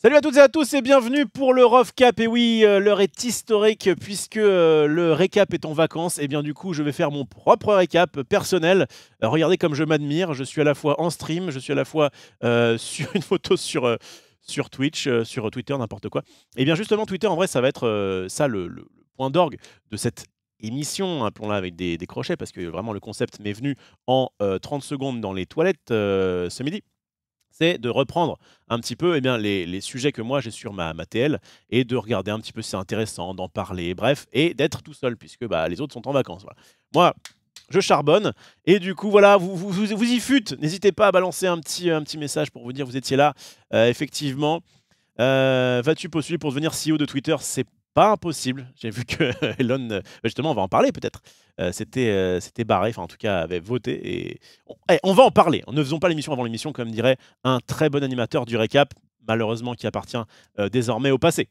Salut à toutes et à tous et bienvenue pour le ROVCAP. Et oui, l'heure est historique puisque le récap est en vacances. Et bien du coup, je vais faire mon propre récap personnel. Regardez comme je m'admire. Je suis à la fois en stream, je suis à la fois sur une photo sur Twitch, sur Twitter, n'importe quoi. Et bien justement, Twitter, en vrai, ça va être ça le point d'orgue de cette émission, appelons-la avec des crochets, parce que vraiment le concept m'est venu en 30 secondes dans les toilettes ce midi. C'est de reprendre un petit peu les sujets que moi j'ai sur ma TL et de regarder un petit peu si c'est intéressant, d'en parler, bref, et d'être tout seul puisque les autres sont en vacances. Voilà. Moi, je charbonne et du coup, voilà, vous y fûtes. N'hésitez pas à balancer un petit message pour vous dire vous étiez là. Effectivement, vas-tu postuler pour devenir CEO de Twitter? C'est pas impossible. J'ai vu que Elon, justement, on va en parler peut-être. C'était barré, enfin en tout cas avait voté. Et on va en parler. Ne faisons pas l'émission avant l'émission, comme dirait un très bon animateur du récap, malheureusement qui appartient désormais au passé.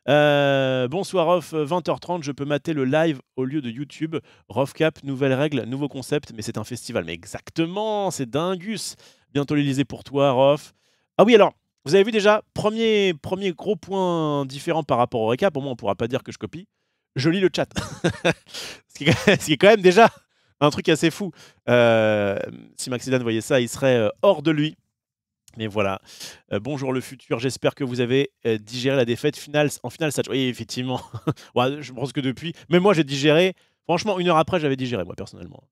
Bonsoir Off, 20h30, je peux mater le live au lieu de YouTube. Rovcap, nouvelle règle, nouveau concept, mais c'est un festival. Mais exactement, c'est dingus. Bientôt l'Elysée pour toi, Rof. Ah oui, alors, vous avez vu déjà, premier gros point différent par rapport au récap, au moins on pourra pas dire que je copie. Je lis le chat. Ce qui est quand même déjà un truc assez fou. Si Maxidan voyait ça, il serait hors de lui. Mais voilà. Bonjour le futur, j'espère que vous avez digéré la défaite finale en finale Satch. Oui, effectivement. Ouais, je pense que depuis, même moi j'ai digéré. Franchement, 1 heure après, j'avais digéré, moi, personnellement.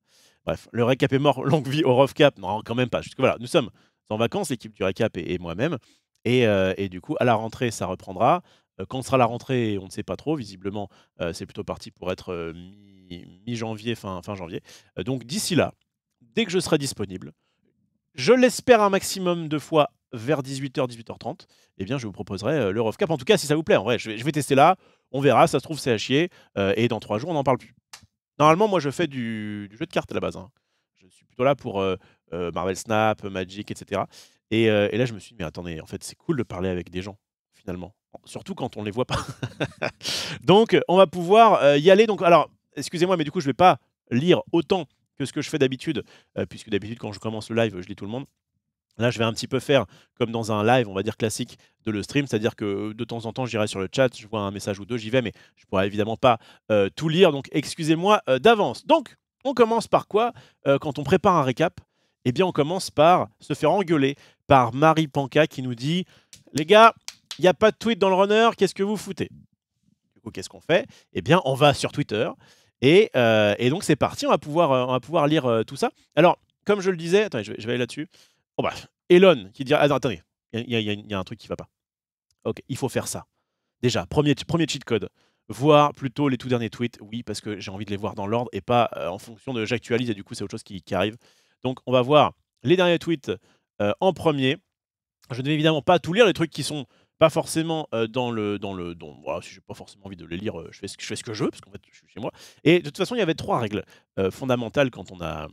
Bref, le récap est mort, longue vie au ROVCAP. Non, quand même pas. Juste que voilà, nous sommes en vacances, l'équipe du récap et moi-même. Et du coup, à la rentrée, ça reprendra. Quand sera la rentrée, on ne sait pas trop. Visiblement, c'est plutôt parti pour être mi-janvier, fin janvier. Donc d'ici là, dès que je serai disponible, je l'espère un maximum de fois vers 18h, 18h30, eh bien, je vous proposerai le ROVCAP. En tout cas, si ça vous plaît, en vrai, je vais tester là, on verra, ça se trouve, c'est à chier, et dans 3 jours, on n'en parle plus. Normalement, moi, je fais du jeu de cartes à la base, hein. Je suis plutôt là pour Marvel Snap, Magic, etc. Et là, je me suis dit, mais attendez, en fait, c'est cool de parler avec des gens, finalement. Surtout quand on ne les voit pas. Donc, on va pouvoir y aller. Donc, alors, excusez-moi, mais du coup, je ne vais pas lire autant que ce que je fais d'habitude, puisque d'habitude, quand je commence le live, je lis tout le monde. Là, je vais un petit peu faire comme dans un live, on va dire classique de le stream, c'est-à-dire que de temps en temps, j'irai sur le chat, je vois un message ou deux, j'y vais, mais je ne pourrai évidemment pas tout lire, donc excusez-moi d'avance. Donc, on commence par quoi quand on prépare un récap? Eh bien, on commence par se faire engueuler par Marie Panka qui nous dit « Les gars, il n'y a pas de tweet dans le runner, qu'est-ce que vous foutez ?» Du coup, qu'est-ce qu'on fait? Eh bien, on va sur Twitter, et donc c'est parti, on va pouvoir lire tout ça. Alors, comme je le disais, attendez, je vais aller là-dessus. Oh bah, Elon qui dit... Ah non, attendez, il y a un truc qui va pas. Ok, il faut faire ça. Déjà, premier cheat code. Voir plutôt les tout derniers tweets. Oui, parce que j'ai envie de les voir dans l'ordre et pas en fonction de j'actualise et du coup, c'est autre chose qui arrive. Donc, on va voir les derniers tweets en premier. Je ne vais évidemment pas tout lire, les trucs qui sont pas forcément voilà, si j'ai pas forcément envie de les lire, je fais ce que je veux, parce qu'en fait, je suis chez moi. Et de toute façon, il y avait 3 règles fondamentales quand on a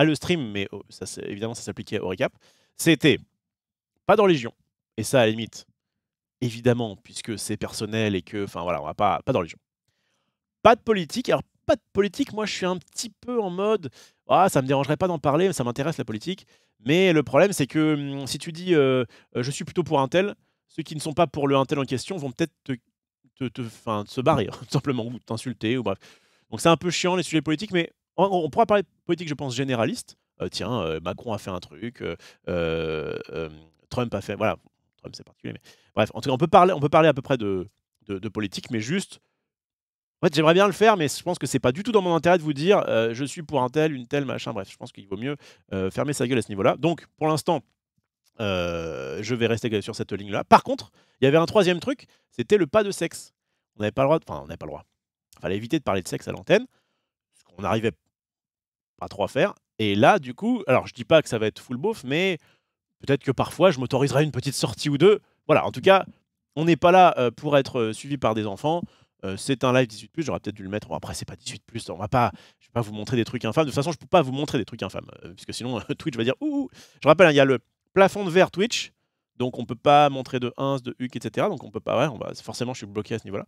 le stream, mais ça, évidemment, ça s'appliquait au récap. C'était pas de religion, et ça, à la limite, évidemment, puisque c'est personnel et que, enfin voilà, on va pas de religion. Pas de politique. Alors, pas de politique, moi, je suis un petit peu en mode ah, ça me dérangerait pas d'en parler, ça m'intéresse la politique. Mais le problème, c'est que si tu dis je suis plutôt pour un tel, ceux qui ne sont pas pour le un tel en question vont peut-être se barrer, tout simplement, ou t'insulter, ou bref. Donc, c'est un peu chiant les sujets politiques, mais on pourra parler de politique, je pense, généraliste. Tiens, Macron a fait un truc, Trump a fait. Voilà, Trump, c'est particulier, mais bref, en tout cas, on peut parler à peu près de politique, mais juste en fait, j'aimerais bien le faire, mais je pense que c'est pas du tout dans mon intérêt de vous dire je suis pour un tel, une telle, machin. Bref, je pense qu'il vaut mieux fermer sa gueule à ce niveau-là. Donc, pour l'instant, je vais rester sur cette ligne-là. Par contre, il y avait un troisième truc, c'était le pas de sexe. On n'avait pas le droit, enfin, on n'avait pas le droit. Il fallait éviter de parler de sexe à l'antenne, ce qu'on n'arrivait pas trop à faire. Et là, du coup, alors je dis pas que ça va être full beauf, mais peut-être que parfois je m'autoriserai une petite sortie ou deux. Voilà, en tout cas, on n'est pas là pour être suivi par des enfants. C'est un live 18+, j'aurais peut-être dû le mettre. Bon, après, c'est pas 18+, on va pas, je vais pas vous montrer des trucs infâmes. De toute façon, je peux pas vous montrer des trucs infâmes, puisque sinon Twitch va dire ouh. Je rappelle, hein, il y a le plafond de verre Twitch, donc on peut pas montrer de 1, de HUC, etc. Donc on peut pas, ouais, forcément, je suis bloqué à ce niveau-là.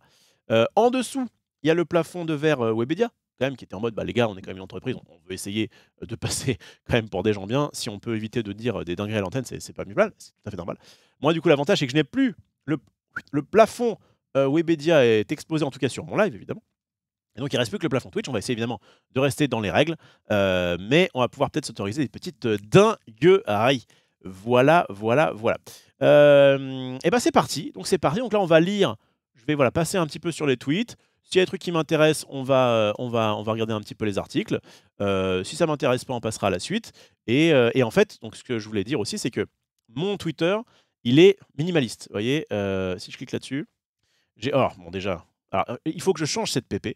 En dessous, il y a le plafond de verre Webedia, quand même, qui était en mode: «Bah les gars, on est quand même une entreprise, on veut essayer de passer quand même pour des gens bien. Si on peut éviter de dire des dingueries à l'antenne, c'est pas plus mal, c'est tout à fait normal». Moi, du coup, l'avantage, c'est que je n'ai plus le plafond, Webedia est exposé, en tout cas sur mon live, évidemment. Et donc il ne reste plus que le plafond Twitch. On va essayer évidemment de rester dans les règles, mais on va pouvoir peut-être s'autoriser des petites, dingueries. Voilà, voilà, voilà. Et bah, c'est parti. Donc c'est parti. Donc là, on va lire. Je vais, voilà, passer un petit peu sur les tweets. S'il y a des trucs qui m'intéressent, on va regarder un petit peu les articles. Si ça m'intéresse pas, on passera à la suite. Et en fait, donc ce que je voulais dire aussi, c'est que mon Twitter, il est minimaliste. Vous voyez? Si je clique là-dessus, alors bon, déjà, alors, il faut que je change cette PP.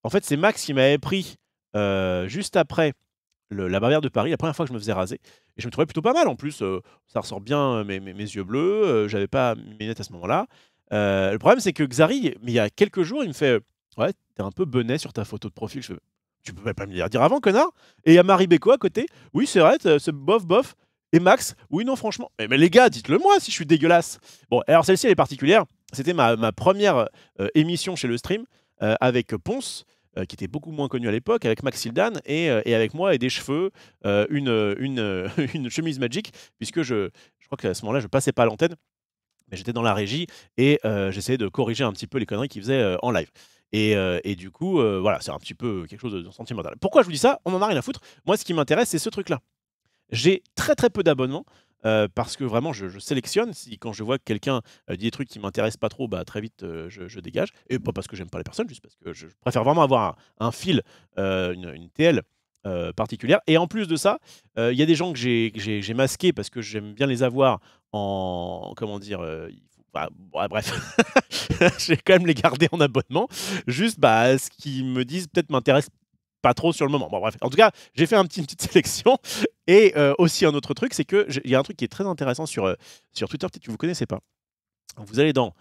En fait, c'est Max qui m'avait pris, juste après la barrière de Paris, la première fois que je me faisais raser, et je me trouvais plutôt pas mal en plus, ça ressort bien, mes yeux bleus, j'avais pas mes lunettes à ce moment-là. Le problème, c'est que Xari, mais il y a quelques jours, il me fait: «Ouais, tu es un peu benet sur ta photo de profil». Je fais: «Tu pouvais pas me le dire avant, connard?» Et il y a Marie Béco à côté: «Oui, c'est vrai, c'est bof, bof». Et Max: «Oui, non, franchement». Mais les gars, dites-le moi si je suis dégueulasse. Bon, alors celle-ci, elle est particulière. C'était ma première émission chez le stream, avec Ponce, qui était beaucoup moins connu à l'époque, avec Max Sildan et avec moi et des cheveux, une chemise Magic, puisque je crois qu'à ce moment-là, je passais pas à l'antenne, mais j'étais dans la régie et j'essayais de corriger un petit peu les conneries qu'il faisait, en live. Et du coup, voilà, c'est un petit peu quelque chose de sentimental. Pourquoi je vous dis ça? On en a rien à foutre. Moi, ce qui m'intéresse, c'est ce truc-là. J'ai très, très peu d'abonnements, parce que vraiment je sélectionne. Si quand je vois que quelqu'un, dit des trucs qui m'intéressent pas trop, bah, très vite, je dégage, et pas parce que j'aime pas les personnes, juste parce que je préfère vraiment avoir un fil, une TL, particulière. Et en plus de ça, il y a des gens que j'ai masqués parce que j'aime bien les avoir en, comment dire? Il faut, bah, ouais, bref, je vais quand même les garder en abonnement. Juste, bah, ce qu'ils me disent peut-être m'intéresse pas trop sur le moment. Bon bref, en tout cas, j'ai fait une petite sélection. Et aussi un autre truc, c'est que il y a un truc qui est très intéressant sur Twitter, peut-être que vous ne connaissez pas. Vous allez dans,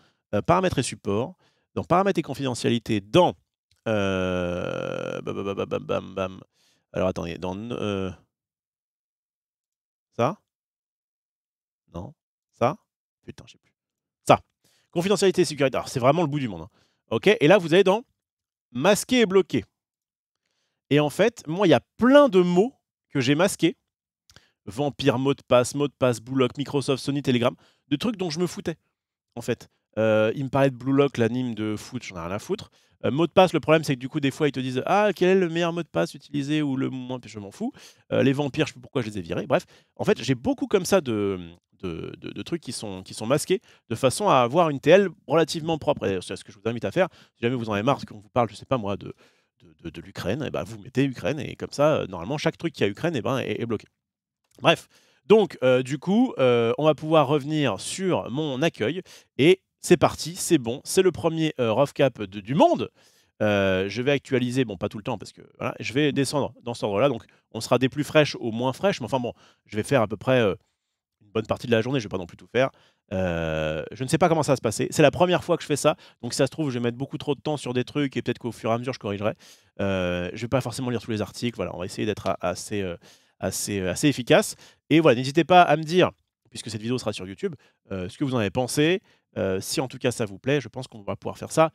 paramètres et support, dans paramètres et confidentialité, dans, bam, bam, bam, bam, bam, bam. Alors attendez, dans ça? Non? Ça? Putain, je sais plus. Ça. Confidentialité et sécurité. Alors c'est vraiment le bout du monde, hein. OK, et là vous allez dans masquer et bloquer. Et en fait, moi, il y a plein de mots que j'ai masqués. Vampire, mot de passe, Blue Lock, Microsoft, Sony, Telegram, de trucs dont je me foutais, en fait. Il me parlait de Blue Lock, l'anime de foot, j'en ai rien à foutre. Mot de passe, le problème, c'est que du coup, des fois, ils te disent: «Ah, quel est le meilleur mot de passe utilisé ou le moins?» Puis je m'en fous. Les vampires, je sais pas pourquoi je les ai virés. Bref, en fait, j'ai beaucoup comme ça de trucs qui sont masqués, de façon à avoir une TL relativement propre. Et c'est ce que je vous invite à faire. Si jamais vous en avez marre qu'on vous parle, je sais pas moi, de l'Ukraine, et ben, vous mettez Ukraine, et comme ça, normalement, chaque truc qui a Ukraine, et ben, est bloqué. Bref, donc du coup, on va pouvoir revenir sur mon accueil, et c'est parti, c'est bon, c'est le premier Rovcap du monde. Je vais actualiser, bon, pas tout le temps parce que voilà, je vais descendre dans cet ordre-là, donc on sera des plus fraîches aux moins fraîches, mais enfin bon, je vais faire à peu près, une bonne partie de la journée, je vais pas non plus tout faire. Je ne sais pas comment ça va se passer. C'est la première fois que je fais ça, donc si ça se trouve, je vais mettre beaucoup trop de temps sur des trucs, et peut-être qu'au fur et à mesure, je corrigerai. Je vais pas forcément lire tous les articles, voilà, on va essayer d'être assez efficace. Et voilà, n'hésitez pas à me dire, puisque cette vidéo sera sur YouTube, ce que vous en avez pensé. Si en tout cas ça vous plaît, je pense qu'on va pouvoir faire ça,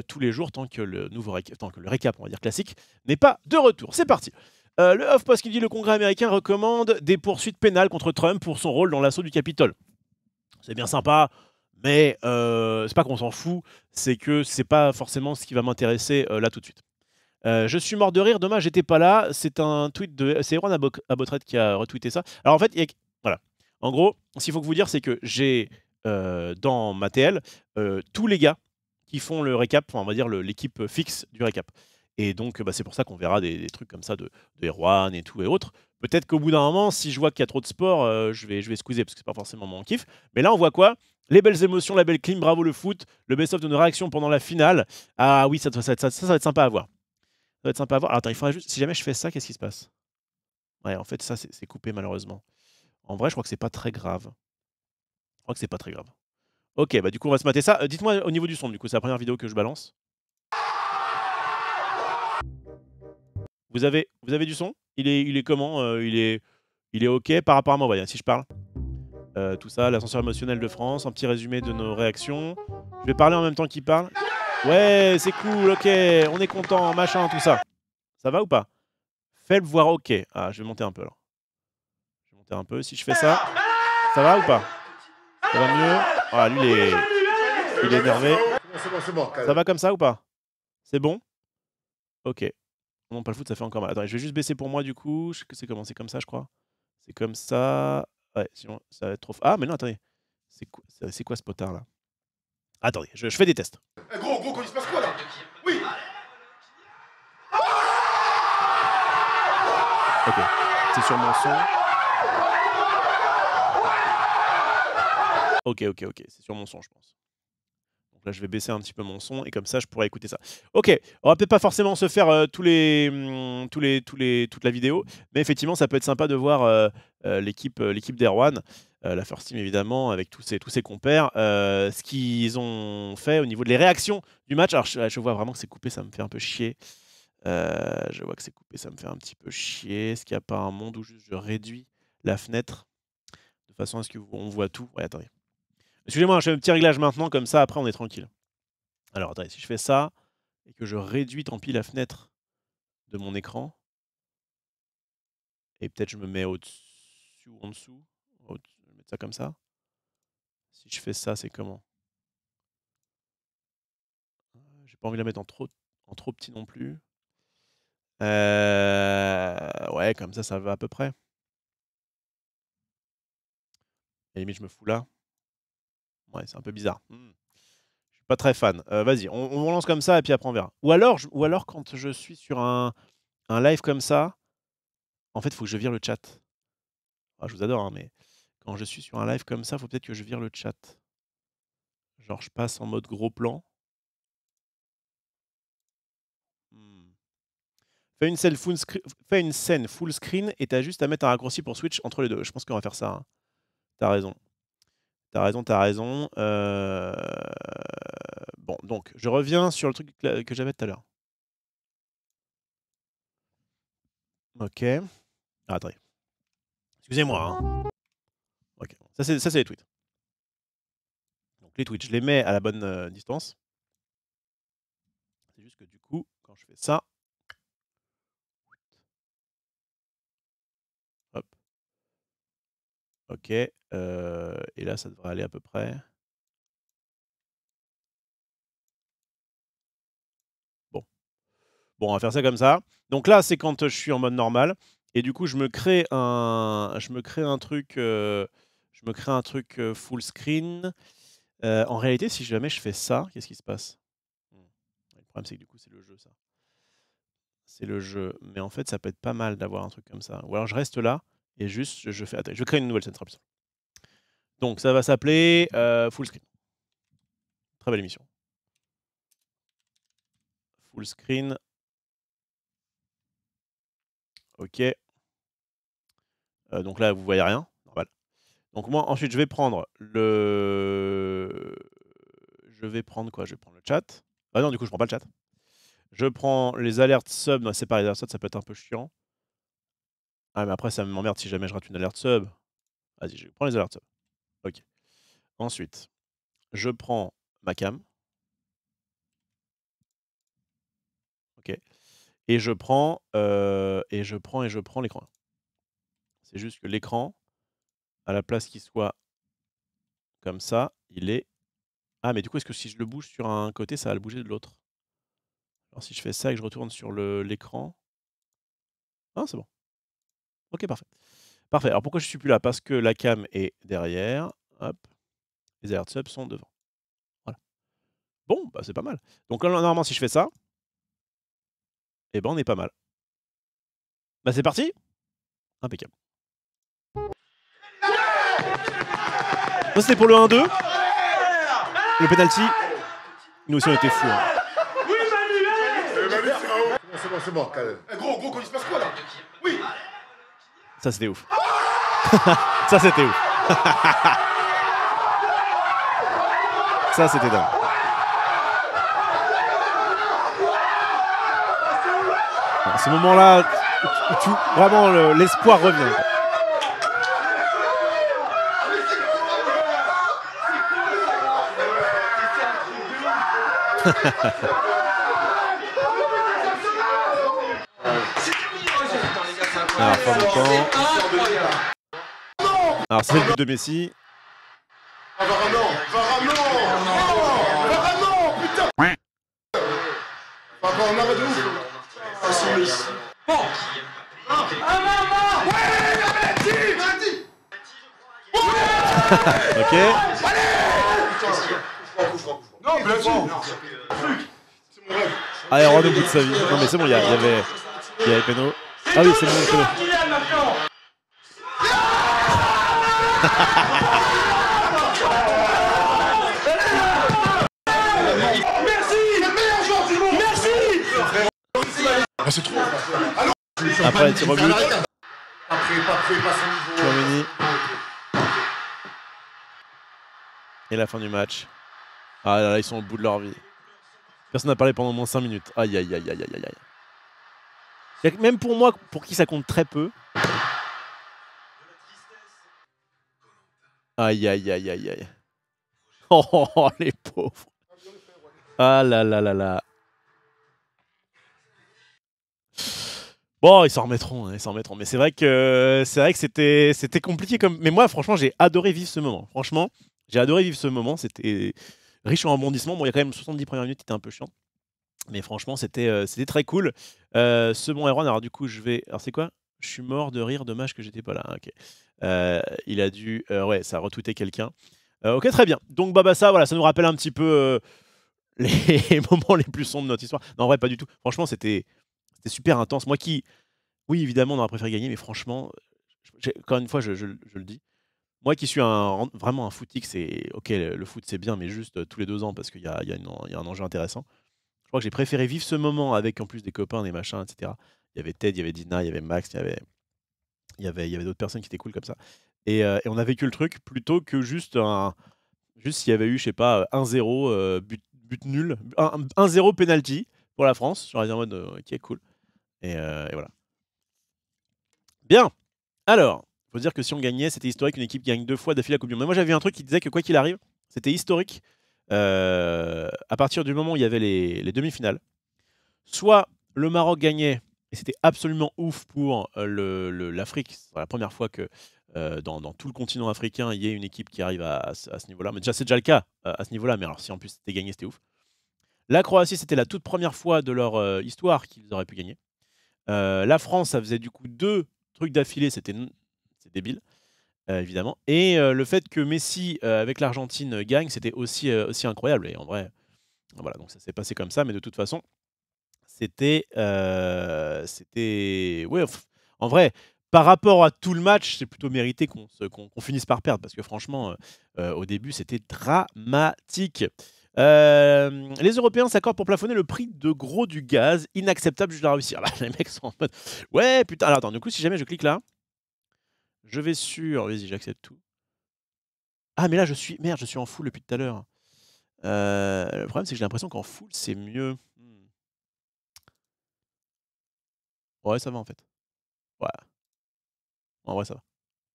tous les jours tant que tant que le récap, on va dire classique, n'est pas de retour. C'est parti. Le HuffPost qui dit: le Congrès américain recommande des poursuites pénales contre Trump pour son rôle dans l'assaut du Capitole. C'est bien sympa, mais c'est pas qu'on s'en fout, c'est que c'est pas forcément ce qui va m'intéresser là tout de suite. Je suis mort de rire, dommage, j'étais pas là. C'est un tweet c'est Erwan Abotret qui a retweeté ça. Alors en fait, voilà. En gros, ce qu'il faut que vous dire, c'est que j'ai dans ma TL tous les gars qui font le récap, enfin, on va dire l'équipe fixe du récap. Et donc, bah, c'est pour ça qu'on verra des trucs comme ça de Erwan et tout et autres. Peut-être qu'au bout d'un moment, si je vois qu'il y a trop de sport, je vais squeezer parce que c'est pas forcément mon kiff. Mais là, on voit quoi? Les belles émotions, la belle clim, bravo le foot, le best-of de nos réactions pendant la finale. Ah oui, ça va être sympa à voir. Ça va être sympa à voir. Alors attends, il faudrait juste, si jamais je fais ça, qu'est-ce qui se passe? Ouais, en fait, ça, c'est coupé malheureusement. En vrai, je crois que c'est pas très grave. Je crois que c'est pas très grave. Ok, bah du coup, on va se mater ça. Dites-moi au niveau du son, du coup, c'est la première vidéo que je balance. Vous avez du son? Il est comment? Il est ok par rapport à moi, voyez, si je parle. Tout ça, l'ascenseur émotionnel de France, un petit résumé de nos réactions. Je vais parler en même temps qu'il parle. Ouais, c'est cool, ok, on est content, machin, tout ça. Ça va ou pas? Faible, voire ok. Ah, je vais monter un peu, là. Je vais monter un peu. Si je fais ça, ça va ou pas? Ça va mieux? Ah, lui, il est énervé. C'est bon, Ça va comme ça ou pas? C'est bon? Ok. Non, pas le foot, ça fait encore mal. Attends, je vais juste baisser pour moi, du coup. C'est comment? C'est comme ça, je crois. C'est comme ça. Ouais, sinon, ça va être trop... Ah, mais non, attendez. C'est quoi ce potard, là? Attendez, je fais des tests. Eh, gros, il se passe quoi, là? Oui. Ok. C'est sur mon son. Ok. C'est sur mon son, je pense. Donc là, je vais baisser un petit peu mon son et comme ça, je pourrais écouter ça. Ok, on va peut-être pas forcément se faire toute la vidéo, mais effectivement, ça peut être sympa de voir l'équipe d'Erwan, la First Team évidemment, avec tous ses compères, ce qu'ils ont fait au niveau de les réactions du match. Alors, je vois vraiment que c'est coupé, ça me fait un peu chier. Je vois que c'est coupé, ça me fait un petit peu chier. Est-ce qu'il n'y a pas un monde où juste je réduis la fenêtre de façon à ce qu'on voit tout? Ouais, attendez. Excusez-moi, je fais un petit réglage maintenant, comme ça, après, on est tranquille. Alors, attendez, si je fais ça, et que je réduis, tant pis, la fenêtre de mon écran, et peut-être je me mets au-dessus ou en dessous, je vais mettre ça comme ça. Si je fais ça, c'est comment? J'ai pas envie de la mettre en trop petit non plus. Ouais, comme ça va à peu près. À la limite, je me fous là. Ouais, c'est un peu bizarre. Je suis pas très fan. Vas-y, on lance comme ça, et puis après, on verra. Ou alors quand je suis sur un live comme ça, en fait, il faut que je vire le chat. Ah, je vous adore, hein, mais quand je suis sur un live comme ça, il faut peut-être que je vire le chat. Genre, je passe en mode gros plan. Fais une scène full screen et t'as juste à mettre un raccourci pour switch entre les deux. Je pense qu'on va faire ça. Hein. T'as raison. T'as raison. Bon, donc, je reviens sur le truc que j'avais tout à l'heure. Ok. Ah, attendez. Excusez-moi. Hein. Ok. Ça, c'est les tweets. Donc, les tweets, je les mets à la bonne distance. C'est juste que du coup, quand je fais ça... Hop. Ok. Et là, ça devrait aller à peu près. Bon. Bon, on va faire ça comme ça. Donc là, c'est quand je suis en mode normal. Et du coup, je me crée un truc full screen. En réalité, si jamais je fais ça, qu'est-ce qui se passe? Le problème, c'est que du coup, c'est le jeu, ça. C'est le jeu. Mais en fait, ça peut être pas mal d'avoir un truc comme ça. Ou alors, je reste là et juste, je fais... Attends, je crée une nouvelle scène. Donc, ça va s'appeler full screen. Très belle émission. Full screen. Ok. Donc là, vous voyez rien. Normal. Donc moi, ensuite, je vais prendre le... Je vais prendre quoi? Je vais prendre le chat. Ah non, du coup, je prends pas le chat. Je prends les alertes sub. Non, c'est pas les alertes sub, ça peut être un peu chiant. Ah, mais après, ça m'emmerde si jamais je rate une alerte sub. Vas-y, je prends les alertes sub. Ok. Ensuite, je prends ma cam. Ok. Et je prends l'écran. C'est juste que l'écran, à la place qu'il soit comme ça, il est... Ah, mais du coup, est-ce que si je le bouge sur un côté, ça va le bouger de l'autre? Alors si je fais ça et que je retourne sur l'écran... Ah, c'est bon. Ok, parfait. Parfait. Alors pourquoi je suis plus là? Parce que la cam est derrière. Hop. Les alertes sub sont devant. Voilà. Bon, bah c'est pas mal. Donc là, normalement, si je fais ça, eh ben on est pas mal. Bah c'est parti. Impeccable. Ça c'était pour le 1-2. Le penalty. Nous aussi on était fous. Hein. C'est bon, calme. Eh, gros, il se passe quoi, là? Oui. Ça c'était ouf. Ça c'était ouf. Ça c'était dingue. À ce moment-là, vraiment l'espoir revient. Alors, fin de temps. Alors, c'est le but de Messi. Ah, Varane, putain. Encore un arrêt de ouf. Ah, c'est Messi. Bon. Ok. Non, mais là-dessus. C'est mon rêve. Allez, Ron au bout de sa vie. Non, mais c'est bon, il y avait Peno. Ah oui, c'est bon, Peno. Ah, c'est trop. Après, tir au but. Pas son niveau. Chouameni. Et la fin du match. Ah là là, ils sont au bout de leur vie. Personne n'a parlé pendant au moins 5 minutes. Aïe aïe aïe aïe aïe aïe. Même pour moi, pour qui ça compte très peu. Aïe aïe aïe aïe aïe. Oh les pauvres. Ah là là là là. Bon, ils s'en remettront, hein, ils s'en remettront. Mais c'est vrai que c'était compliqué comme. Mais moi, franchement, j'ai adoré vivre ce moment. Franchement, j'ai adoré vivre ce moment. C'était riche en rebondissements. Bon, il y a quand même 70 premières minutes qui étaient un peu chiantes. Mais franchement, c'était très cool. Ce bon Aaron, alors du coup, je vais. Alors, c'est quoi? Je suis mort de rire, dommage que j'étais pas là. Ok. Il a dû. Ouais, ça a retweeté quelqu'un. Ok, très bien. Donc, Babassa, voilà, ça nous rappelle un petit peu les moments les plus sombres de notre histoire. Non, en vrai, pas du tout. Franchement, c'était super intense. Moi qui. Oui, évidemment, on aurait préféré gagner, mais franchement, encore une fois, je le dis. Moi qui suis vraiment un footix, c'est. Ok, le foot, c'est bien, mais juste tous les 2 ans parce qu'il y a un enjeu intéressant. Je crois que j'ai préféré vivre ce moment avec en plus des copains, des machins, etc. Il y avait Ted, il y avait Dina, il y avait Max, il y avait d'autres personnes qui étaient cool comme ça. Et on a vécu le truc plutôt que juste s'il y avait eu, je sais pas, 1-0, but nul, 1-0 penalty pour la France. J'aurais dit en mode ok, cool. Et voilà. Bien. Alors, faut dire que si on gagnait, c'était historique, une équipe gagne 2 fois d'affilée la Coupe du Monde. Mais moi, j'avais un truc qui disait que quoi qu'il arrive, c'était historique à partir du moment où il y avait les demi-finales. Soit le Maroc gagnait, et c'était absolument ouf pour l'Afrique. C'est la première fois que dans tout le continent africain, il y ait une équipe qui arrive à ce niveau-là. Mais déjà, c'est déjà le cas à ce niveau-là. Mais alors, si en plus c'était gagné, c'était ouf. La Croatie, c'était la toute première fois de leur histoire qu'ils auraient pu gagner. La France, ça faisait du coup 2 trucs d'affilée, c'est débile, évidemment. Et le fait que Messi, avec l'Argentine, gagne, c'était aussi incroyable. Et en vrai, voilà, donc ça s'est passé comme ça. Mais de toute façon, c'était... ouais, en vrai, par rapport à tout le match, c'est plutôt mérité qu'on finisse par perdre. Parce que franchement, au début, c'était dramatique. Les Européens s'accordent pour plafonner le prix de gros du gaz. Inacceptable, je la réussir. Là, les mecs sont en mode... Ouais, putain. Alors, attends, du coup, si jamais je clique là, je vais sur... Vas-y, j'accepte tout. Ah, mais là, je suis... Merde, je suis en full depuis tout à l'heure. Le problème, c'est que j'ai l'impression qu'en full, c'est mieux. Ouais, ça va, en fait. Ouais. En vrai, ça va.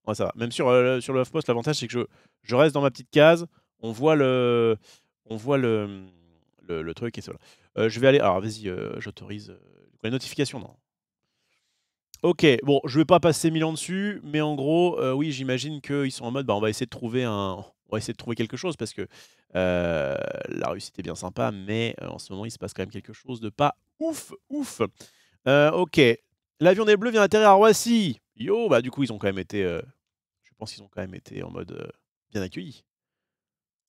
Ouais, ça va. Même sur le off-post, l'avantage, c'est que je reste dans ma petite case. On voit le truc et cela. Je vais aller... Alors, vas-y, j'autorise... les notifications, non. Ok, bon, je vais pas passer 1000 ans dessus, mais en gros, oui, j'imagine qu'ils sont en mode, bah, on va essayer de trouver quelque chose parce que la réussite est bien sympa, mais en ce moment, il se passe quand même quelque chose de pas ouf, ouf. Ok, l'avion des Bleus vient d'atterrir à Roissy. Yo, bah du coup, ils ont quand même été, je pense qu'ils ont quand même été en mode bien accueillis.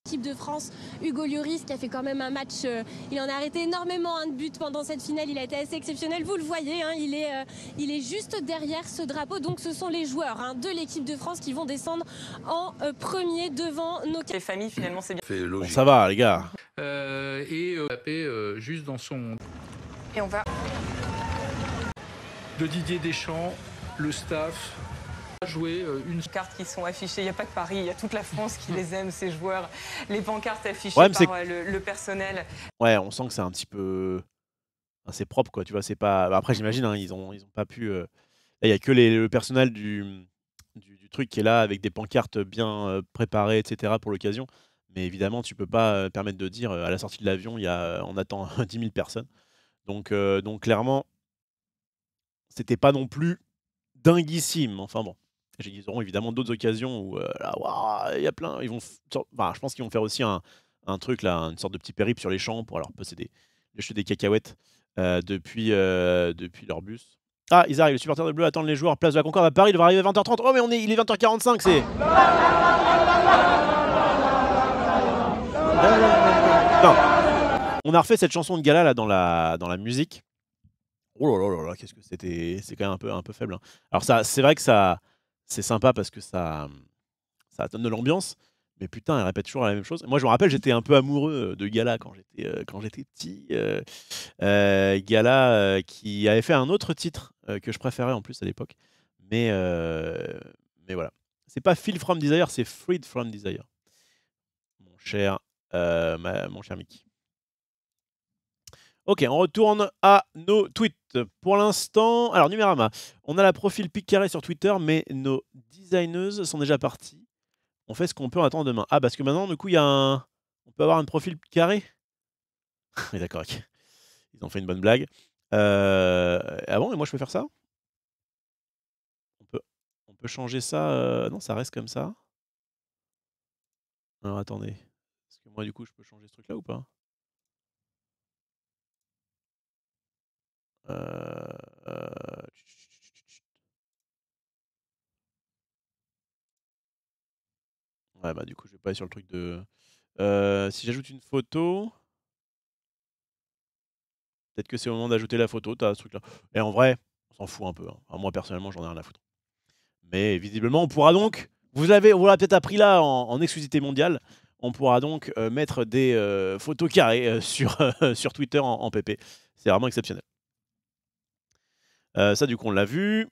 L'équipe de France, Hugo Lloris qui a fait quand même un match, il en a arrêté énormément de buts pendant cette finale, il a été assez exceptionnel, vous le voyez, hein, il est juste derrière ce drapeau, donc ce sont les joueurs de l'équipe de France qui vont descendre en premier devant nos... Les familles finalement c'est bien. Bon, ça va les gars. Juste dans son... Et on va... De Didier Deschamps, le staff... jouer une cartes qui sont affichées, il n'y a pas que Paris, il y a toute la France qui les aime, ces joueurs, les pancartes affichées Ouais, par le personnel. Ouais, on sent que c'est un petit peu... c'est propre, quoi, tu vois, c'est pas... Après, j'imagine, hein, ils ont pas pu... Là, il n'y a que le personnel du truc qui est là, avec des pancartes bien préparées, etc., pour l'occasion. Mais évidemment, tu peux pas permettre de dire, à la sortie de l'avion, on attend 10 000 personnes. Donc clairement, c'était pas non plus dinguissime. Enfin bon, ils auront évidemment d'autres occasions où là, waouh, il y a plein. Ils vont, enfin, je pense qu'ils vont faire aussi un truc là, une sorte de petit périple sur les champs pour leur posséder, jeter des cacahuètes depuis leur bus. Ah, ils arrivent, les supporters de Bleu attendent les joueurs place de la Concorde à Paris, ils devraient arriver à 20h30. Oh mais il est 20h45, c'est... Non. On a refait cette chanson de gala là dans la musique. Oh là là là là, qu'est-ce que c'était, c'est quand même un peu faible. Hein. Alors ça, c'est vrai que ça, c'est sympa parce que ça donne de l'ambiance. Mais putain, elle répète toujours la même chose. Moi, je me rappelle, j'étais un peu amoureux de Gala quand j'étais petit. Gala qui avait fait un autre titre que je préférais en plus à l'époque. Mais voilà. C'est pas Feel From Desire, c'est Freed From Desire. Mon cher Mickey. Ok, on retourne à nos tweets. Pour l'instant, alors Numérama, on a la profil pic carré sur Twitter, mais nos designeuses sont déjà partis. On fait ce qu'on peut, attendre demain. Ah, parce que maintenant, du coup, il y a un... On peut avoir un profil carré. Oui, d'accord, ok. Ils ont fait une bonne blague. Ah bon, et moi, je peux faire ça? On peut changer ça. Non, ça reste comme ça. Alors, attendez. Est-ce que moi, du coup, je peux changer ce truc-là ou pas? Ouais, bah du coup, je vais pas aller sur le truc de... si j'ajoute une photo... Peut-être que c'est au moment d'ajouter la photo, t'as ce truc-là. Et en vrai, on s'en fout un peu. Hein. Enfin, moi, personnellement, j'en ai rien à foutre. Mais visiblement, on pourra donc... On vous l'avez peut-être appris là, en exclusivité mondiale. On pourra donc mettre des photos carrées sur Twitter en PP. C'est vraiment exceptionnel. Ça, du coup, on l'a vu.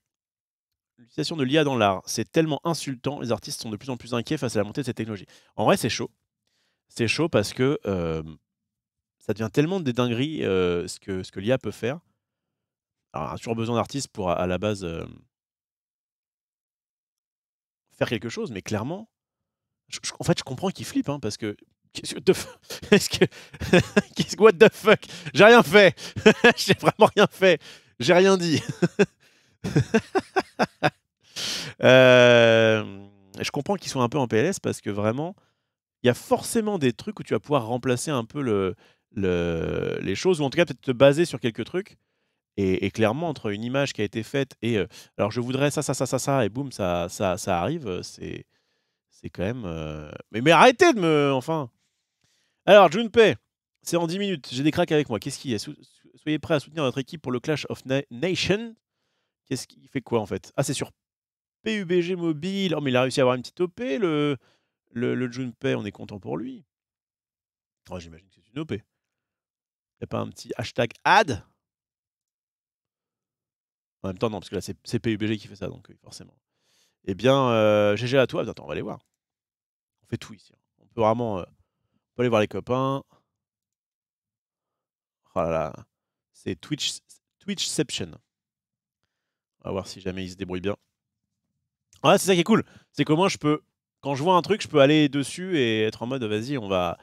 L'utilisation de l'IA dans l'art, c'est tellement insultant. Les artistes sont de plus en plus inquiets face à la montée de cette technologie. En vrai, c'est chaud. C'est chaud parce que ça devient tellement des dingueries ce que l'IA peut faire. Alors, on a toujours besoin d'artistes pour, à la base, faire quelque chose, mais clairement, en fait, je comprends qu'ils flippent, hein, parce que... Est-ce que... What the fuck? J'ai rien fait. J'ai vraiment rien fait. J'ai rien dit. Je comprends qu'ils soient un peu en PLS parce que vraiment, il y a forcément des trucs où tu vas pouvoir remplacer un peu les choses, ou en tout cas peut-être te baser sur quelques trucs. Et clairement, entre une image qui a été faite et alors je voudrais ça, et boum, ça arrive, c'est quand même. Mais arrêtez de me. Enfin. Alors, Junpei, c'est en 10 minutes. J'ai des cracks avec moi. Qu'est-ce qu'il y a? Soyez prêts à soutenir notre équipe pour le Clash of Nations. Qu'est-ce qu'il fait quoi en fait? Ah, c'est sur PUBG Mobile. Oh, mais il a réussi à avoir une petite OP, le Junpei. On est content pour lui. Oh, j'imagine que c'est une OP. Il n'y a pas un petit hashtag ad? En même temps, non, parce que là, c'est PUBG qui fait ça, donc forcément. Eh bien, GG à toi. Attends, on va aller voir. On fait tout ici. On peut vraiment aller voir les copains. Oh là là. C'est Twitchception. On va voir si jamais il se débrouille bien. Ouais, c'est ça qui est cool. C'est comment je peux, quand je vois un truc, je peux aller dessus et être en mode vas-y, on va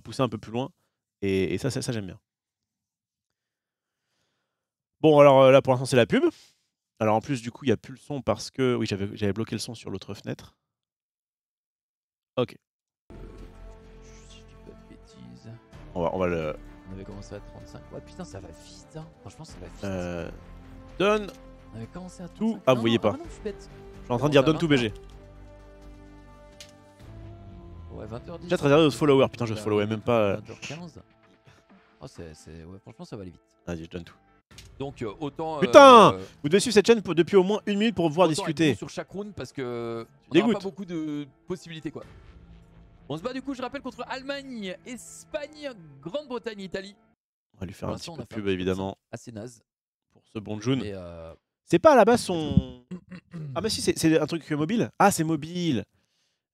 pousser un peu plus loin. Et ça j'aime bien. Bon, alors là pour l'instant c'est la pub. Alors en plus du coup il n'y a plus le son parce que oui j'avais bloqué le son sur l'autre fenêtre. Ok. Si je dis pas de bêtises. On va le. On avait commencé à 35. Ouais putain ça va vite hein. Franchement ça va vite. Donne. On avait commencé à 35. Tout. Ah vous voyez pas. Non, je suis bête. Je suis en train de dire donne tout BG. Ouais 20h10. Déjà réservé aux followers. Putain je followais même pas. 20h15. Oh ouais franchement ça va aller vite. Vas-y je donne tout. Donc autant. Putain vous devez suivre cette chaîne depuis au moins 1 minute pour pouvoir discuter. Sur chaque round parce que on Dégoûte. n'a pas beaucoup de possibilités quoi. On se bat du coup je rappelle contre Allemagne, Espagne, Grande-Bretagne, Italie. On va lui faire un petit peu de pub évidemment. Assez naze. Pour ce bon June. Et c'est pas à la base son. Ah bah si c'est un truc mobile. Ah c'est mobile.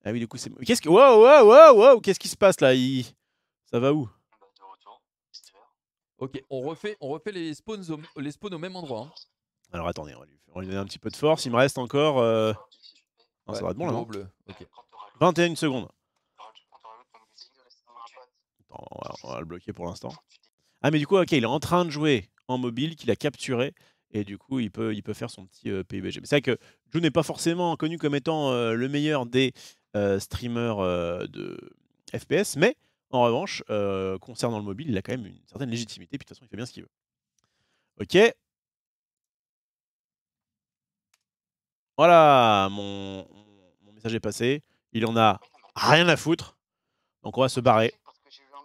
Ah oui du coup c'est. Qu'est-ce que. Wow qu'est-ce qui se passe là Ça va où? Ok, on refait les spawns au même endroit. Hein. Alors attendez, on va lui donner un petit peu de force. Il me reste encore. Non, ouais, ça va être bon là. Non bleu. Okay. 21 secondes. Attends, on va le bloquer pour l'instant. Ah mais du coup ok, il est en train de jouer en mobile, qu'il a capturé. Et du coup, il peut faire son petit PUBG. Mais c'est vrai que Jun n'est pas forcément connu comme étant le meilleur des streamers de FPS, mais en revanche, concernant le mobile, il a quand même une certaine légitimité. Puis de toute façon, il fait bien ce qu'il veut. Ok. Voilà, mon message est passé. Il en a rien à foutre. Donc on va se barrer.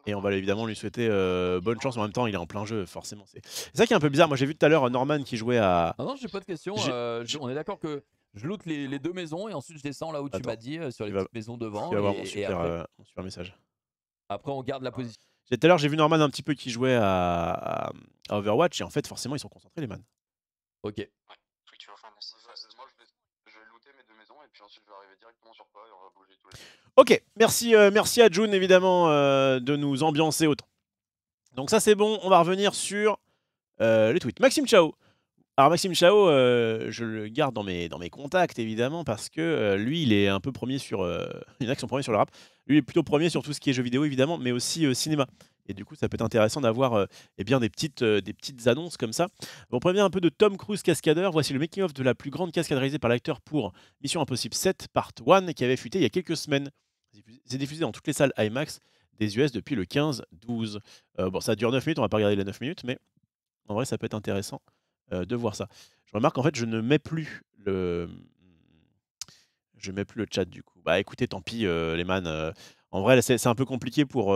Et on va évidemment lui souhaiter bonne chance. En même temps, il est en plein jeu, forcément. C'est ça qui est un peu bizarre. Moi, j'ai vu tout à l'heure Norman qui jouait à... Ah non, j'ai pas de question. On est d'accord que je loot les 2 maisons et ensuite je descends là où tu m'as dit, sur les petites maisons devant. Tu vas voir et mon super message. Après, on garde la position. Tout à l'heure, j'ai vu Norman un petit peu qui jouait à Overwatch. Et en fait, forcément, ils sont concentrés, les man. Ok. Moi, je vais looter mes 2 maisons et puis ensuite je vais arriver directement sur toi et on va bouger tous les deux. Ok, merci à Jun, évidemment, de nous ambiancer autant. Donc ça, c'est bon. On va revenir sur les tweets. Maxime Chao. Alors Maxime Chao, je le garde dans mes contacts, évidemment, parce que lui, il est un peu premier sur... il y en a qui sont premiers sur le rap. Lui, il est plutôt premier sur tout ce qui est jeux vidéo, évidemment, mais aussi cinéma. Et du coup, ça peut être intéressant d'avoir eh bien, des petites annonces comme ça. On prévient un peu de Tom Cruise cascadeur. Voici le making-of de la plus grande cascade réalisée par l'acteur pour Mission Impossible 7 Part 1 qui avait fuité il y a quelques semaines. C'est diffusé dans toutes les salles IMAX des US depuis le 15-12. Bon, ça dure 9 minutes, on va pas regarder les 9 minutes, mais en vrai, ça peut être intéressant de voir ça. Je remarque en fait, je ne mets plus le chat du coup. Bah écoutez, tant pis les man. En vrai, c'est un peu compliqué pour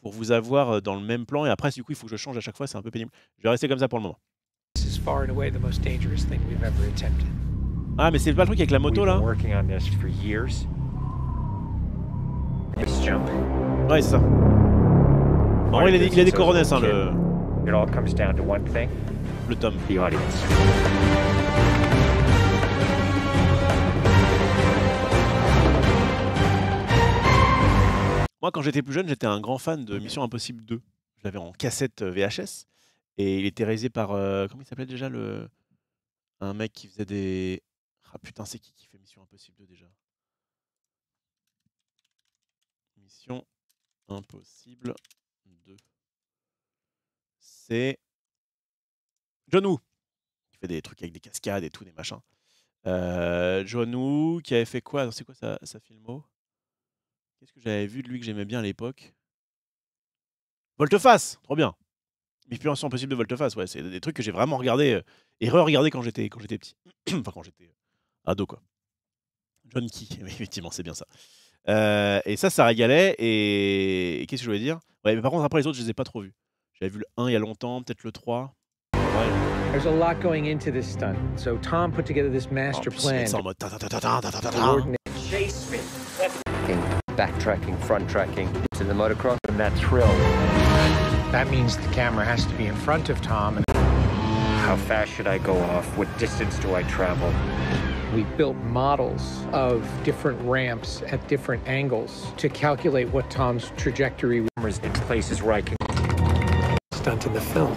vous avoir dans le même plan. Et après, du coup, il faut que je change à chaque fois. C'est un peu pénible. Je vais rester comme ça pour le moment. Ah, mais c'est pas le truc avec la moto là? Ouais, c'est ça. En vrai, il a des coronets, hein, le Tom. Moi, quand j'étais plus jeune, j'étais un grand fan de Mission Impossible 2. Je l'avais en cassette VHS. Et il était réalisé par... comment il s'appelait déjà un mec qui faisait des... Ah putain, c'est qui fait Mission Impossible 2 déjà? Mission Impossible 2. C'est... John Woo. Qui fait des trucs avec des cascades et tout, des machins. John Woo, qui avait fait quoi? C'est quoi sa filmo? Qu'est-ce que j'avais vu de lui que j'aimais bien à l'époque? Volte-face, trop bien. Mission Impossible de Volte-face, ouais, c'est des trucs que j'ai vraiment regardé et re-regardé quand j'étais petit. Enfin, quand j'étais ado, quoi. John Key, effectivement, c'est bien ça. Et ça régalait. Et qu'est-ce que je voulais dire? Ouais, mais par contre, après les autres, je les ai pas trop vus. J'avais vu le 1 il y a longtemps, peut-être le 3. Ouais. There's a lot going into this stunt. So Tom put together this master plan. En mode Chase me. Backtracking, front tracking to the motocross, And that thrill. That means the camera has to be in front of Tom. And how fast should I go off? What distance do I travel? we built models of different ramps at different angles to calculate what Tom's trajectory was. In places where I can Stunt in the film.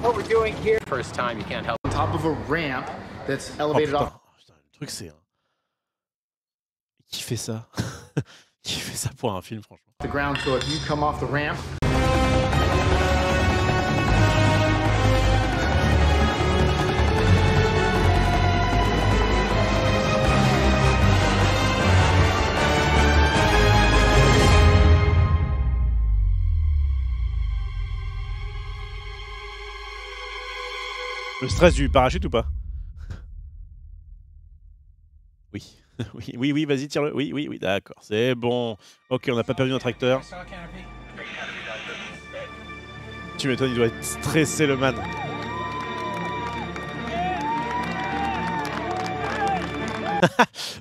What we're doing here, first time you can't help. On top of a ramp that's elevated off. Putain, le truc c'est... Qui fait ça? Qui fait ça pour un film, franchement? The ground, so if you come off the ramp. Le stress du parachute ou pas? Oui. oui, vas-y, tire-le. Oui, d'accord, c'est bon. Ok, on n'a pas perdu notre acteur. Tu m'étonnes, il doit être stressé, le man.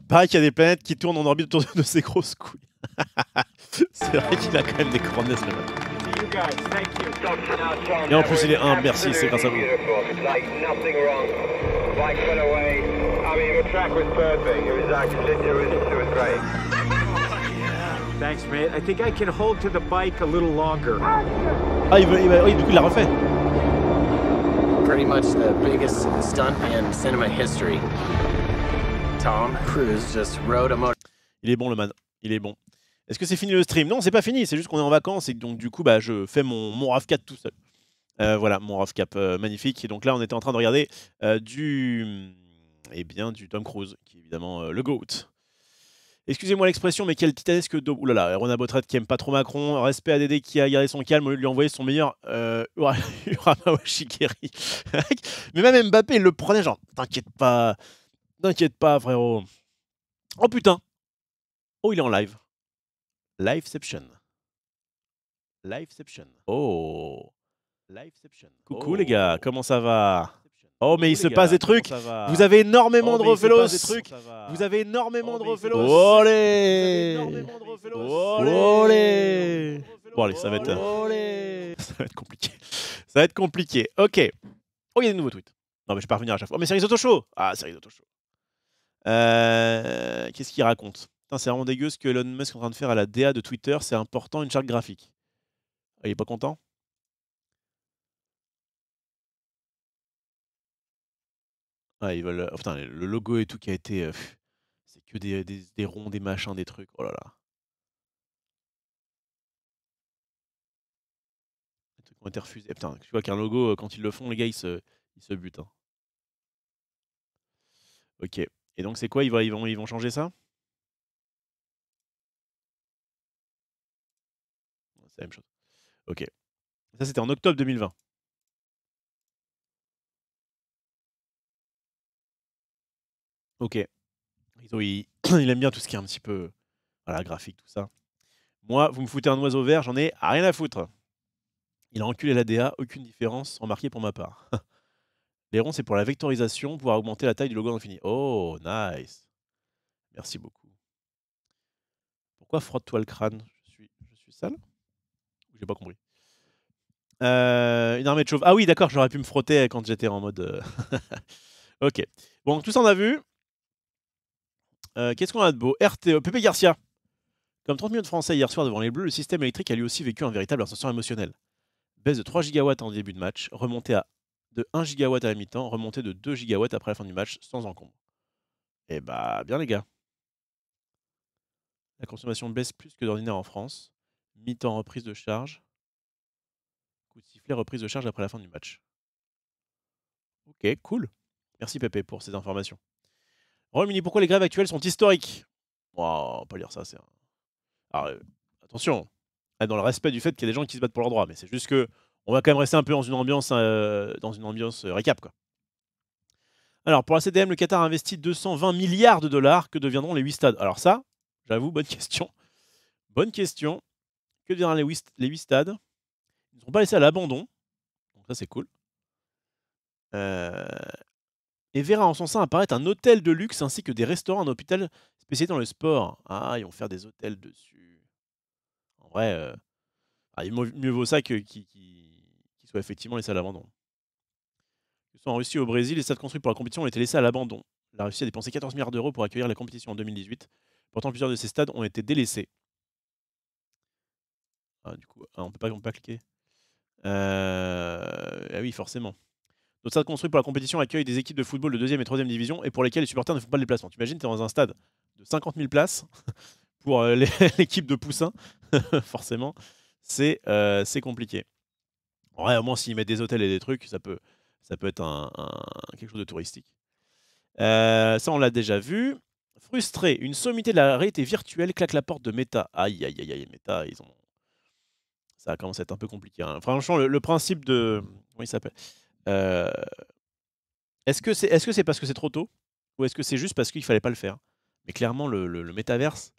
Pareil qu'il y a des planètes qui tournent en orbite autour de ses grosses couilles. C'est vrai qu'il a quand même des coordonnées, le man. Et en plus, il est humble, merci, c'est grâce à vous. Thanks, mate. I think I can hold to the bike a little longer. Ah, oui, du coup, il l'a refait. Pretty much the biggest stunt in cinema history. Tom Cruise just rode a motor. Il est bon, le man. Il est bon. Est-ce que c'est fini le stream? Non, c'est pas fini. C'est juste qu'on est en vacances et donc du coup, bah, je fais mon RAV4 tout seul. Voilà, mon rough cap magnifique. Et donc là, on était en train de regarder du Tom Cruise, qui est évidemment le GOAT. Excusez-moi l'expression, mais quel titanesque daube. Ouh là là, Rona Botrette qui aime pas trop Macron. Respect à Dédé qui a gardé son calme au lieu de lui envoyer son meilleur Uramawa Shikeri. Mais même Mbappé, il le prenait genre, t'inquiète pas, frérot. Oh putain. Oh, il est en live. Liveception. Oh. Liveception. Coucou les gars, comment ça va? Oh, mais il se passe des trucs. Vous avez énormément de revelos. Vous avez énormément de revelos. Olé. Olé. Bon allez, ça va être compliqué. Ça va être compliqué. Ok. Oh, il y a des nouveaux tweets. Non, mais je vais pas revenir à chaque fois. Oh, mais Series Auto Show. Ah, Series Auto Show. Qu'est-ce qu'il raconte? Putain, c'est vraiment dégueu ce que Elon Musk est en train de faire à la DA de Twitter. C'est important, une charte graphique. Ah, il est pas content? Ah, ils veulent. Oh, putain, le logo et tout qui a été. C'est que des ronds, des machins, des trucs. Oh là là. Les trucs ont été refusés. Putain, tu vois qu'un logo, quand ils le font, les gars, ils se butent. Hein. Ok. Et donc, c'est quoi? Ils vont changer ça? C'est la même chose. Ok. Ça, c'était en octobre 2020. Ok. Il aime bien tout ce qui est un petit peu. Voilà, graphique, tout ça. Moi, vous me foutez un oiseau vert, j'en ai rien à foutre. Il a enculé la DA, aucune différence remarquée pour ma part. Les ronds, c'est pour la vectorisation, pouvoir augmenter la taille du logo à l'infini. Oh, nice. Merci beaucoup. Pourquoi frotte-toi le crâne? Je suis sale? J'ai pas compris. Une armée de chauves. Ah oui, d'accord, j'aurais pu me frotter quand j'étais en mode... ok. Bon, tout ça, on a vu. Qu'est-ce qu'on a de beau? RTE, Pépé Garcia. Comme 30 millions de Français hier soir devant les Bleus, le système électrique a lui aussi vécu un véritable ascenseur émotionnel. Baisse de 3 gigawatts en début de match, remontée de 1 gigawatt à la mi-temps, remontée de 2 gigawatts après la fin du match, sans encombre. Eh bah, bien les gars. La consommation baisse plus que d'ordinaire en France. Mi-temps, reprise de charge. Coup de sifflet, reprise de charge après la fin du match. Ok, cool. Merci Pépé pour ces informations. Royaume-Uni, pourquoi les grèves actuelles sont historiques? On va pas lire ça, c'est un... Alors, attention, dans le respect du fait qu'il y a des gens qui se battent pour leurs droits, mais c'est juste que on va quand même rester un peu dans une ambiance récap, quoi. Alors, pour la CDM, le Qatar a investi 220 milliards de dollars. Que deviendront les 8 stades? Alors ça, j'avoue, bonne question. Bonne question. Que deviendront les 8 stades? Ils ne seront pas laissés à l'abandon. Donc ça, c'est cool. Et verra en son sein apparaître un hôtel de luxe ainsi que des restaurants, un hôpital spécialisé dans le sport. Ah, ils vont faire des hôtels dessus. En vrai, mieux vaut ça qu'ils soient effectivement laissés à l'abandon. Que ce soit en Russie ou au Brésil, les stades construits pour la compétition ont été laissés à l'abandon. La Russie a dépensé 14 milliards d'euros pour accueillir la compétition en 2018. Pourtant, plusieurs de ces stades ont été délaissés. Ah, du coup, on peut pas cliquer. Ah oui, forcément. D'autres stades construits pour la compétition accueillent des équipes de football de 2e et 3e division et pour lesquelles les supporters ne font pas le déplacement. Tu imagines, tu es dans un stade de 50 000 places pour l'équipe de poussins. Forcément, c'est compliqué. En vrai, au moins, s'ils mettent des hôtels et des trucs, ça peut être quelque chose de touristique. Ça, on l'a déjà vu. Frustré, une sommité de la réalité virtuelle claque la porte de Meta. Aïe, aïe, aïe, aïe, Meta, ça commence à être un peu compliqué. Hein. Franchement, le principe de... Comment il s'appelle? Est-ce que c'est parce que c'est trop tôt? Ou est-ce que c'est juste parce qu'il fallait pas le faire? Mais clairement, le métaverse,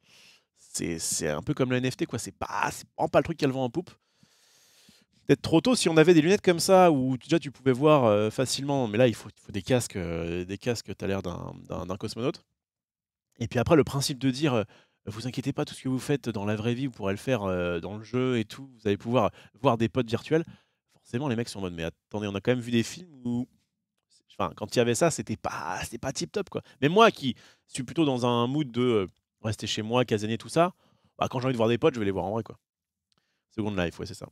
c'est un peu comme le NFT, quoi. C'est vraiment pas le truc qui a le vent en poupe. Peut-être trop tôt si on avait des lunettes comme ça où déjà tu pouvais voir facilement. Mais là, il faut des casques. Des casques, tu as l'air d'un cosmonaute. Et puis après, le principe de dire vous inquiétez pas, tout ce que vous faites dans la vraie vie, vous pourrez le faire dans le jeu et tout. Vous allez pouvoir voir des potes virtuels. Forcément, les mecs sont en mode mais attendez, on a quand même vu des films où. Enfin, quand il y avait ça, c'était pas tip top, quoi. Mais moi qui suis plutôt dans un mood de rester chez moi, casanier, tout ça, bah, quand j'ai envie de voir des potes, je vais les voir en vrai, quoi. Second Life, ouais, c'est ça.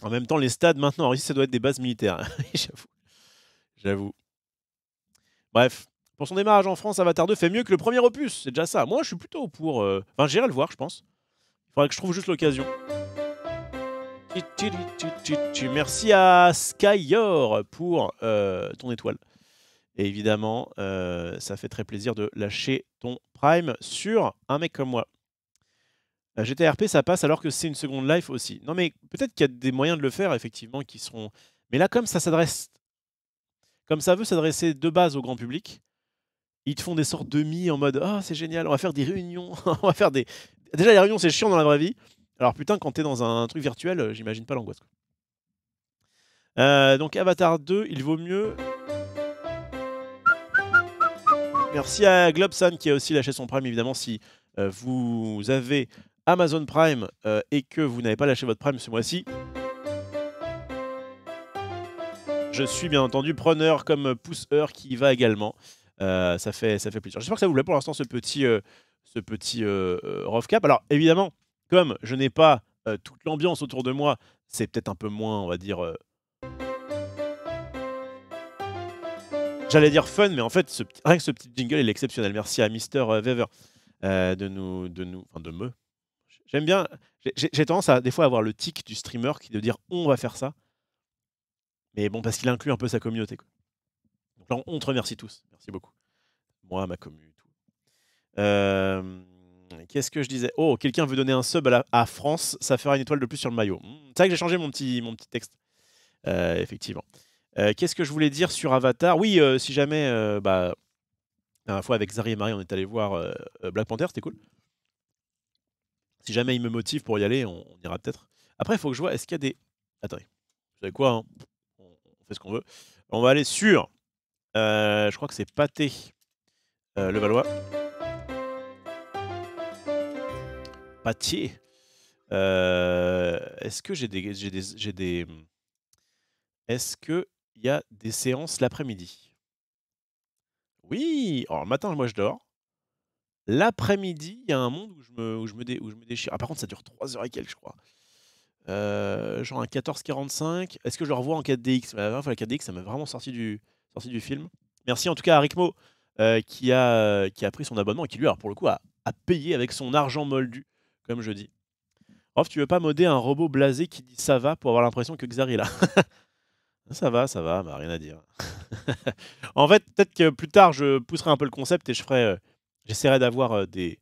En même temps, les stades maintenant, en Russie, ça doit être des bases militaires. J'avoue. Bref, pour son démarrage en France, Avatar 2 fait mieux que le premier opus. C'est déjà ça. Moi, je suis plutôt pour... Enfin, j'irai le voir, je pense. Il faudrait que je trouve juste l'occasion. Merci à Skyor pour ton étoile. Et évidemment, ça fait très plaisir de lâcher ton Prime sur un mec comme moi. GTA RP, ça passe alors que c'est une seconde life aussi. Non mais peut-être qu'il y a des moyens de le faire, effectivement, qui seront... Mais là, comme ça s'adresse... Comme ça veut s'adresser de base au grand public, ils te font des sortes de mi en mode « Ah, c'est génial, on va faire des réunions, on va faire des... » Déjà, les réunions, c'est chiant dans la vraie vie. Alors putain, quand t'es dans un truc virtuel, j'imagine pas l'angoisse. Donc Avatar 2, il vaut mieux... Merci à Globsan qui a aussi lâché son Prime, évidemment, si vous avez Amazon Prime et que vous n'avez pas lâché votre Prime ce mois-ci. Je suis bien entendu preneur comme pousseur qui y va également. Ça fait plaisir. J'espère que ça vous plaît pour l'instant ce petit rough cap. Alors évidemment, comme je n'ai pas toute l'ambiance autour de moi, c'est peut-être un peu moins, on va dire... J'allais dire fun, mais en fait, rien que ce petit jingle, il est exceptionnel. Merci à Mister Weaver de me. J'aime bien. J'ai tendance à des fois avoir le tic du streamer qui de dire on va faire ça. Mais bon, parce qu'il inclut un peu sa communauté, quoi. Donc là, on te remercie tous. Merci beaucoup. Moi, ma commu, tout. Qu'est-ce que je disais? Oh, quelqu'un veut donner un sub à France, ça fera une étoile de plus sur le maillot. C'est vrai que j'ai changé mon petit texte. Effectivement. Qu'est-ce que je voulais dire sur Avatar? Oui, si jamais, la dernière fois avec Zari et Marie, on est allé voir Black Panther, c'était cool. Si jamais il me motive pour y aller, on ira peut-être. Après, il faut que je vois, est-ce qu'il y a des... Attendez, vous savez quoi, hein, on fait ce qu'on veut. On va aller sur, je crois que c'est Pâté Le Valois. Pâtier. Est-ce que j'ai des... Est-ce qu'il y a des séances l'après-midi? Oui. Alors, le matin, moi, je dors. L'après-midi, il y a un monde où je me déchire. Ah, par contre, ça dure 3 heures et quelques, je crois. Genre un 14h45. Est-ce que je le revois en 4DX? La dernière fois, la 4DX, ça m'a vraiment sorti du film. Merci en tout cas à Ricmo qui a pris son abonnement et qui, lui, alors, pour le coup, a payé avec son argent moldu, comme je dis. Rof, tu veux pas modder un robot blasé qui dit ça va pour avoir l'impression que Xar est là? Ça va, bah, rien à dire. En fait, peut-être que plus tard, je pousserai un peu le concept et j'essaierai d'avoir des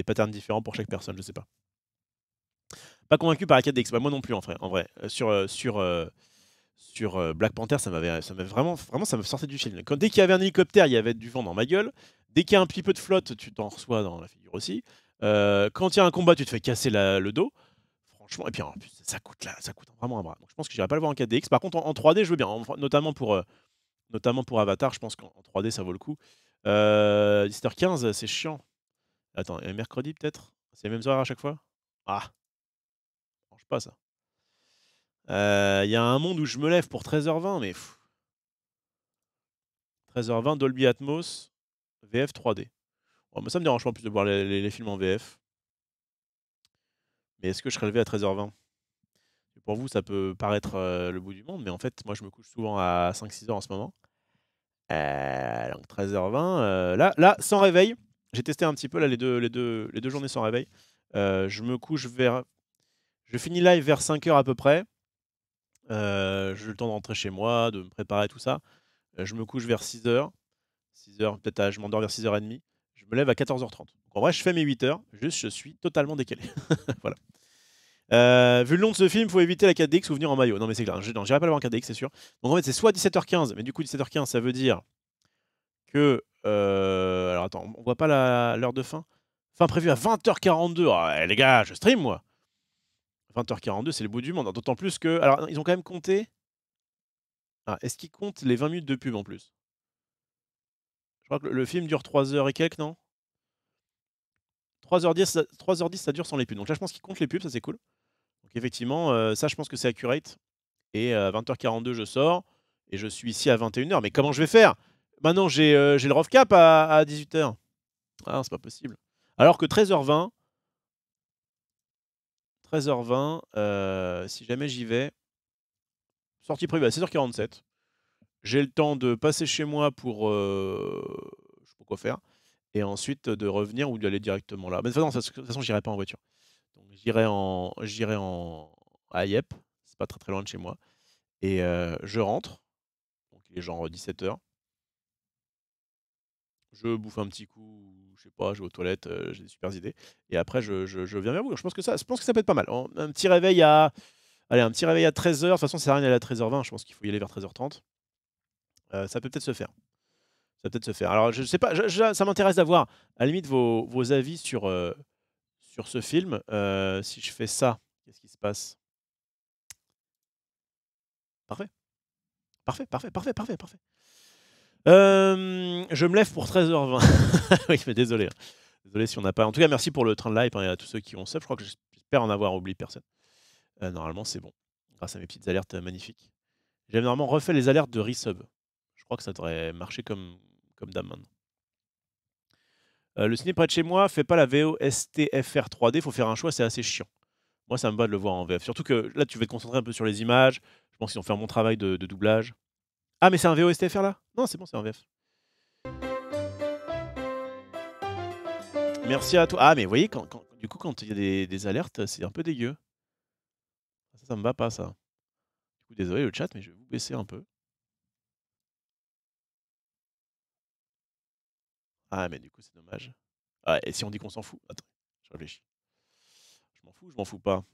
patterns différents pour chaque personne, je sais pas. Pas convaincu par la 4DX, bah, moi non plus en vrai. Sur Black Panther, ça m'avait vraiment, ça me sortait du film. Dès qu'il y avait un hélicoptère, il y avait du vent dans ma gueule. Dès qu'il y a un petit peu de flotte, tu t'en reçois dans la figure aussi. Quand il y a un combat, tu te fais casser le dos. Franchement, et puis en plus, ça coûte vraiment un bras. Donc je pense que j'irai pas le voir en 4DX. Par contre, en 3D, je veux bien. Notamment pour Avatar, je pense qu'en 3D, ça vaut le coup. 17h15, c'est chiant. Attends, mercredi peut-être? C'est les mêmes horaires à chaque fois? Ah, ça marche pas ça. Il y a un monde où je me lève pour 13h20, mais 13h20, Dolby Atmos, VF 3D. Bon, moi, ça me dérange pas en plus de voir les films en VF. Mais est-ce que je serais levé à 13h20? Pour vous, ça peut paraître le bout du monde, mais en fait, moi, je me couche souvent à 5-6h en ce moment. Donc 13h20, là, sans réveil. J'ai testé un petit peu là, les deux journées sans réveil. Je me couche je finis live vers 5h à peu près. J'ai le temps de rentrer chez moi, de me préparer, tout ça. Je me couche vers 6h. 6h, peut-être je m'endors vers 6h30. Je me lève à 14h30. Donc, en vrai, je fais mes 8h. Juste, je suis totalement décalé. Voilà. Vu le long de ce film, il faut éviter la 4DX ou venir en maillot. Non, mais c'est clair. Non, j'irai pas le voir en 4DX, c'est sûr. Donc en fait, c'est soit 17h15, mais du coup, 17h15, ça veut dire que. Alors attends, on voit pas l'heure de fin. Fin prévue à 20h42. Oh, les gars, je stream moi. 20h42, c'est le bout du monde. D'autant plus que. Alors, ils ont quand même compté. Ah, est-ce qu'ils comptent les 20 minutes de pub en plus? Je crois que le film dure 3h et quelques, non? 3h10, ça dure sans les pubs. Donc là, je pense qu'ils comptent les pubs, ça c'est cool. Donc effectivement, ça, je pense que c'est accurate. Et à 20h42, je sors. Et je suis ici à 21h. Mais comment je vais faire? Maintenant, j'ai le rough cap à 18h. Ah, c'est pas possible. Alors que 13h20, si jamais j'y vais, sortie prévue à 16h47. J'ai le temps de passer chez moi pour... je sais pas quoi faire. Et ensuite de revenir ou d'aller directement là. Mais de toute façon, j'irai pas en voiture. Donc j'irai à Yep, c'est pas très très loin de chez moi. Et je rentre, donc il est genre 17h. Je bouffe un petit coup, je sais pas, je vais aux toilettes, j'ai des super idées. Et après, je viens vers vous. Je pense que ça peut être pas mal. Un petit réveil à, allez, un petit réveil à 13h. De toute façon, ça sert à rien d'aller à 13h20. Je pense qu'il faut y aller vers 13h30. Ça peut peut-être se faire. Ça peut peut-être se faire. Alors, je sais pas, ça m'intéresse d'avoir, à la limite, vos avis sur ce film. Si je fais ça, qu'est-ce qui se passe? Parfait. Parfait, parfait, parfait, parfait, parfait. Je me lève pour 13h20. Oui, mais désolé. Désolé si on n'a pas. En tout cas, merci pour le train de live et à tous ceux qui ont sub. Je crois que j'espère en avoir oublié personne. Normalement, c'est bon. Grâce à mes petites alertes magnifiques. J'avais normalement refait les alertes de resub. Je crois que ça devrait marcher comme dame maintenant. Le ciné près de chez moi fait pas la VOSTFR 3D. Faut faire un choix, c'est assez chiant. Moi, ça me va de le voir en VF. Surtout que là, tu vas te concentrer un peu sur les images. Je pense qu'ils vont faire mon travail de doublage. Ah, mais c'est un VOSTFR là? Non, c'est bon, c'est un VF. Merci à toi. Ah, mais vous voyez, du coup, quand il y a des alertes, c'est un peu dégueu. Ça me va pas, ça. Du coup, désolé le chat, mais je vais vous baisser un peu. Ah, mais du coup, c'est dommage. Ah, et si on dit qu'on s'en fout? Attends, je réfléchis. Je m'en fous ou je m'en fous pas?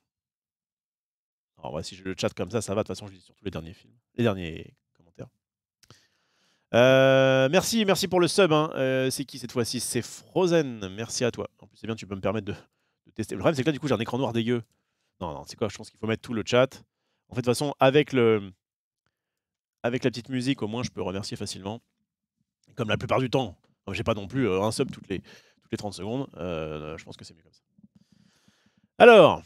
Alors, ouais, si je le chat comme ça va. De toute façon, je lis sur tous les derniers films. Les derniers commentaires. Merci pour le sub. Hein. C'est qui cette fois-ci? C'est Frozen. Merci à toi. En plus, c'est bien, tu peux me permettre de tester. Le problème, c'est que là, du coup, j'ai un écran noir dégueu. Non, c'est quoi? Je pense qu'il faut mettre tout le chat. En fait, de toute façon, avec la petite musique, au moins, je peux remercier facilement. Comme la plupart du temps. J'ai pas non plus un sub toutes les 30 secondes. Je pense que c'est mieux comme ça. Alors,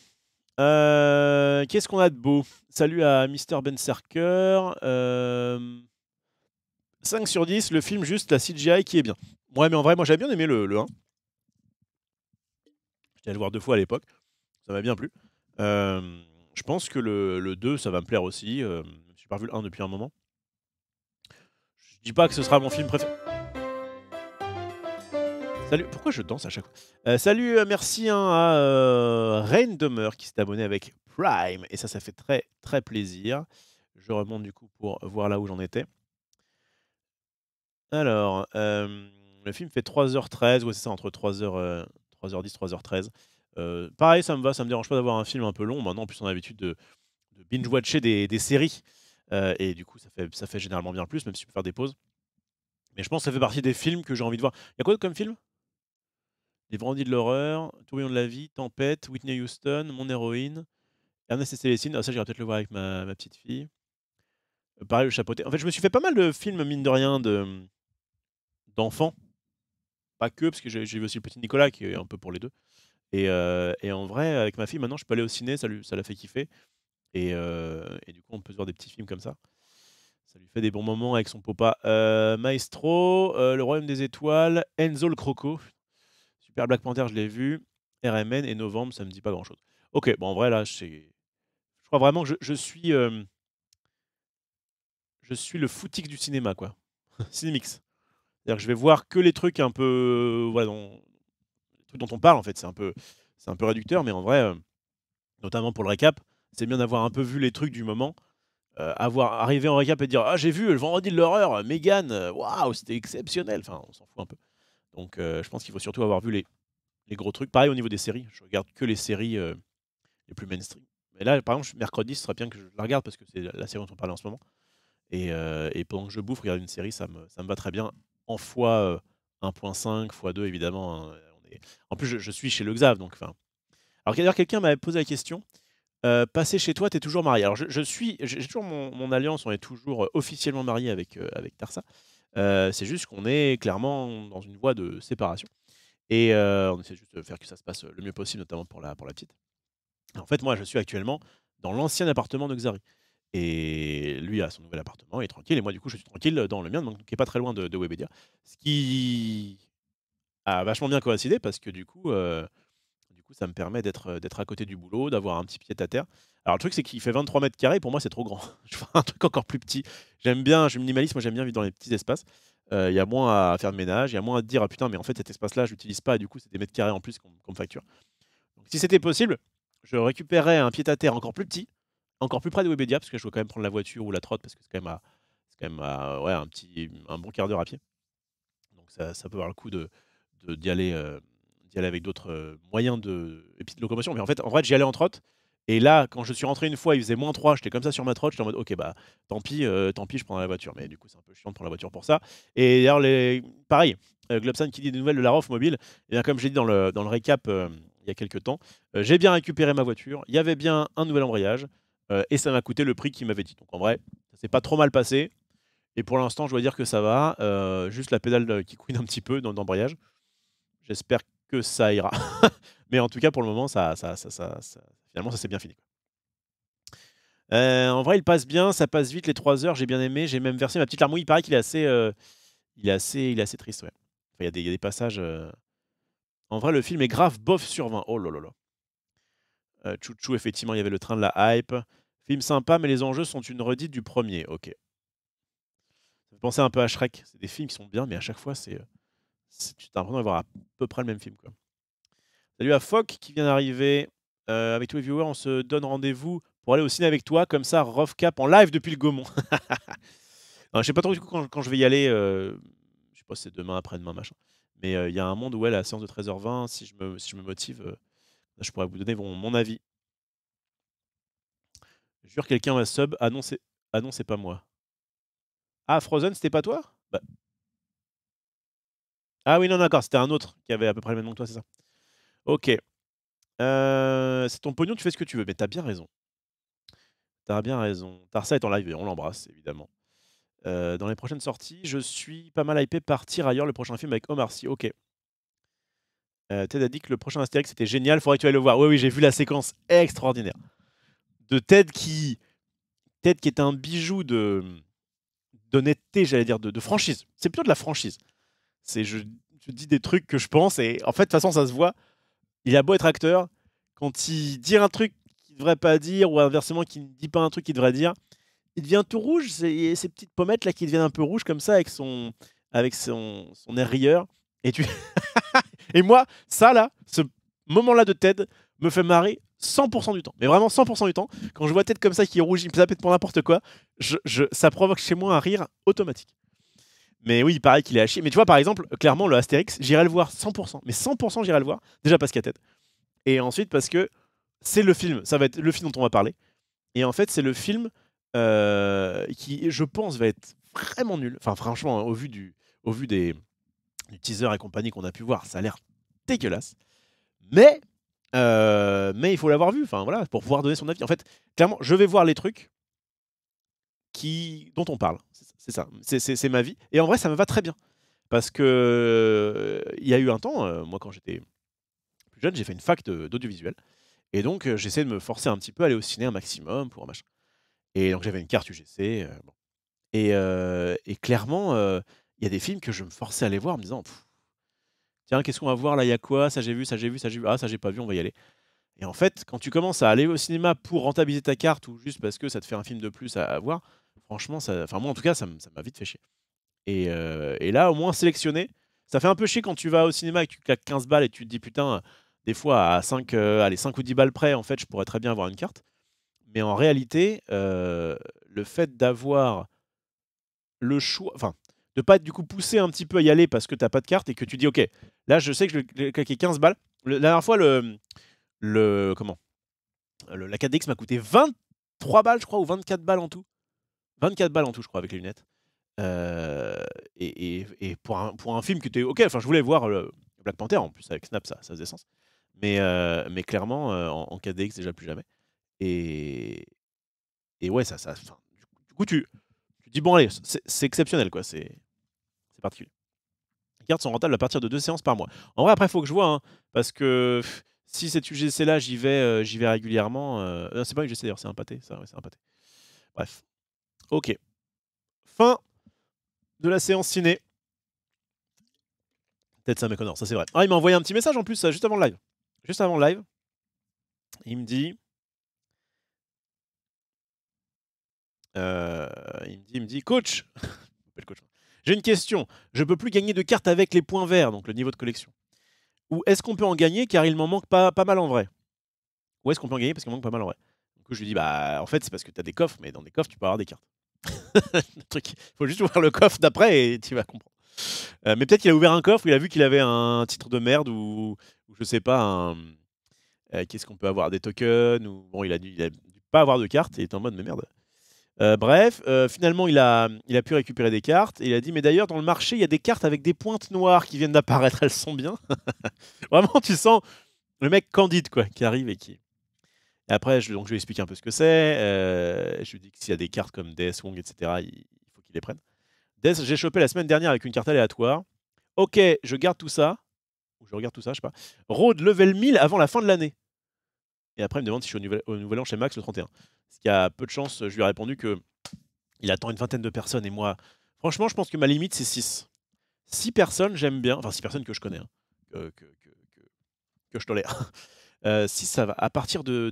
qu'est-ce qu'on a de beau? Salut à Mr. Benserker. 5 sur 10, le film, juste la CGI qui est bien. Ouais, mais en vrai, moi j'avais bien aimé le 1. J'étais allé le voir 2 fois à l'époque. Ça m'a bien plu. Je pense que le 2, ça va me plaire aussi. Je n'ai pas vu le 1 depuis un moment. Je dis pas que ce sera mon film préféré. Salut, pourquoi je danse à chaque fois? Salut, merci à Rain Demer qui s'est abonné avec Prime. Et ça fait très très plaisir. Je remonte du coup pour voir là où j'en étais. Alors, le film fait 3h13, ouais c'est ça, entre 3h10, 3h13. Pareil, ça me dérange pas d'avoir un film un peu long. Maintenant, en plus, on a l'habitude de binge-watcher des séries. Et du coup, ça fait généralement bien plus, même si tu peux faire des pauses. Mais je pense que ça fait partie des films que j'ai envie de voir. Il y a quoi comme film? Les Vendredis de l'horreur, Tourbillon de la vie, Tempête, Whitney Houston, Mon héroïne, Ernest et Célestine. Ah, ça, j'irai peut-être le voir avec ma petite fille. Pareil, le chapeauté. En fait, je me suis fait pas mal de films, mine de rien, d'enfants. Pas que, parce que j'ai vu aussi le petit Nicolas, qui est un peu pour les deux. Et en vrai, avec ma fille, maintenant, je peux aller au ciné, ça la fait kiffer. Et du coup, on peut se voir des petits films comme ça. Ça lui fait des bons moments avec son papa. Maestro, Le Royaume des Étoiles, Enzo le Croco. Super Black Panther, je l'ai vu. RMN et Novembre, ça me dit pas grand-chose. Ok, bon, en vrai, là, je crois vraiment que je suis le footique du cinéma, quoi. Cinémix. C'est-à-dire que je vais voir que les trucs un peu... voilà, les trucs dont on parle, en fait. C'est un peu réducteur, mais en vrai, notamment pour le récap, c'est bien d'avoir un peu vu les trucs du moment. Arriver en récap et dire « Ah, j'ai vu le Vendredi de l'horreur, Megan, waouh, c'était exceptionnel !» Enfin, on s'en fout un peu. Donc, je pense qu'il faut surtout avoir vu les gros trucs. Pareil au niveau des séries. Je regarde que les séries les plus mainstream. Mais là, par exemple, mercredi, ce serait bien que je la regarde parce que c'est la série dont on parlait en ce moment. Et pendant que je bouffe, regarder une série, ça me va très bien. En fois 1.5, fois 2, évidemment. Hein, en plus, je suis chez le Xav. Donc, enfin. Alors, d'ailleurs, quelqu'un m'avait posé la question. Passer chez toi, tu es toujours marié. Alors, j'ai toujours mon alliance. On est toujours officiellement marié avec Tarsa. C'est juste qu'on est clairement dans une voie de séparation. Et on essaie juste de faire que ça se passe le mieux possible, notamment pour la petite. En fait, moi, je suis actuellement dans l'ancien appartement de Xari. Et lui a son nouvel appartement, il est tranquille. Et moi, du coup, je suis tranquille dans le mien, donc qui n'est pas très loin de Webedia. Ce qui a vachement bien coïncidé parce que du coup, ça me permet d'être à côté du boulot, d'avoir un petit pied à terre. Alors, le truc, c'est qu'il fait 23 mètres carrés. Pour moi, c'est trop grand. Je veux un truc encore plus petit. Je suis minimaliste. Moi, j'aime bien vivre dans les petits espaces. Il y a moins à faire de ménage. Il y a moins à te dire, ah putain, mais en fait, cet espace-là, je l'utilise pas. Et du coup, c'est des mètres carrés en plus qu'on me facture. Donc, si c'était possible, je récupérerais un pied à terre encore plus petit. encore plus près de Webedia, parce que je dois quand même prendre la voiture ou la trotte, parce que c'est quand même ouais, un bon quart d'heure à pied. Donc ça peut avoir le coup d'y aller avec d'autres moyens de locomotion. Mais en vrai, j'y allais en trotte. Et là, quand je suis rentré une fois, il faisait -3, j'étais comme ça sur ma trotte, j'étais en mode ok, bah tant pis, je prendrai la voiture. Mais du coup, c'est un peu chiant de prendre la voiture pour ça. Et d'ailleurs, pareil, Globsan qui dit des nouvelles de la ROF mobile, et bien, comme j'ai dit dans le récap il y a quelques temps, j'ai bien récupéré ma voiture, il y avait bien un nouvel embrayage, et ça m'a coûté le prix qu'il m'avait dit. Donc en vrai, ça s'est pas trop mal passé. Et pour l'instant, je dois dire que ça va. Juste la pédale qui couine un petit peu dans l'embrayage. J'espère que ça ira. Mais en tout cas, pour le moment, finalement, ça s'est bien fini. En vrai, il passe bien, ça passe vite les 3 heures, j'ai bien aimé. J'ai même versé ma petite larmouille. Il paraît qu'il est assez triste. Ouais. Enfin, il y a des passages. En vrai, le film est grave bof sur 20. Oh là là là. Chouchou, effectivement, il y avait le train de la hype. Film sympa, mais les enjeux sont une redite du premier. Ok. Ça fait penser un peu à Shrek. C'est des films qui sont bien, mais à chaque fois, tu as l'impression d'avoir à peu près le même film, quoi. Salut à Fock qui vient d'arriver. Avec tous les viewers, on se donne rendez-vous pour aller au ciné avec toi. Comme ça, rough cap en live depuis le Gaumont. Je sais pas trop du coup quand je vais y aller. Je sais pas si c'est demain, après-demain, machin. Mais il y a un monde où la séance de 13h20, si je me motive, je pourrais vous donner mon avis. Je jure, quelqu'un m'a sub. Ah non, c'est pas moi. Ah, Frozen, c'était pas toi? Bah. Ah oui, non, d'accord, c'était un autre qui avait à peu près le même nom que toi, c'est ça. Ok. C'est ton pognon, tu fais ce que tu veux. Mais t'as bien raison. T'as bien raison. Tarsa est en live et on l'embrasse, évidemment. Dans les prochaines sorties, je suis pas mal hypé par Tirailleurs, le prochain film avec Omar Sy. Ok. Ted a dit que le prochain Astérix c'était génial, faudrait que tu ailles le voir. Oui, j'ai vu la séquence extraordinaire. De Ted qui est un bijou d'honnêteté, j'allais dire, de franchise. C'est plutôt de la franchise. Je dis des trucs que je pense et en fait, de toute façon, ça se voit. Il a beau être acteur, quand il dit un truc qu'il ne devrait pas dire ou inversement qu'il ne dit pas un truc qu'il devrait dire, il devient tout rouge. C'est ces petites pommettes là qui deviennent un peu rouges comme ça avec son air rieur. Et moi, ça là, ce moment-là de Ted me fait marrer 100% du temps. Mais vraiment 100% du temps. Quand je vois Ted comme ça qui rougit, ça pète pour n'importe quoi, ça provoque chez moi un rire automatique. Mais oui, il paraît qu'il est à chier. Mais tu vois, par exemple, clairement, le Astérix, j'irai le voir 100%. Mais 100%, j'irai le voir. Déjà parce qu'il y a Ted. Et ensuite parce que c'est le film. Ça va être le film dont on va parler. Et en fait, c'est le film qui, je pense, va être vraiment nul. Enfin, franchement, au vu du teaser et compagnie qu'on a pu voir, ça a l'air dégueulasse. Mais il faut l'avoir vu. Enfin, voilà, pour pouvoir donner son avis. En fait, clairement, je vais voir les trucs dont on parle. C'est ça, c'est ma vie. Et en vrai, ça me va très bien. Parce que il y a eu un temps, moi quand j'étais plus jeune, j'ai fait une fac d'audiovisuel. Et donc, j'essaie de me forcer un petit peu à aller au ciné un maximum pour machin. Et donc, j'avais une carte UGC. Bon. Et clairement, il y a des films que je me forçais à aller voir en me disant tiens, qu'est-ce qu'on va voir là? Il y a quoi? Ça, j'ai vu, ça, j'ai vu, ça, j'ai vu. Ah, ça, j'ai pas vu, on va y aller. Et en fait, quand tu commences à aller au cinéma pour rentabiliser ta carte ou juste parce que ça te fait un film de plus à voir, franchement, moi en tout cas, ça m'a vite fait chier. Et là, au moins sélectionné, ça fait un peu chier quand tu vas au cinéma et que tu claques 15 balles et tu te dis putain, des fois à 5 ou 10 balles près, en fait, je pourrais très bien avoir une carte. Mais en réalité, le fait d'avoir le choix, enfin, de pas être du coup poussé un petit peu à y aller parce que t'as pas de carte et que tu dis ok, là je sais que je vais claquer 15 balles. La dernière fois, la 4DX m'a coûté 23 balles, je crois, ou 24 balles en tout. 24 balles en tout, je crois, avec les lunettes. Et pour un film qui était ok, enfin, je voulais voir Black Panther en plus avec Snap, ça faisait sens. Mais clairement, en 4DX, déjà plus jamais. Et ouais, du coup, tu dis bon, allez, c'est exceptionnel, quoi. C'est particulier. Les cartes sont rentables à partir de 2 séances par mois. En vrai, après, il faut que je vois, hein, parce que si cette UGC-là, j'y vais régulièrement. Non, c'est pas une UGC d'ailleurs, c'est un pâté. Ça, ouais, c'est un pâté. Bref. Ok. Fin de la séance ciné. Peut-être ça m'éconne, ça c'est vrai. Ah, il m'a envoyé un petit message en plus, juste avant le live. Juste avant le live. Il me dit. Il me dit coach. J'ai une question. Je peux plus gagner de cartes avec les points verts, donc le niveau de collection. Ou est-ce qu'on peut en gagner car il m'en manque pas mal en vrai? Ou est-ce qu'on peut en gagner parce qu'il manque pas mal en vrai? Du coup, je lui dis, bah, en fait, c'est parce que tu as des coffres, mais dans des coffres, tu peux avoir des cartes. Le truc, il faut juste ouvrir le coffre d'après et tu vas comprendre. Mais peut-être qu'il a ouvert un coffre, il a vu qu'il avait un titre de merde ou je sais pas, qu'est-ce qu'on peut avoir? Des tokens ou bon, il a dû pas avoir de cartes et il était en mode: «Mais merde». Bref, finalement, il a pu récupérer des cartes et il a dit: «Mais d'ailleurs, dans le marché, il y a des cartes avec des pointes noires qui viennent d'apparaître, elles sont bien». Vraiment, tu sens le mec candide, quoi, qui arrive et qui et après, donc je lui explique un peu ce que c'est. Je lui dis que s'il y a des cartes comme Death, Wong, et cetera, il faut qu'il les prenne. Death, j'ai chopé la semaine dernière avec une carte aléatoire. OK, je garde tout ça. Ou je regarde tout ça, je sais pas. Road level 1000 avant la fin de l'année. Et après, il me demande si je suis au nouvel an chez Max le 31. Ce qui a peu de chance, je lui ai répondu que il attend une vingtaine de personnes. Et moi, franchement, je pense que ma limite, c'est 6. 6 personnes, j'aime bien. Enfin, 6 personnes que je connais, hein, que je tolère. 6, ça va. À partir de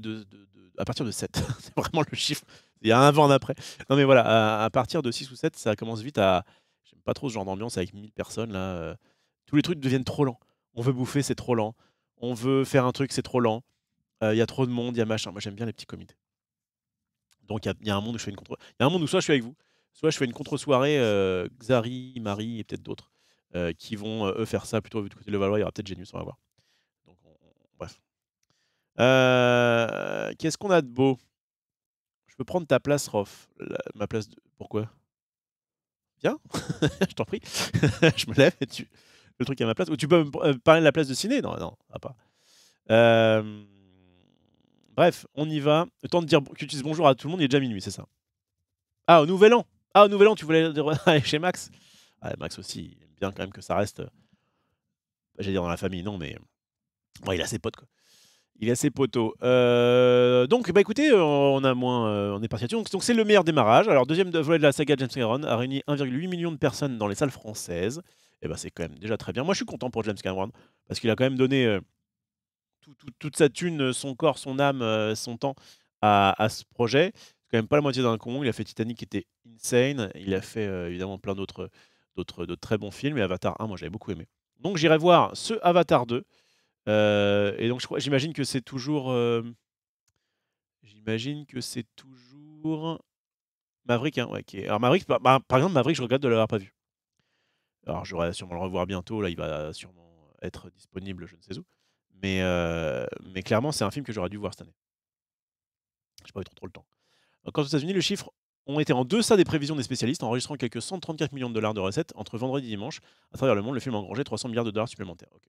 7, c'est vraiment le chiffre. Il y a un avant, un après. Non, mais voilà, à partir de 6 ou 7, ça commence vite à. J'aime pas trop ce genre d'ambiance avec 1000 personnes. Là, tous les trucs deviennent trop lents. On veut bouffer, c'est trop lent. On veut faire un truc, c'est trop lent. Il y a trop de monde, il y a machin. Moi, j'aime bien les petits comités. Donc, il y a un monde où je fais une contre. Il y a un monde où soit je suis avec vous, soit je fais une contre-soirée. Xari, Marie et peut-être d'autres qui vont eux faire ça plutôt du côté de Levallois. Il y aura peut-être Genius, on va voir. Donc, bref. Qu'est-ce qu'on a de beau? Je peux prendre ta place, Rof. Ma place de. Pourquoi? Viens, je t'en prie. Je me lève et tu. Le truc à ma place. Ou tu peux me parler de la place de ciné? Non, non, ça va pas. Bref, on y va. Le temps de dire que tu dises bonjour à tout le monde, il est déjà minuit, c'est ça. Ah, au Nouvel An. Ah, au Nouvel An, tu voulais aller chez Max? Ah, Max aussi, il aime bien quand même que ça reste. J'allais dire dans la famille, non, mais. Bon, il a ses potes, quoi. Il a ses poteaux. Donc, bah écoutez, on est parti là-dessus. Donc, c'est le meilleur démarrage. Alors, deuxième volet de la saga James Cameron a réuni 1,8 million de personnes dans les salles françaises. Et ben, c'est quand même déjà très bien. Moi, je suis content pour James Cameron parce qu'il a quand même donné toute sa thune, son corps, son âme, son temps à ce projet. C'est quand même pas la moitié d'un con. Il a fait Titanic qui était insane. Il a fait évidemment plein d'autres très bons films. Et Avatar 1, moi, j'avais beaucoup aimé. Donc, j'irai voir ce Avatar 2. Et donc j'imagine que c'est toujours Maverick, hein, ouais, alors Maverick, par exemple, Maverick, je regrette de l'avoir pas vu. Alors j'aurais sûrement le revoir bientôt, là il va sûrement être disponible je ne sais où. Mais clairement c'est un film que j'aurais dû voir cette année. J'ai pas eu trop le temps. Quant aux États-Unis, les chiffres ont été en deçà des prévisions des spécialistes, enregistrant quelques 134 millions de dollars de recettes entre vendredi et dimanche. À travers le monde, le film a engrangé 300 milliards de dollars supplémentaires. Okay.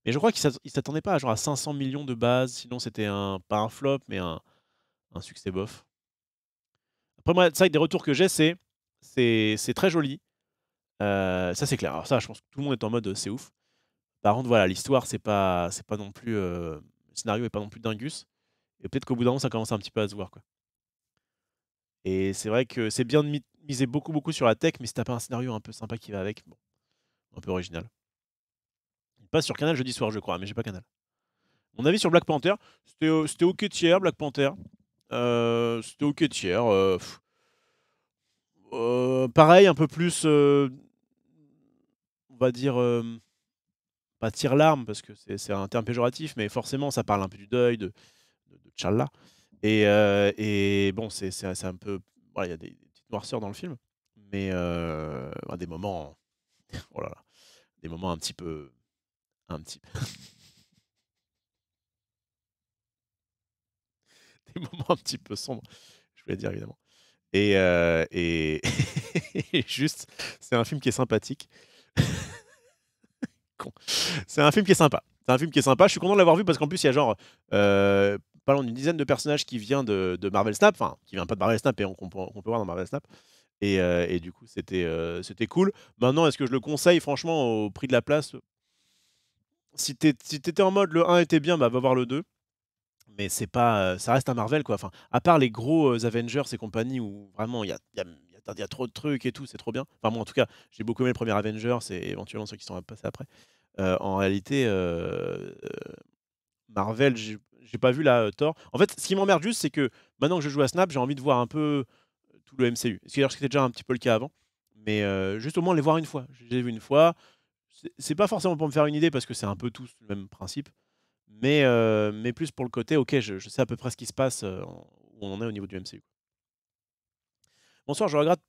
Mais je crois qu'il ne s'attendait pas à 500 millions de base, sinon c'était pas un flop, mais un succès bof. Après moi, ça, des retours que j'ai, c'est très joli. Ça c'est clair. Alors ça, je pense que tout le monde est en mode c'est ouf. Par contre, voilà, l'histoire, c'est pas non plus. Le scénario est pas non plus dingus. Et peut-être qu'au bout d'un moment, ça commence un petit peu à se voir, quoi. Et c'est vrai que c'est bien de miser beaucoup sur la tech, mais si t'as pas un scénario un peu sympa qui va avec, bon, un peu original. Il passe sur Canal jeudi soir, je crois, mais j'ai pas Canal. Mon avis sur Black Panther, c'était ok tiers, Black Panther. C'était ok tiers. Pareil, un peu plus, on va dire, pas tire-larme, parce que c'est un terme péjoratif, mais forcément, ça parle un peu du deuil de T'Challa. Et bon, c'est un peu. Voilà, il y a des petites noirceurs dans le film, mais des moments. Oh là là. Des moments un petit peu. Des moments un petit peu sombres, je voulais dire évidemment. Et juste, c'est un film qui est sympathique. Con. C'est un film qui est sympa. C'est un film qui est sympa. Je suis content de l'avoir vu parce qu'en plus, il y a genre pas loin d'une dizaine de personnages qui vient de Marvel Snap, enfin, qui vient pas de Marvel Snap et qu'on peut voir dans Marvel Snap. Et du coup, c'était cool. Maintenant, est-ce que je le conseille franchement au prix de la place? Si t'étais en mode le 1 était bien, bah va voir le 2. Mais c'est pas, ça reste un Marvel, quoi. Enfin, à part les gros Avengers et compagnie où vraiment il y a trop de trucs et tout, c'est trop bien. Enfin, moi en tout cas, j'ai beaucoup aimé le premier Avengers et éventuellement ceux qui sont passés après. En réalité, Marvel, j'ai pas vu la Thor. En fait, ce qui m'emmerde juste, c'est que maintenant que je joue à Snap, j'ai envie de voir un peu tout le MCU. Ce qui était déjà un petit peu le cas avant. Mais juste au moins les voir une fois. J'ai vu une fois. C'est pas forcément pour me faire une idée parce que c'est un peu tous le même principe. Mais plus pour le côté, ok, je sais à peu près ce qui se passe où on en est au niveau du MCU. Bonsoir, je regarde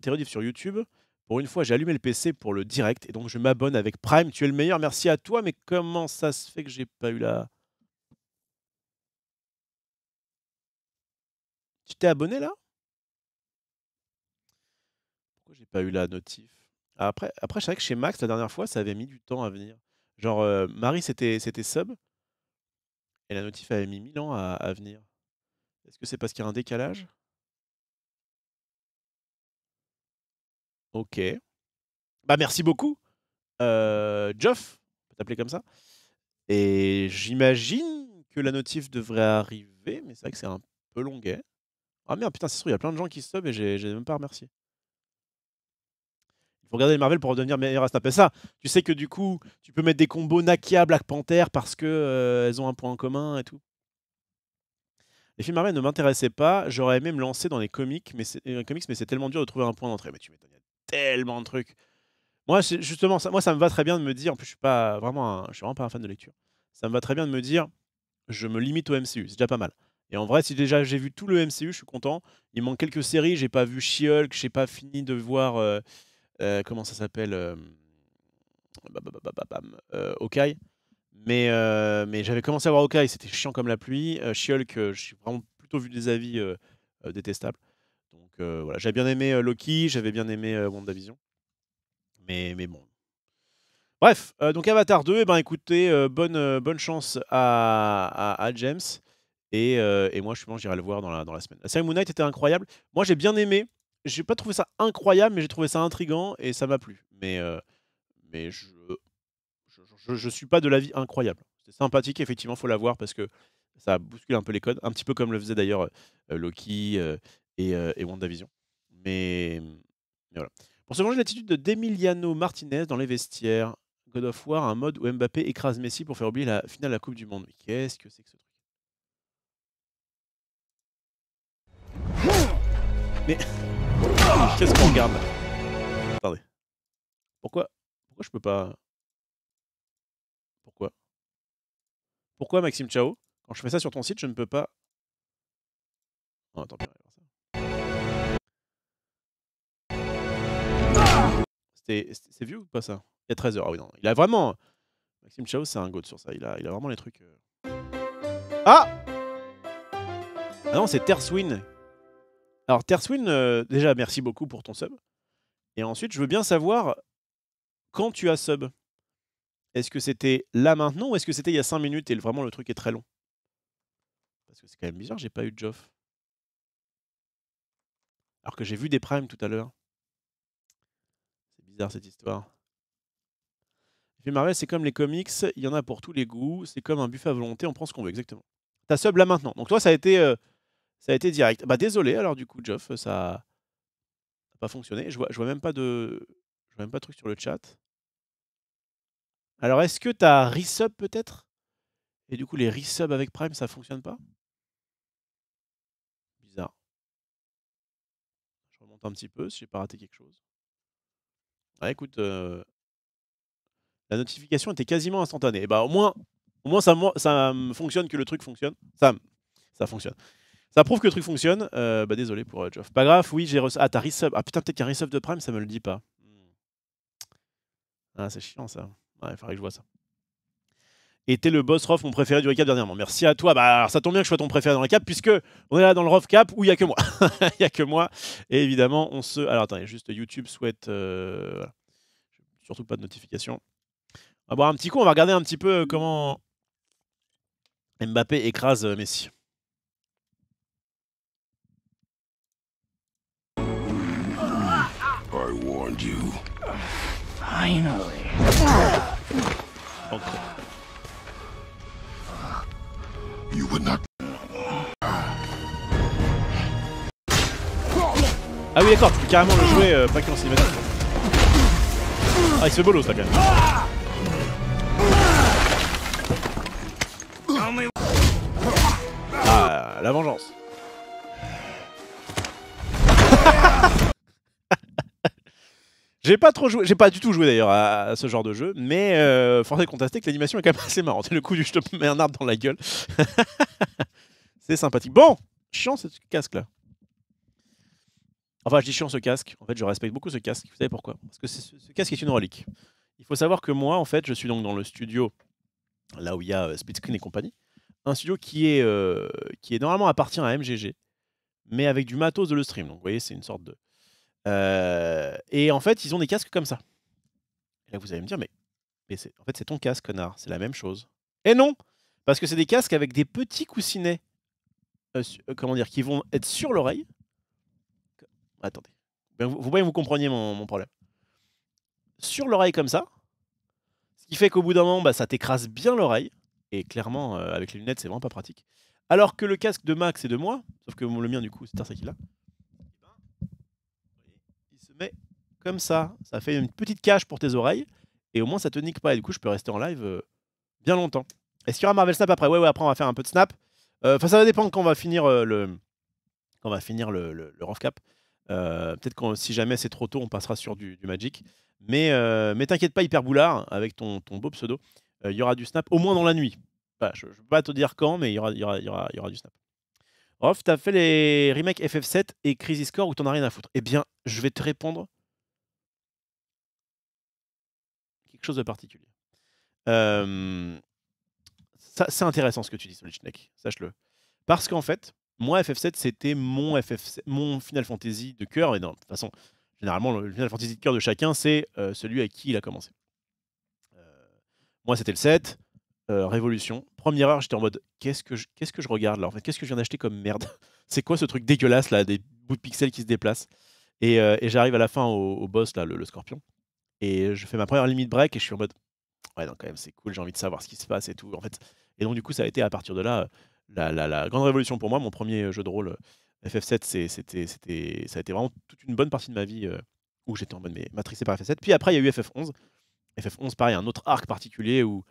tes rediffs sur YouTube. Pour une fois, j'ai allumé le PC pour le direct et donc je m'abonne avec Prime. Tu es le meilleur, merci à toi. Mais comment ça se fait que j'ai pas eu la... Tu t'es abonné là? Pourquoi j'ai pas eu la notif? Après, je savais que chez Max, la dernière fois, ça avait mis du temps à venir. Genre, Marie, c'était sub et la notif avait mis 1000 ans à venir. Est-ce que c'est parce qu'il y a un décalage? Ok. Bah, merci beaucoup. Geoff, on peut t'appeler comme ça. Et j'imagine que la notif devrait arriver, mais c'est vrai que c'est un peu longuet. Ah merde, putain, c'est sûr, il y a plein de gens qui sub et j'ai même pas remercié. Il faut regarder les Marvel pour devenir meilleur à snapper ça. Tu sais que du coup, tu peux mettre des combos Nakia, Black Panther parce que elles ont un point en commun et tout. Les films Marvel ne m'intéressaient pas. J'aurais aimé me lancer dans les comics, mais c'est tellement dur de trouver un point d'entrée. Mais tu m'étonnes, il y a tellement de trucs. Moi, justement, ça me va très bien de me dire. En plus, je suis vraiment pas un fan de lecture. Ça me va très bien de me dire, je me limite au MCU. C'est déjà pas mal. Et en vrai, si déjà j'ai vu tout le MCU, je suis content. Il manque quelques séries. J'ai pas vu She-Hulk. J'ai pas fini de voir. Comment ça s'appelle Hawkeye. Mais j'avais commencé à voir Hawkeye, c'était chiant comme la pluie. She-Hulk, j'ai vraiment plutôt vu des avis détestables. Donc voilà, j'avais bien aimé Loki, j'avais bien aimé WandaVision. Mais bon. Bref, donc Avatar 2, ben écoutez, bonne chance à James. Et moi, je pense que j'irai le voir dans la semaine. La série Moon Knight était incroyable. Moi, j'ai bien aimé. J'ai pas trouvé ça incroyable, mais j'ai trouvé ça intriguant et ça m'a plu. Mais je suis pas de l'avis incroyable. C'est sympathique, effectivement, faut la voir parce que ça bouscule un peu les codes, un petit peu comme le faisait d'ailleurs Loki et WandaVision. Mais voilà. Pour se venger de l'attitude d'Emiliano Martinez dans les vestiaires, God of War, un mode où Mbappé écrase Messi pour faire oublier la finale de la Coupe du Monde. Mais qu'est-ce que c'est que ce truc? Mais qu'est-ce qu'on regarde là? Attendez. Pourquoi je peux pas... Pourquoi Maxime Chao? Quand je fais ça sur ton site, je ne peux pas... Oh, attends, c'est vieux ou pas ça? Il y a 13 heures. Ah oui, non. Il a vraiment... Maxime Chao, c'est un goat sur ça. Il a vraiment les trucs... Ah! Ah non, c'est Terswin. Alors, Terswin, déjà, merci beaucoup pour ton sub. Et ensuite, je veux bien savoir quand tu as sub. Est-ce que c'était là maintenant ou est-ce que c'était il y a 5 minutes et vraiment le truc est très long? Parce que c'est quand même bizarre, j'ai pas eu de Geoff. Alors que j'ai vu des primes tout à l'heure. C'est bizarre cette histoire. Les films Marvel, c'est comme les comics, il y en a pour tous les goûts. C'est comme un buffet à volonté, on prend ce qu'on veut, exactement. T'as sub là maintenant. Donc toi, ça a été direct. Bah désolé alors du coup, Geoff, ça n'a pas fonctionné. Je vois même pas de truc sur le chat. Alors, est-ce que tu as resub peut-être? Et du coup, les resub avec Prime, ça fonctionne pas? Bizarre. Je remonte un petit peu si j'ai pas raté quelque chose. Ah, écoute, la notification était quasiment instantanée. Et bah, au moins ça me fonctionne que le truc fonctionne. Ça fonctionne. Ça prouve que le truc fonctionne. Bah, désolé pour Geoff. Pas grave, oui, j'ai reçu. Ah, t'as resub. Ah putain, peut-être qu'un resub de Prime, ça me le dit pas. Ah, c'est chiant ça. Ouais, il faudrait que je vois ça. Et t'es le boss Rof, mon préféré du recap dernièrement. Merci à toi. Bah, alors, ça tombe bien que je sois ton préféré dans le recap, puisque on est là dans le Rof Cap où il n'y a que moi. Il n'y a que moi. Et évidemment, on se... Alors, attendez, juste YouTube souhaite... Voilà. Surtout pas de notification. On va boire un petit coup. On va regarder un petit peu comment Mbappé écrase Messi. I warned you. Finally. Okay. You would not. Ah oui d'accord, tu peux carrément le jouer pas qu'en cinématique. Ah il se fait bolos là quand même. Ah la vengeance. J'ai pas du tout joué d'ailleurs à ce genre de jeu, mais force est de constater que l'animation est quand même assez marrante. Le coup du je te mets un arbre dans la gueule. C'est sympathique. Bon, chiant ce casque-là. Enfin, je dis chiant ce casque. En fait, je respecte beaucoup ce casque. Vous savez pourquoi? Parce que ce casque est une relique. Il faut savoir que moi, en fait, je suis donc dans le studio, là où il y a Split Screen et compagnie. Un studio qui est normalement appartient à MGG, mais avec du matos de le stream. Donc, vous voyez, c'est une sorte de... et en fait, ils ont des casques comme ça. Et là, vous allez me dire, mais en fait, c'est ton casque, connard. C'est la même chose. Et non! Parce que c'est des casques avec des petits coussinets, comment dire, qui vont être sur l'oreille. Attendez. Vous voyez, vous compreniez mon problème. Sur l'oreille comme ça. Ce qui fait qu'au bout d'un moment, bah, ça t'écrase bien l'oreille. Et clairement, avec les lunettes, c'est vraiment pas pratique. Alors que le casque de Max et de moi, sauf que le mien, du coup, c'est qu'il a. Il se met comme ça. Ça fait une petite cage pour tes oreilles. Et au moins, ça te nique pas. Et du coup, je peux rester en live bien longtemps. Est-ce qu'il y aura Marvel Snap après? Ouais, après, on va faire un peu de Snap. Enfin, ça va dépendre quand on va finir le rough cap. Peut-être que si jamais c'est trop tôt, on passera sur du Magic. Mais t'inquiète pas, Hyper Boulard, avec ton beau pseudo, il y aura du Snap au moins dans la nuit. Voilà, je ne peux pas te dire quand, mais il y aura du Snap. Rof, t'as fait les remakes FF7 et Crisis Core ou t'en as rien à foutre? Eh bien, je vais te répondre quelque chose de particulier. C'est intéressant ce que tu dis, Solichnek, sache-le. Parce qu'en fait, moi, FF7, c'était mon Final Fantasy de cœur. Et de toute façon, généralement, le Final Fantasy de cœur de chacun, c'est celui avec qui il a commencé. Moi, c'était le 7, Révolution. Première heure, j'étais en mode, qu'est-ce que je regarde là? En fait, qu'est-ce que je viens d'acheter comme merde? C'est quoi ce truc dégueulasse là, des bouts de pixels qui se déplacent? Et j'arrive à la fin au boss, là, le scorpion. Et je fais ma première limit break et je suis en mode, ouais, non, quand même, c'est cool, j'ai envie de savoir ce qui se passe et tout. En fait, et donc, du coup, ça a été à partir de là la grande révolution pour moi. Mon premier jeu de rôle FF7, ça a été vraiment toute une bonne partie de ma vie où j'étais en mode matrixé par FF7. Puis après, il y a eu FF11. FF11, pareil, un autre arc particulier où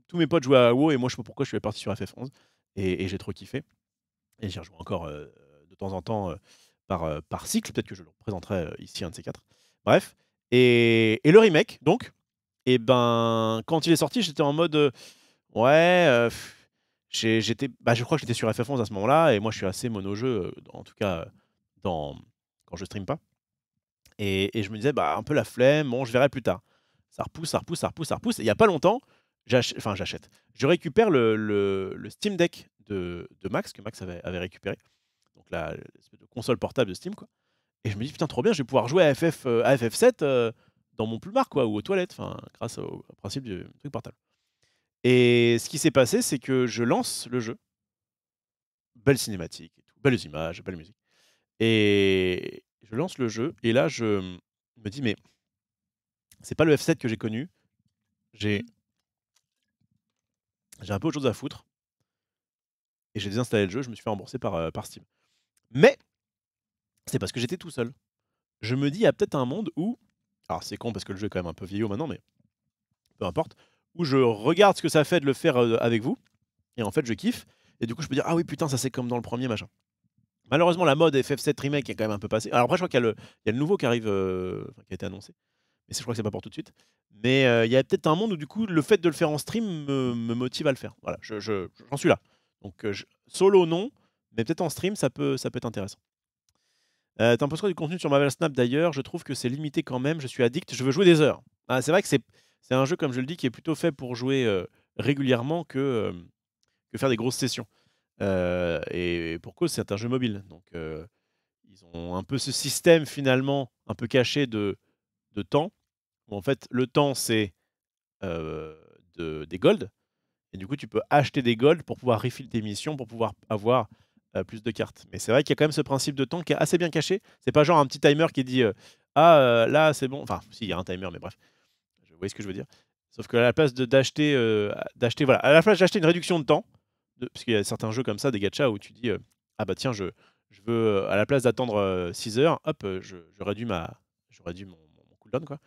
tous mes potes jouaient à WoW et moi, je sais pas pourquoi je suis parti sur FF11 et j'ai trop kiffé. Et j'y rejoue encore de temps en temps par cycle. Peut-être que je le représenterai ici, un de ces quatre. Bref. Et le remake, donc, et ben, quand il est sorti, j'étais en mode ouais, je crois que j'étais sur FF11 à ce moment-là, et moi je suis assez mono-jeu, en tout cas quand je stream pas. Et je me disais, bah un peu la flemme, bon, je verrai plus tard. Ça repousse, ça repousse, ça repousse, ça repousse. Et il n'y a pas longtemps, j'achète. Je récupère le Steam Deck de Max, que Max avait récupéré. Donc l'espèce de console portable de Steam, quoi. Et je me dis, putain, trop bien, je vais pouvoir jouer à FF7 dans mon plumard, quoi, ou aux toilettes, grâce au principe du truc portable. Et ce qui s'est passé, c'est que je lance le jeu. Belle cinématique, et tout, belles images, belle musique. Et je lance le jeu, et là, je me dis, mais c'est pas le F7 que j'ai connu. J'ai un peu autre chose à foutre. Et j'ai désinstallé le jeu, je me suis fait rembourser par Steam. Mais c'est parce que j'étais tout seul. Je me dis, il y a peut-être un monde où... Alors c'est con parce que le jeu est quand même un peu vieillot maintenant, mais peu importe. Où je regarde ce que ça fait de le faire avec vous. Et en fait, je kiffe. Et du coup, je peux dire, ah oui, putain, ça c'est comme dans le premier, machin. Malheureusement, la mode FF7 Remake est quand même un peu passée. Alors après, je crois qu'il y a le nouveau qui arrive, qui a été annoncé. Mais je crois que c'est pas pour tout de suite. Mais il y a peut-être un monde où du coup, le fait de le faire en stream me motive à le faire. Voilà, j'en suis là. Donc solo, non. Mais peut-être en stream, ça peut être intéressant. T'en penses quoi du contenu sur Marvel Snap d'ailleurs? Je trouve que c'est limité quand même. Je suis addict, je veux jouer des heures. Ah, c'est vrai que c'est un jeu, comme je le dis, qui est plutôt fait pour jouer régulièrement que faire des grosses sessions. Et pour cause, c'est un jeu mobile. Donc, ils ont un peu ce système finalement un peu caché de temps. Où en fait, le temps, c'est des golds. Et du coup, tu peux acheter des golds pour pouvoir refill tes missions, pour pouvoir avoir plus de cartes. Mais c'est vrai qu'il y a quand même ce principe de temps qui est assez bien caché. C'est pas genre un petit timer qui dit là, c'est bon. Enfin, si, il y a un timer, mais bref. Vous voyez ce que je veux dire. Sauf que à la place d'acheter, voilà, à la place d'acheter une réduction de temps, parce qu'il y a certains jeux comme ça, des gachas, où tu dis ah bah tiens, je veux, à la place d'attendre 6 heures, hop, je réduis mon cooldown, quoi.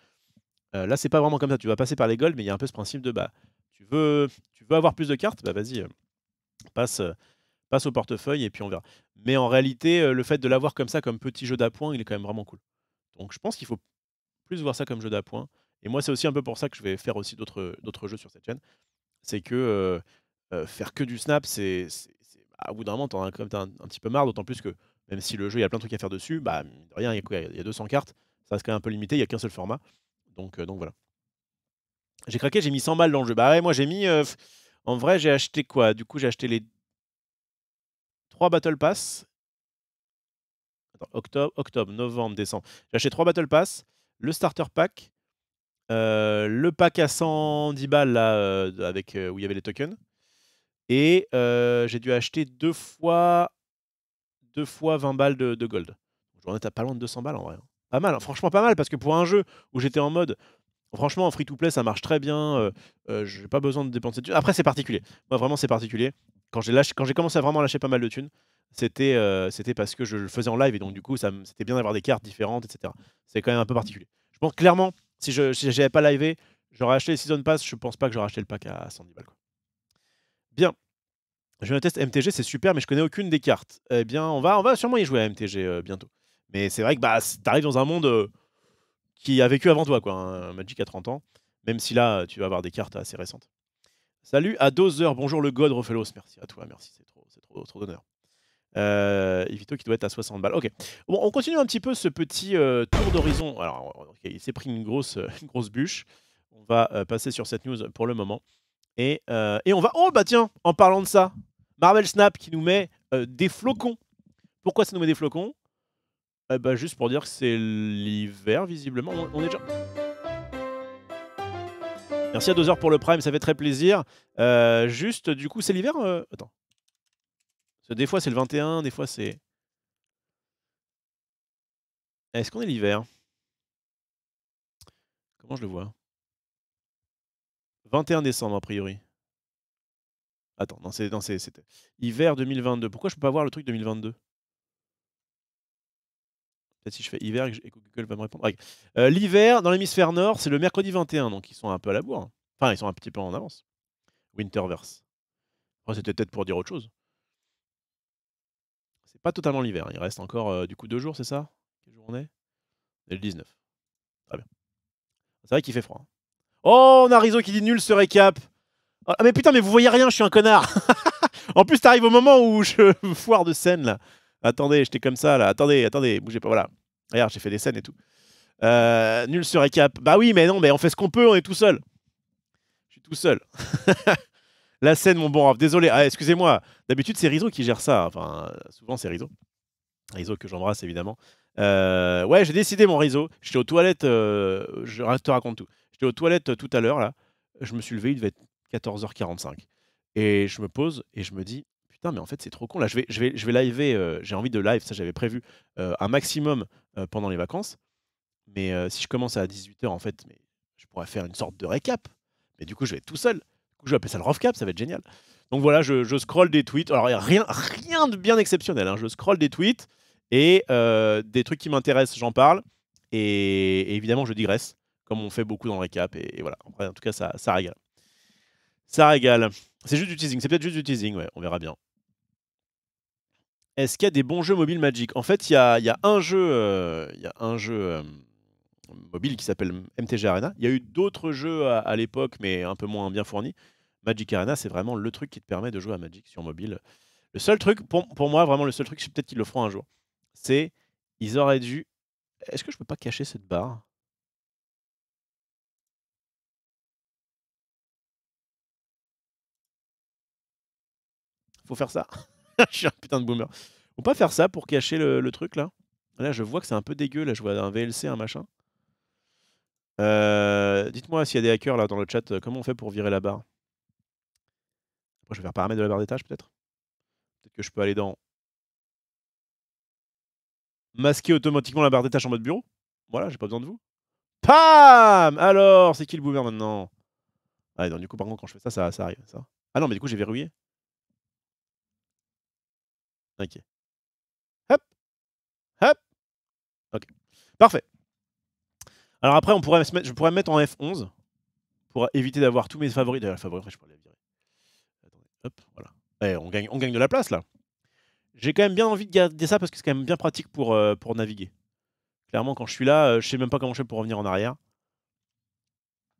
Là, c'est pas vraiment comme ça. Tu vas passer par les golds, mais il y a un peu ce principe de bah, tu veux avoir plus de cartes, bah vas-y, passe au portefeuille et puis on verra. Mais en réalité, le fait de l'avoir comme ça, comme petit jeu d'appoint, il est quand même vraiment cool. Donc je pense qu'il faut plus voir ça comme jeu d'appoint. Et moi, c'est aussi un peu pour ça que je vais faire aussi d'autres jeux sur cette chaîne. C'est que faire que du snap, au bout d'un moment, t'en as quand même un petit peu marre, d'autant plus que même si le jeu, il y a plein de trucs à faire dessus, bah, mine de rien, il y a quoi? Il y a 200 cartes, ça reste quand même un peu limité, il y a qu'un seul format. Donc voilà. J'ai craqué, j'ai mis 100 balles dans le jeu. Bah ouais, moi j'ai mis... en vrai, j'ai acheté quoi? Du coup, j'ai acheté les 3 Battle Pass. Attends, octobre, novembre, décembre. J'ai acheté 3 Battle Pass, le Starter Pack, le pack à 110 balles là, avec, où il y avait les tokens. Et j'ai dû acheter 2 fois 20 balles de gold. J'en étais pas loin de 200 balles en vrai. Pas mal, hein, franchement pas mal, parce que pour un jeu où j'étais en mode, franchement en free-to-play ça marche très bien, j'ai pas besoin de dépenser de thunes. Après c'est particulier, moi vraiment c'est particulier. Quand j'ai commencé à vraiment lâcher pas mal de thunes, c'était parce que je le faisais en live et donc du coup c'était bien d'avoir des cartes différentes, etc. C'est quand même un peu particulier. Je pense clairement, si j'avais pas livé, j'aurais acheté les Season Pass, je pense pas que j'aurais acheté le pack à 110 balles. Quoi. Bien. Je vais un test MTG, c'est super, mais je connais aucune des cartes. Eh bien, on va sûrement y jouer à MTG bientôt. Mais c'est vrai que bah, t'arrives dans un monde qui a vécu avant toi, quoi. Hein. Magic a 30 ans, même si là, tu vas avoir des cartes assez récentes. Salut à Dozer, bonjour le God Rofelos, merci à toi, merci, c'est trop d'honneur. Evito qui doit être à 60 balles. Ok, bon, on continue un petit peu ce petit tour d'horizon. Alors, okay, il s'est pris une grosse bûche. On va passer sur cette news pour le moment. Et on va... Oh bah tiens, en parlant de ça, Marvel Snap qui nous met des flocons. Pourquoi ça nous met des flocons? Bah, juste pour dire que c'est l'hiver, visiblement. On est déjà... Merci à 2 heures pour le Prime, ça fait très plaisir. Juste, du coup, c'est l'hiver Attends. Parce que des fois, c'est le 21, des fois, c'est... Est-ce qu'on est l'hiver? Comment je le vois? 21 décembre, a priori. Attends, non, c'était hiver 2022. Pourquoi je peux pas voir le truc 2022? Peut-être si je fais hiver et que Google va me répondre. L'hiver, dans l'hémisphère nord, c'est le mercredi 21, donc ils sont un peu à la bourre. Enfin, ils sont un petit peu en avance. Winterverse. Après, c'était peut-être pour dire autre chose. C'est pas totalement l'hiver. Il reste encore, du coup, 2 jours, c'est ça? Quel jour on est? Et le 19. Très bien. C'est vrai qu'il fait froid. Hein. Oh, on a Rizzo qui dit nul ce récap. Ah, mais putain, mais vous voyez rien, je suis un connard. En plus, t'arrives au moment où je foire de scène, là. Attendez, j'étais comme ça, là. Attendez, bougez pas, voilà. Regarde, j'ai fait des scènes et tout. Nul ce récap. Bah oui, mais non, mais on fait ce qu'on peut, on est tout seul. Je suis tout seul. La scène, mon bon Raph. Désolé, excusez-moi. D'habitude, c'est Rizzo qui gère ça. Enfin, souvent, c'est Rizzo. Rizzo que j'embrasse, évidemment. Ouais, j'ai décidé, mon Rizzo. J'étais aux toilettes, je te raconte tout. J'étais aux toilettes tout à l'heure, là. Je me suis levé, il devait être 14h45. Et je me pose et je me dis, putain, mais en fait, c'est trop con. Là, je vais liver, j'ai envie de live, ça j'avais prévu un maximum pendant les vacances. Mais si je commence à 18h, en fait, mais je pourrais faire une sorte de récap. Mais du coup, je vais être tout seul. Du coup, je vais appeler ça le Rovcap, ça va être génial. Donc voilà, je scroll des tweets. Alors, il n'y a rien de bien exceptionnel. Hein. Je scroll des tweets et des trucs qui m'intéressent, j'en parle. Et évidemment, je digresse, comme on fait beaucoup dans le récap. Et voilà, en tout cas, ça régale. Ça régale. C'est juste du teasing. C'est peut-être juste du teasing, ouais, on verra bien. Est-ce qu'il y a des bons jeux mobiles Magic? En fait, il y a un jeu, mobile qui s'appelle MTG Arena. Il y a eu d'autres jeux à l'époque, mais un peu moins bien fournis. Magic Arena, c'est vraiment le truc qui te permet de jouer à Magic sur mobile. Le seul truc, pour moi, vraiment le seul truc, peut-être qu'ils le feront un jour, c'est ils auraient dû... Est-ce que je peux pas cacher cette barre? Faut faire ça. Je suis un putain de boomer. Faut pas faire ça pour cacher le truc là. Là, je vois que c'est un peu dégueu. Là, je vois un VLC, un machin. Dites-moi s'il y a des hackers là dans le chat. Comment on fait pour virer la barre? Après, je vais faire paramètres de la barre des tâches peut-être. Peut-être que je peux aller dans masquer automatiquement la barre des tâches en mode bureau. Voilà, j'ai pas besoin de vous. Pam! Alors, c'est qui le boomer maintenant? Ah, donc, du coup, par contre, quand je fais ça, ça arrive. Ça. Ah non, mais du coup, j'ai verrouillé. Ok. Hop. Hop. Ok. Parfait. Alors après, je pourrais me mettre en F11 pour éviter d'avoir tous mes favoris. D'ailleurs, favoris, après, je pourrais les virer. Attendez. Hop, voilà. Eh, on gagne de la place, là. J'ai quand même bien envie de garder ça parce que c'est quand même bien pratique pour naviguer. Clairement, quand je suis là, je sais même pas comment je fais pour revenir en arrière.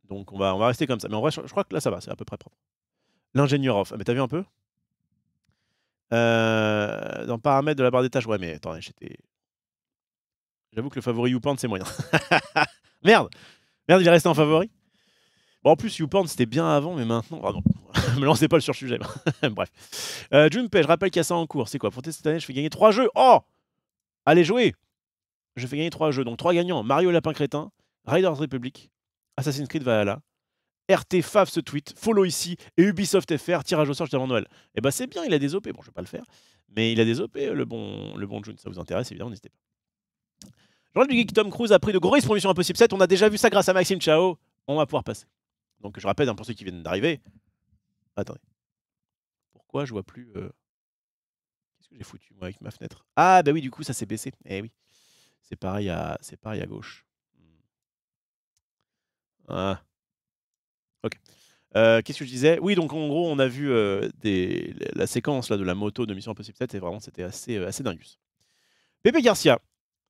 Donc on va rester comme ça. Mais en vrai, je crois que là, ça va, c'est à peu près propre. L'ingénieur off. Ah, mais t'as vu un peu? Dans paramètres de la barre des tâches. Ouais, mais attendez, j'avoue que le favori YouPorn, c'est moyen. Merde! Merde, il est resté en favori. Bon, en plus, YouPorn, c'était bien avant, mais maintenant... Ah non, me lancez pas le sur-sujet. Bref. Junpei, je rappelle qu'il y a ça en cours. C'est quoi? Pour tester cette année, je fais gagner 3 jeux. Oh! Allez, jouer! Je fais gagner 3 jeux. Donc 3 gagnants. Mario Lapin Crétin, Riders Republic, Assassin's Creed Valhalla, RT Fav ce tweet, follow ici, et Ubisoft FR, tirage au sort juste avant Noël. Et bah c'est bien, il a des OP. Bon, je vais pas le faire. Mais il a des OP, le bon June. Ça vous intéresse, évidemment, n'hésitez pas. Journal du Geek, Tom Cruise a pris de gros risques pour Mission Impossible 7. On a déjà vu ça grâce à Maxime Chao. On va pouvoir passer. Donc je rappelle, hein, pour ceux qui viennent d'arriver. Attendez. Pourquoi je vois plus... Qu'est-ce que j'ai foutu moi avec ma fenêtre? Ah bah oui, du coup ça s'est baissé. Eh oui. C'est pareil à gauche. Ah. Ok. Qu'est-ce que je disais? Oui, donc en gros, on a vu la séquence là, de la moto de Mission Impossible 7 et vraiment c'était assez dingus. Pépé Garcia.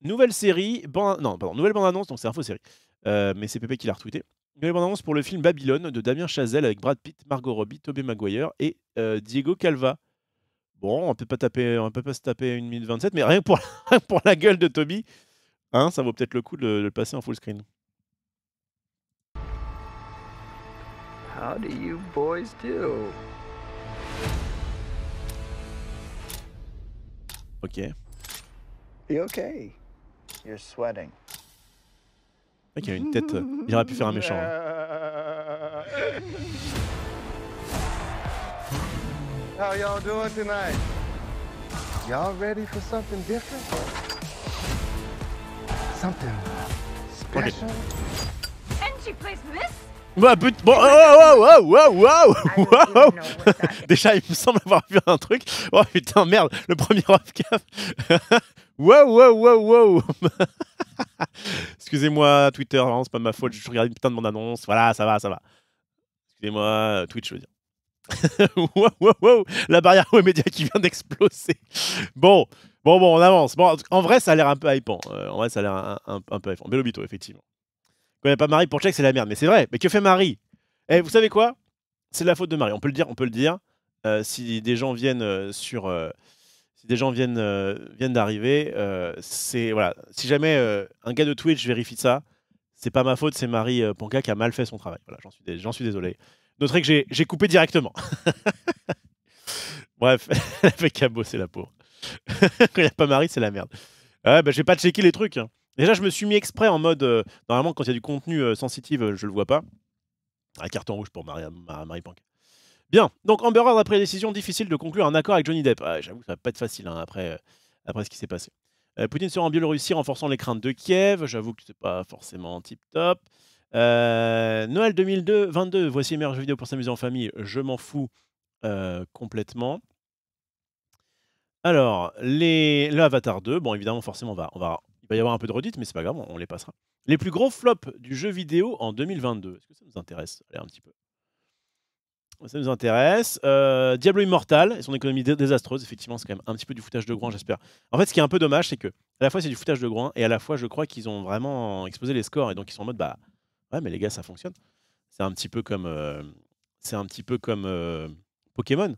Nouvelle série, nouvelle bande-annonce, donc c'est info série, mais c'est Pépé qui l'a retweeté. Nouvelle bande-annonce pour le film Babylone de Damien Chazelle avec Brad Pitt, Margot Robbie, Tobey Maguire et Diego Calva. Bon, on peut pas se taper une minute 27, mais rien que pour la gueule de Toby, hein, ça vaut peut-être le coup de le passer en full screen. How do you boys do? Ok. You okay? You're sweating. Le mec a une tête. Il aurait pu faire un méchant. Hein. How y'all doing tonight? Y'all ready for something different? Something special? And she plays this? Bah, bon, wow. Déjà, il me semble avoir vu un truc. Oh putain, merde, le premier off-cap. Wow. Excusez-moi, Twitter, vraiment, c'est pas de ma faute. Je regarde une putain de bande-annonce. Voilà, ça va. Excusez-moi, Twitch, je veux dire. Wow. La barrière web média qui vient d'exploser. Bon, on avance. Bon, en vrai, ça a l'air un peu hypant. Un peu hypant. Bellobito, effectivement. Quand il n'y a pas Marie pour check, c'est la merde. Mais c'est vrai. Mais que fait Marie? Eh, vous savez quoi? C'est de la faute de Marie. On peut le dire. Si des gens viennent viennent d'arriver, c'est voilà. Si jamais un gars de Twitch vérifie ça, c'est pas ma faute, c'est Marie Ponca qui a mal fait son travail. Voilà, j'en suis désolé. Noterez que j'ai coupé directement. Bref, elle fait qu'à bosser la pauvre. Quand il n'y a pas Marie, c'est la merde. Ouais, bah, j'ai pas checké les trucs. Hein. Déjà, je me suis mis exprès en mode. Normalement, quand il y a du contenu sensitif, je le vois pas. Un carton rouge pour Marie Pank. Bien. Donc, Amber Heard, après décision difficile de conclure un accord avec Johnny Depp. J'avoue que ça va pas être facile hein, après ce qui s'est passé. Poutine sera en Biélorussie, renforçant les craintes de Kiev. J'avoue que c'est pas forcément tip-top. Noël 2022. Voici les meilleures jeux vidéo pour s'amuser en famille. Je m'en fous complètement. Alors, le Avatar 2. Bon, évidemment, forcément, il va y avoir un peu de redite, mais c'est pas grave, on les passera. Les plus gros flops du jeu vidéo en 2022. Est-ce que ça nous intéresse? Allez, un petit peu. Ça nous intéresse. Diablo Immortal et son économie désastreuse. Effectivement, c'est quand même un petit peu du foutage de groin, j'espère. En fait, ce qui est un peu dommage, c'est que à la fois c'est du foutage de groin et à la fois, je crois qu'ils ont vraiment explosé les scores et donc ils sont en mode bah ouais, mais les gars, ça fonctionne. C'est un petit peu comme Pokémon.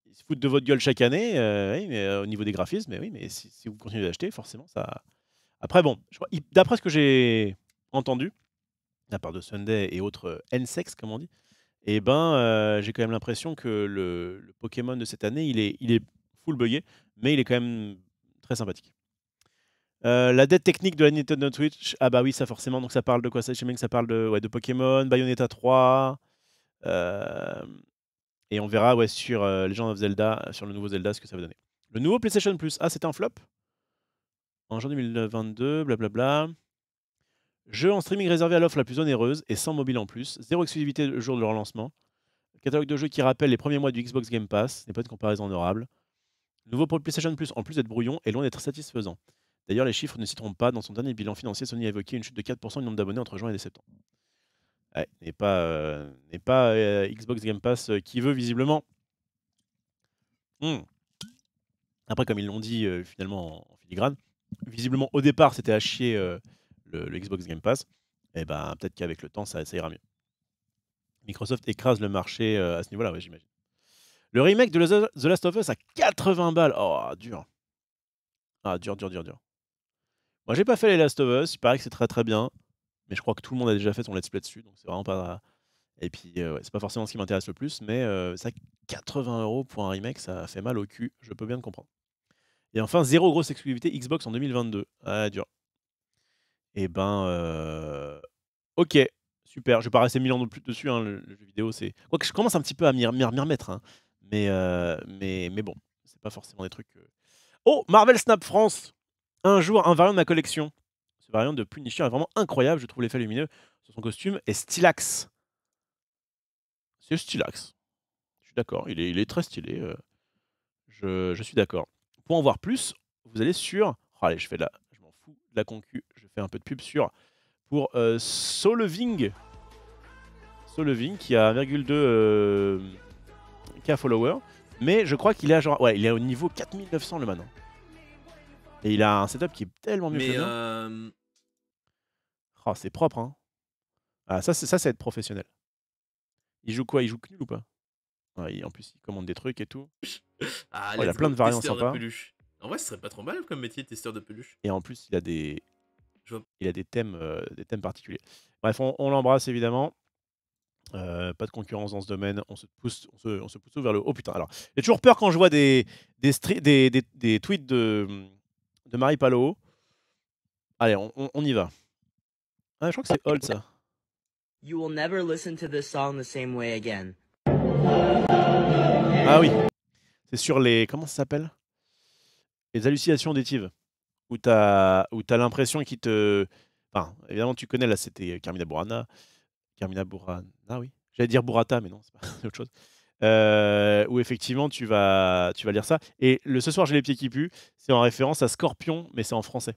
Ils se foutent de votre gueule chaque année, oui, mais au niveau des graphismes, mais oui, mais si vous continuez d'acheter, forcément, ça. Après, bon, d'après ce que j'ai entendu, de la part de Sunday et autres N-Sex, comme on dit, et j'ai quand même l'impression que le Pokémon de cette année, il est full buggé, mais il est quand même très sympathique. La dette technique de la Nintendo Switch, ah bah oui, ça forcément, donc ça parle de quoi ça? Je sais même que ça parle de Pokémon, Bayonetta 3, et on verra sur Legend of Zelda, sur le nouveau Zelda, ce que ça va donner. Le nouveau PlayStation Plus, ah c'était un flop? En juin 2022, blablabla. Jeu en streaming réservé à l'offre la plus onéreuse et sans mobile en plus. Zéro exclusivité le jour de leur lancement. Catalogue de jeux qui rappelle les premiers mois du Xbox Game Pass. N'est pas de comparaison honorable. Nouveau pour le PlayStation Plus, en plus d'être brouillon, est loin d'être satisfaisant. D'ailleurs, les chiffres ne s'y trompent pas. Dans son dernier bilan financier, Sony a évoqué une chute de 4% du nombre d'abonnés entre juin et septembre. Ouais, n'est pas Xbox Game Pass qui veut visiblement. Après, comme ils l'ont dit finalement en filigrane, visiblement au départ c'était à chier le Xbox Game Pass. Et ben peut-être qu'avec le temps ça ira mieux. Microsoft écrase le marché à ce niveau-là, ouais, j'imagine. Le remake de The Last of Us à 80 balles. Oh, dur. Ah, dur. Moi, j'ai pas fait les Last of Us. Il paraît que c'est très très bien. Mais je crois que tout le monde a déjà fait son let's play dessus. Donc, c'est vraiment pas. Et puis, ouais, c'est pas forcément ce qui m'intéresse le plus. Mais ça, 80 € pour un remake, ça fait mal au cul. Je peux bien le comprendre. Et enfin, 0 grosse exclusivité Xbox en 2022. Ah, dur. Et ben. Ok. Super. Je vais pas rester 1000 ans de plus dessus. Hein, le jeu vidéo, c'est. Quoique je commence un petit peu à m'y remettre. Hein. Mais bon, c'est pas forcément des trucs. Oh, Marvel Snap France. Un jour, un variant de ma collection. Ce variant de Punisher est vraiment incroyable. Je trouve l'effet lumineux sur son costume est stylax. C'est stylax. Je suis d'accord. Il est très stylé. Je suis d'accord. Pour en voir plus, vous allez sur. Oh, allez, je m'en fous de la concu. Je fais un peu de pub pour Soleving. Soleving qui a 1,2 K followers. Mais je crois qu'il est genre. Ouais, il est au niveau 4900 le maintenant. Et il a un setup qui est tellement mieux que le mien. Oh, c'est propre, hein. Ah, ça, c'est être professionnel. Il joue quoi? Il joue Knull ou pas? Ouais, en plus, il commande des trucs et tout. Ah, il a plein de variantes sympas. En vrai, ce serait pas trop mal comme métier, testeur de peluche. Et en plus, il a des thèmes particuliers. Bref, on l'embrasse évidemment. Pas de concurrence dans ce domaine. On se pousse tout vers le haut. Oh putain, alors, j'ai toujours peur quand je vois des tweets de Marie Pallo. Allez, on y va. Ah, je crois que c'est Old ça. You will never listen to this song the same way again. Ah oui. C'est sur les. Comment ça s'appelle? Les hallucinations auditives. Où t'as l'impression qu'il te. Enfin, évidemment, tu connais, là, c'était Carmina Burana. Carmina Burana, oui. J'allais dire Burrata, mais non, c'est autre chose. Où effectivement, tu vas lire ça. Et le Ce soir, j'ai les pieds qui puent, c'est en référence à Scorpion, mais c'est en français.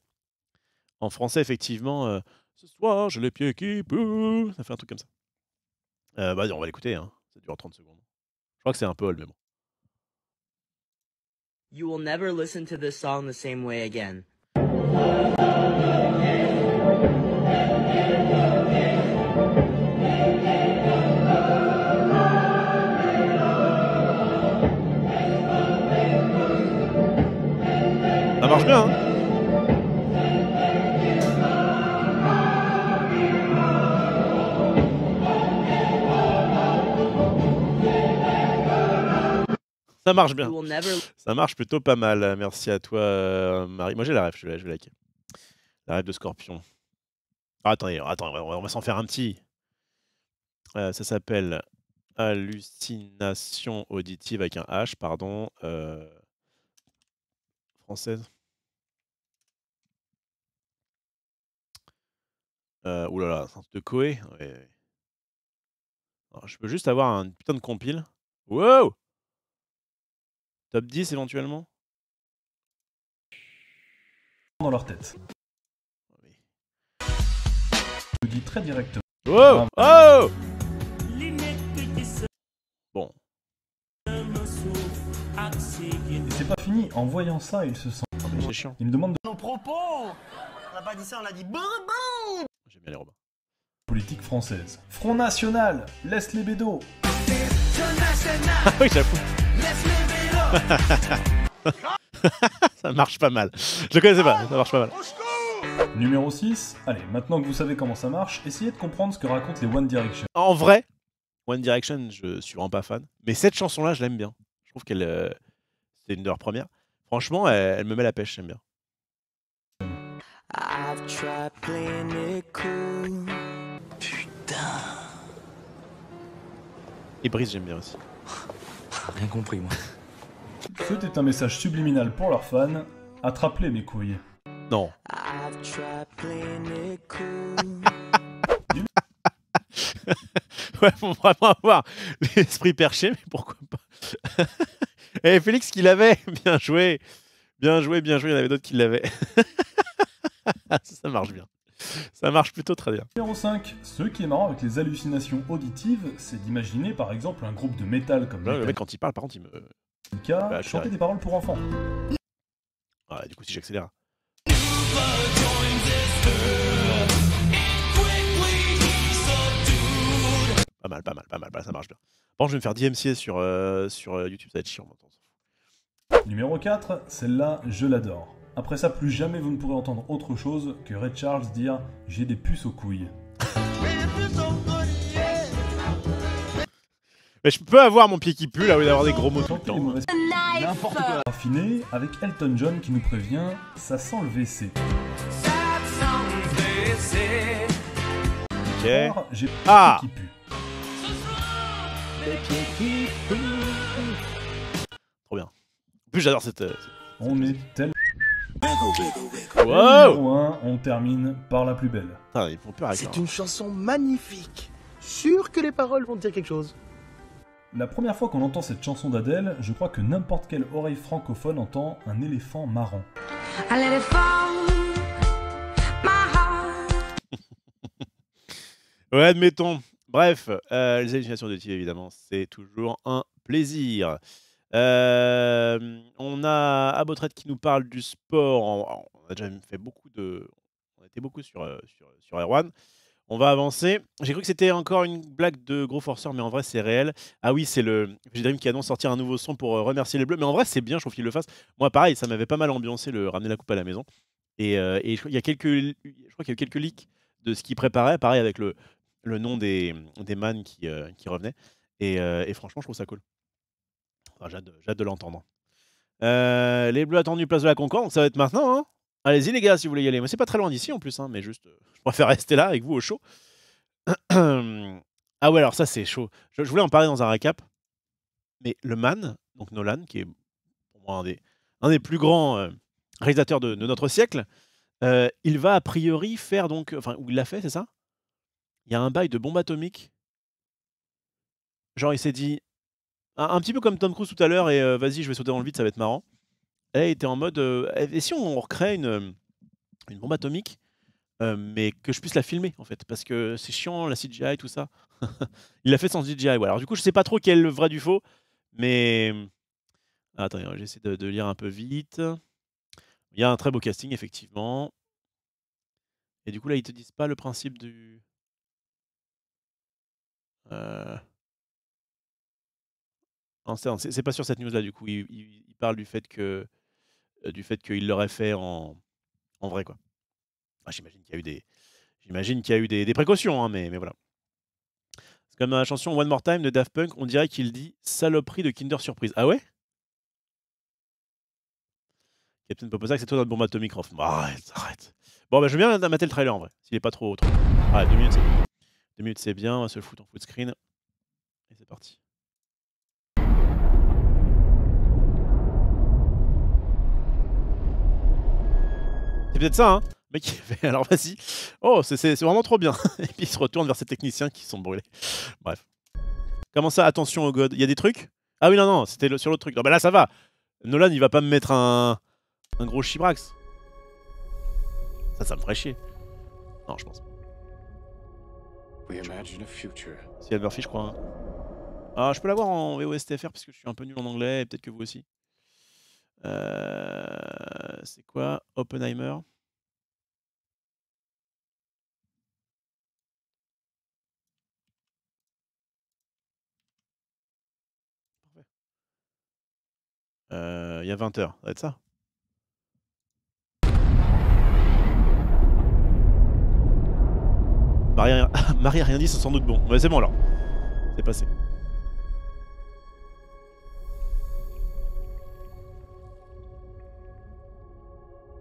En français, effectivement, ce soir, j'ai les pieds qui puent. Ça fait un truc comme ça. Bah, on va l'écouter, hein. Ça dure 30 secondes. Je crois que c'est un peu old, mais bon. You will never listen to this song the same way again. Ça marche bien, hein. Ça marche bien. Ça marche plutôt pas mal. Merci à toi, Marie. Moi, j'ai la ref, je vais liker. La ref de Scorpion. Ah, attendez, on va s'en faire un petit. Ça s'appelle Hallucination auditive avec un H, pardon. Française. Oulala, c'est un truc de Koé. Ouais. Alors, je peux juste avoir un putain de compile. Wow! Top 10 éventuellement? Dans leur tête. Oui. Je dis très directement. Wow! Oh! Bon. Et c'est pas fini. En voyant ça, il se sent. Oh, mais c'est chiant. Il me demande de... Nos propos! On n'a pas dit ça, on a dit bonbon! J'aime bien les Robins. Politique française. Front National, laisse les bédos. Ah oui, j'avoue. Ça marche pas mal. Je le connaissais pas, ça marche pas mal. Numéro 6. Allez, maintenant que vous savez comment ça marche, essayez de comprendre ce que racontent les One Direction. En vrai, One Direction, je suis vraiment pas fan. Mais cette chanson-là, je l'aime bien. Je trouve qu'elle... c'est une de leurs premières. Franchement, elle me met la pêche, j'aime bien. Putain. Et Brice, j'aime bien aussi. Rien compris, moi. C'était un message subliminal pour leurs fans. Attrape-les, mes couilles. Non. Ouais, faut vraiment avoir l'esprit perché, mais pourquoi pas. Et Félix qui l'avait, bien joué. Bien joué, bien joué, il y en avait d'autres qui l'avaient. Ça marche bien. Ça marche plutôt très bien. Numéro 5. Ce qui est marrant avec les hallucinations auditives, c'est d'imaginer par exemple un groupe de métal comme le mec quand il parle, par contre, il me... chanter des paroles pour enfants. Ah, du coup, si j'accélère. Pas mal, pas mal, pas mal, ça marche bien. Bon, je vais me faire DMCA sur YouTube, ça va être chiant. Numéro 4, celle-là, je l'adore. Après ça, plus jamais vous ne pourrez entendre autre chose que Ray Charles dire « J'ai des puces aux couilles ». Mais je peux avoir mon pied qui pue là, au lieu d'avoir des gros mots tout le temps. N'importe quoi. Raffiné, avec Elton John qui nous prévient « Ça sent le WC ». Ok. Or, j'ai Ah qui pue. Trop bien. En plus, j'adore cette... On est tellement... Wow. Numéro 1, on termine par la plus belle. Ah, ils font peur avec ça. C'est une chanson magnifique. Sûr que les paroles vont te dire quelque chose. La première fois qu'on entend cette chanson d'Adèle, je crois que n'importe quelle oreille francophone entend un éléphant marrant. Ouais, admettons. Bref, les hallucinations de Steve, évidemment, c'est toujours un plaisir. On a Abotret qui nous parle du sport. On a déjà fait beaucoup de... On était beaucoup sur Erwan. On va avancer. J'ai cru que c'était encore une blague de gros forceur, mais en vrai, c'est réel. Ah oui, c'est le Dream qui annonce sortir un nouveau son pour remercier les Bleus. Mais en vrai, c'est bien, je trouve qu'il le fasse. Moi, pareil, ça m'avait pas mal ambiancé le ramener la coupe à la maison. Et je crois qu'il y a quelques leaks de ce qu'il préparait, pareil avec le nom des man qui revenaient. Et franchement, je trouve ça cool. Enfin, j'ai hâte de l'entendre. Les Bleus attendus place de la Concorde, donc ça va être maintenant. Hein. Allez-y les gars, si vous voulez y aller. Moi, c'est pas très loin d'ici en plus, hein, mais juste, je préfère rester là avec vous au chaud. Ah ouais, alors ça c'est chaud. Je voulais en parler dans un récap, mais le man, donc Nolan, qui est pour moi un des plus grands réalisateurs de notre siècle, il va a priori faire donc, enfin, ou il l'a fait, c'est ça? Il y a un bail de bombe atomique. Genre, il s'est dit, un petit peu comme Tom Cruise tout à l'heure, et vas-y, je vais sauter dans le vide, ça va être marrant. Et il était en mode, et si on recrée une bombe atomique, mais que je puisse la filmer, en fait, parce que c'est chiant, la CGI, tout ça. Il l'a fait sans CGI, ouais. Alors du coup, je sais pas trop quel est le vrai du faux, mais... Attends, j'essaie de lire un peu vite. Il y a un très beau casting, effectivement. Et du coup, là, ils te disent pas le principe du... Non, c'est pas sur cette news-là, du coup. Il parle du fait que qu'il l'aurait fait en vrai, quoi. Ah, j'imagine qu'il y a eu des précautions, hein, mais voilà. C'est comme dans la chanson One More Time de Daft Punk, on dirait qu'il dit saloperie de Kinder Surprise. Ah ouais? Captain Poposac, c'est toi notre bombe atomique, Rof. Arrête. Bon, bah, je veux bien mater le trailer en vrai, s'il est pas trop. Ah, 2 minutes, c'est bien. 2 minutes, c'est bien, on va se le foutre en full screen. Et c'est parti. C'est peut-être ça, hein? Le mec, il fait alors vas-y. Oh, c'est vraiment trop bien. Et puis il se retourne vers ses techniciens qui sont brûlés. Bref. Comment ça, attention au God? Il y a des trucs? Ah oui, non, c'était sur l'autre truc. Non, bah là, ça va. Nolan, il va pas me mettre un gros chibrax. Ça me ferait chier. Non, je pense pas. C'est Murphy, je crois. Hein. Ah, je peux l'avoir en VOSTFR parce que je suis un peu nul en anglais et peut-être que vous aussi. C'est quoi? Oppenheimer. Il y a 20 h, ça va être ça. Marie a rien dit, c'est sans doute bon. Ouais, c'est bon alors. C'est passé.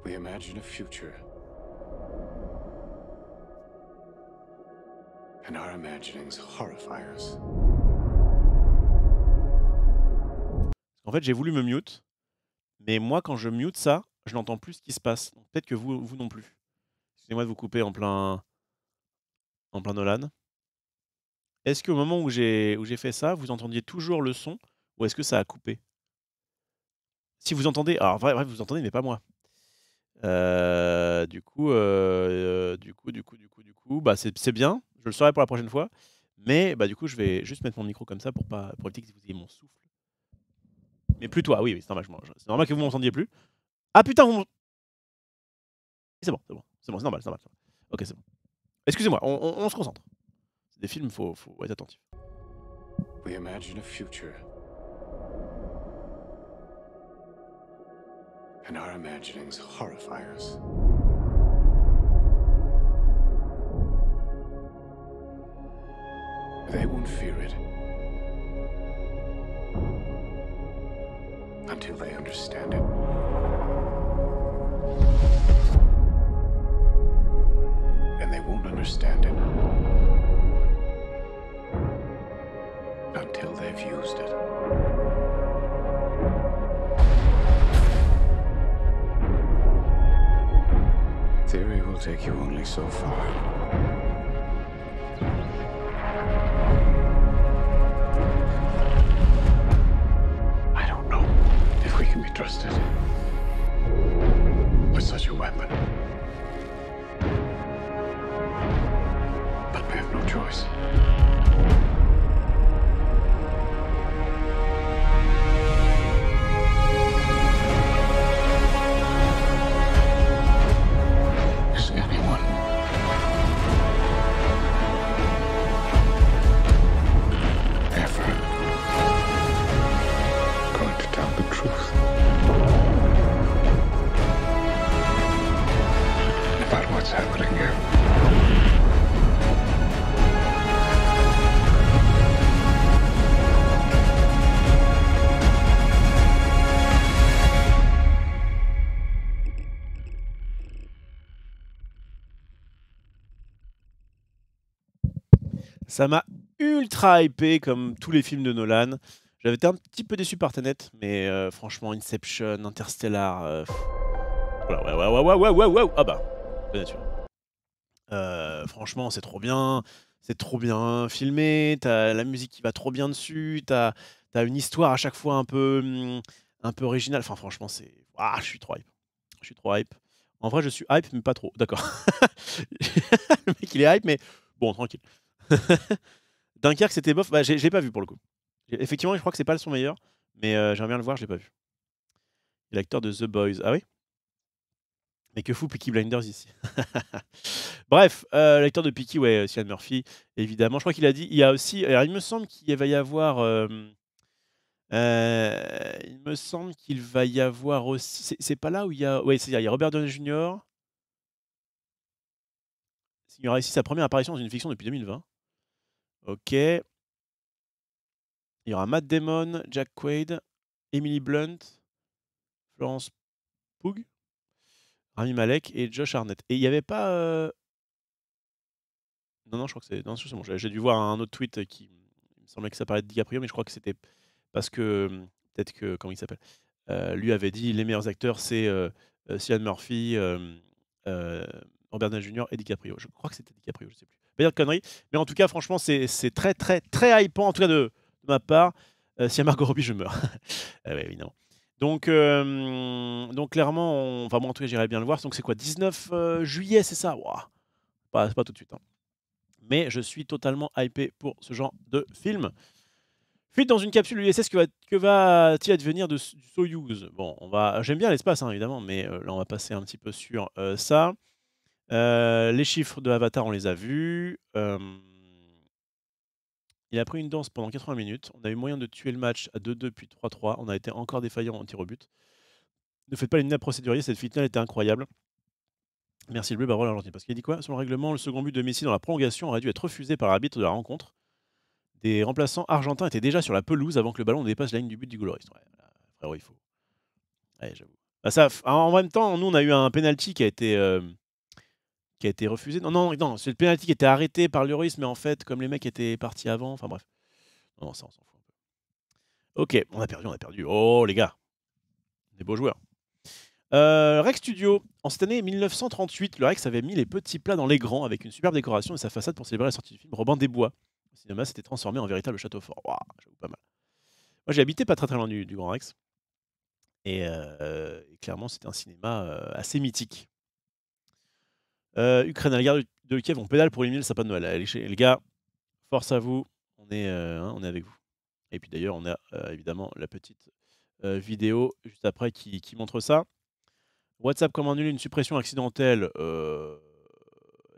We imagine a future. And our imaginings horrify us. En fait, j'ai voulu me mute, mais moi, quand je mute ça, je n'entends plus ce qui se passe. Donc peut-être que vous non plus. Excusez-moi de vous couper en plein Nolan. Est-ce qu'au moment où j'ai fait ça, vous entendiez toujours le son, ou est-ce que ça a coupé? Si vous entendez, alors bref, vous entendez, mais pas moi. Du coup, bah c'est bien. Je le saurai pour la prochaine fois. Mais bah du coup, je vais juste mettre mon micro comme ça pour éviter que vous ayez mon souffle. Mais plus toi, oui, c'est normal. C'est normal que vous m'entendiez plus. Ah putain, vous... C'est bon, c'est normal. Ok, c'est bon. Excusez-moi, on se concentre. C'est des films, faut être attentif. We imagine a future. And our imaginings horrify us. They won't fear it until they understand it. And they won't understand it until they've used it. Theory will take you only so far. I don't know if we can be trusted with such a weapon. But we have no choice. Is anyone ever going to tell the truth about what's happening here? Ça m'a ultra hypé comme tous les films de Nolan. J'avais été un petit peu déçu par Tenet, mais franchement, Inception, Interstellar. Voilà, ouais. Ah bah, bien nature. Franchement, c'est trop bien. C'est trop bien filmé. T'as la musique qui va trop bien dessus. T'as une histoire à chaque fois un peu originale. Enfin, franchement, c'est. Ah, je suis trop hype. Je suis trop hype. En vrai, je suis hype, mais pas trop. D'accord. Le mec, il est hype, mais bon, tranquille. Dunkerque, c'était bof. Bah, je l'ai pas vu pour le coup. Effectivement, je crois que c'est pas son meilleur, mais j'aimerais bien le voir, je l'ai pas vu. Et l'acteur de The Boys. Ah oui? Mais que fout Peaky Blinders ici? Bref, l'acteur de Peaky, ouais, Cillian Murphy, évidemment. Je crois qu'il a dit. Il y a aussi. Alors, il me semble qu'il va y avoir. Il me semble qu'il va y avoir aussi. C'est pas là où il y a. Ouais, c'est-à-dire, il y a Robert Downey Jr. Il y aura ici sa première apparition dans une fiction depuis 2020. Ok. Il y aura Matt Damon, Jack Quaid, Emily Blunt, Florence Pugh, Rami Malek et Josh Hartnett. Et il n'y avait pas. Non, je crois que c'est. Non, c'est bon. J'ai dû voir un autre tweet qui il me semblait que ça parlait de DiCaprio, mais je crois que c'était parce que. Peut-être que. Comment il s'appelle lui avait dit les meilleurs acteurs, c'est Cillian Murphy, Robert Downey Jr. et DiCaprio. Je crois que c'était DiCaprio, je sais plus. Pas dire de conneries. Mais en tout cas, franchement, c'est très, très, très hypant, en tout cas de ma part. S'il y a Margot Robbie, je meurs. Ouais, évidemment. Donc clairement, enfin, moi, en tout cas, j'irais bien le voir. Donc, c'est quoi 19 juillet, c'est ça? Wow. C'est pas tout de suite. Hein. Mais je suis totalement hypé pour ce genre de film. Fuite dans une capsule USS, que va-t-il advenir du Soyuz? Bon, j'aime bien l'espace, hein, évidemment, mais là, on va passer un petit peu sur ça. Les chiffres de Avatar, on les a vus. Il a pris une danse pendant 80 minutes. On a eu moyen de tuer le match à 2-2 puis 3-3. On a été encore défaillant en tir au but. Ne faites pas les procéduriers, cette finale était incroyable. Merci le bleu, Barreau l'Argentine. Parce qu'il dit quoi? Sur le règlement, le second but de Messi dans la prolongation aurait dû être refusé par l'arbitre de la rencontre. Des remplaçants argentins étaient déjà sur la pelouse avant que le ballon dépasse la ligne du but du Gaulois. Ouais, frérot, il faut. Ouais, j'avoue. Bah, en même temps, nous, on a eu un penalty qui a été refusé. Non, c'est le penalty qui était arrêté par Lloris, mais en fait, comme les mecs étaient partis avant, enfin bref. Non, ça, on s'en fout un peu. Ok, on a perdu. Oh, les gars. Des beaux joueurs. Rex Studio. En cette année 1938, le Rex avait mis les petits plats dans les grands avec une superbe décoration et sa façade pour célébrer la sortie du film Robin des Bois. Le cinéma s'était transformé en véritable château fort. Waouh, j'avoue pas mal. Moi, j'ai habité pas très loin du Grand Rex. Et clairement, c'était un cinéma assez mythique. Ukraine à la guerre de Kiev, on pédale pour éliminer le sapin de Noël. Allez, les gars, force à vous. On est avec vous. Et puis d'ailleurs, on a évidemment la petite vidéo juste après qui montre ça. WhatsApp, comment annuler une suppression accidentelle?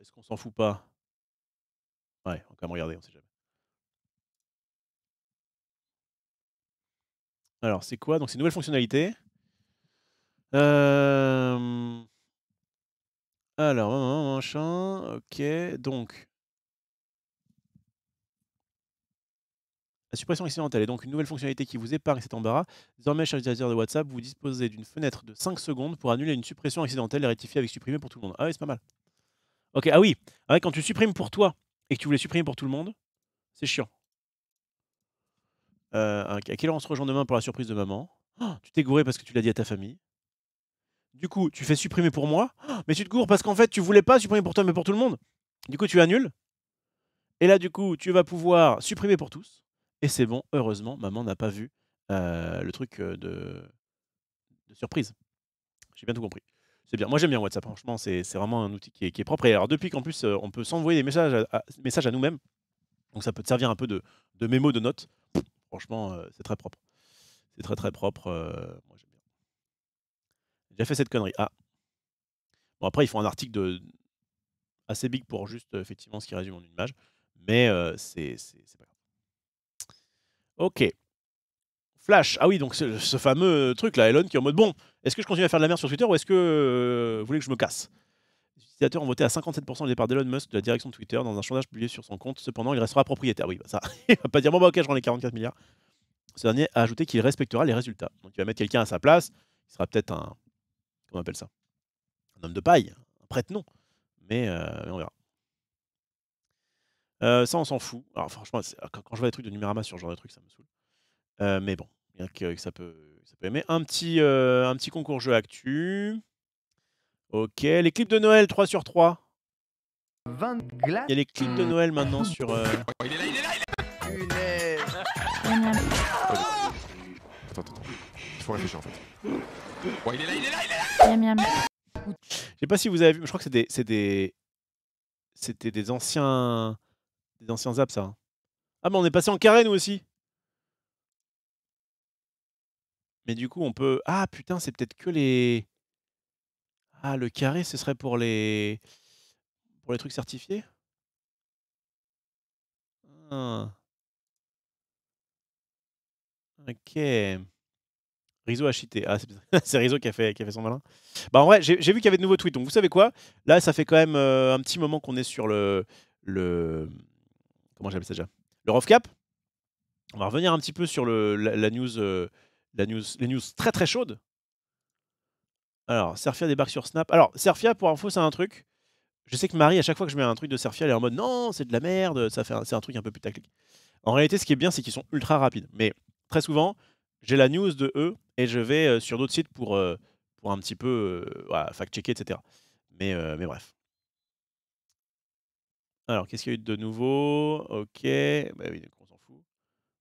Est-ce qu'on s'en fout pas? Ouais, on va quand même regarder, on sait jamais. Alors, c'est quoi? Donc, c'est une nouvelle fonctionnalité. Alors, machin. Ok, donc. La suppression accidentelle est donc une nouvelle fonctionnalité qui vous épargne cet embarras. Désormais, cher utilisateur de WhatsApp, vous disposez d'une fenêtre de 5 secondes pour annuler une suppression accidentelle et rectifier avec supprimer pour tout le monde. Ah oui, c'est pas mal. Ok, ah oui. Ah ouais, quand tu supprimes pour toi et que tu voulais supprimer pour tout le monde, c'est chiant. À quelle heure on se rejoint demain pour la surprise de maman? Oh, tu t'es gouré parce que tu l'as dit à ta famille. Du coup, tu fais supprimer pour moi, mais tu te gourres parce qu'en fait, tu voulais pas supprimer pour toi, mais pour tout le monde. Du coup, tu annules. Et là, du coup, tu vas pouvoir supprimer pour tous. Et c'est bon, heureusement, maman n'a pas vu le truc de surprise. J'ai bien tout compris. C'est bien. Moi, j'aime bien WhatsApp. Franchement, c'est vraiment un outil qui est propre. Et alors, depuis qu'en plus, on peut s'envoyer des messages à nous-mêmes, donc ça peut te servir un peu de mémo, de notes. Franchement, c'est très propre. C'est très très propre. Moi, j'aime bien. J'ai déjà fait cette connerie. Ah. Bon, après, ils font un article assez big pour juste, effectivement, ce qui résume en une image. Mais c'est pas grave. Ok. Flash. Ah oui, donc ce fameux truc là, Elon qui est en mode bon, est-ce que je continue à faire de la merde sur Twitter ou est-ce que vous voulez que je me casse? Les utilisateurs ont voté à 57% le départ d'Elon Musk de la direction de Twitter dans un sondage publié sur son compte. Cependant, il restera propriétaire. Oui, bah ça, il va pas dire bon bah ok, je rends les 44 milliards. Ce dernier a ajouté qu'il respectera les résultats. Donc il va mettre quelqu'un à sa place. Il sera peut-être un, comment on appelle ça? Un homme de paille, un prête-nom. Mais on verra. Ça, on s'en fout. Alors franchement, quand je vois des trucs de Numérama sur ce genre de trucs, ça me saoule. Mais bon, bien que ça peut aimer. Un petit concours jeu actu. Ok, les clips de Noël 3 sur 3. 20 glaces. Il y a les clips de Noël maintenant sur... Oh, il est là, il est là, il est là. Attends. Il faut réfléchir en fait. Oh, il est là, il est là, il est là. Je sais pas si vous avez vu, mais je crois que c'était des anciens apps, ça. Ah, mais on est passé en carré, nous aussi. Mais du coup, on peut... Ah, putain, c'est peut-être que les... Ah, le carré, ce serait pour les trucs certifiés? Ah. Ok. Rizzo a cheaté. Ah, c'est Rizzo qui a fait son malin. Bah, en vrai, j'ai vu qu'il y avait de nouveaux tweets. Donc, vous savez quoi? Là, ça fait quand même un petit moment qu'on est sur le comment j'appelle ça déjà? Le RovCap. On va revenir un petit peu sur les news très très chaudes. Alors, Serfia débarque sur Snap. Alors, Serfia, pour info, c'est un truc. Je sais que Marie, à chaque fois que je mets un truc de Serfia, elle est en mode non, c'est de la merde, c'est un truc un peu putaclic. En réalité, ce qui est bien, c'est qu'ils sont ultra rapides. Mais très souvent, j'ai la news de eux et je vais sur d'autres sites pour un petit peu voilà, fact-checker, etc. Mais bref. Alors, qu'est-ce qu'il y a eu de nouveau? Ok. Bah oui, on s'en fout.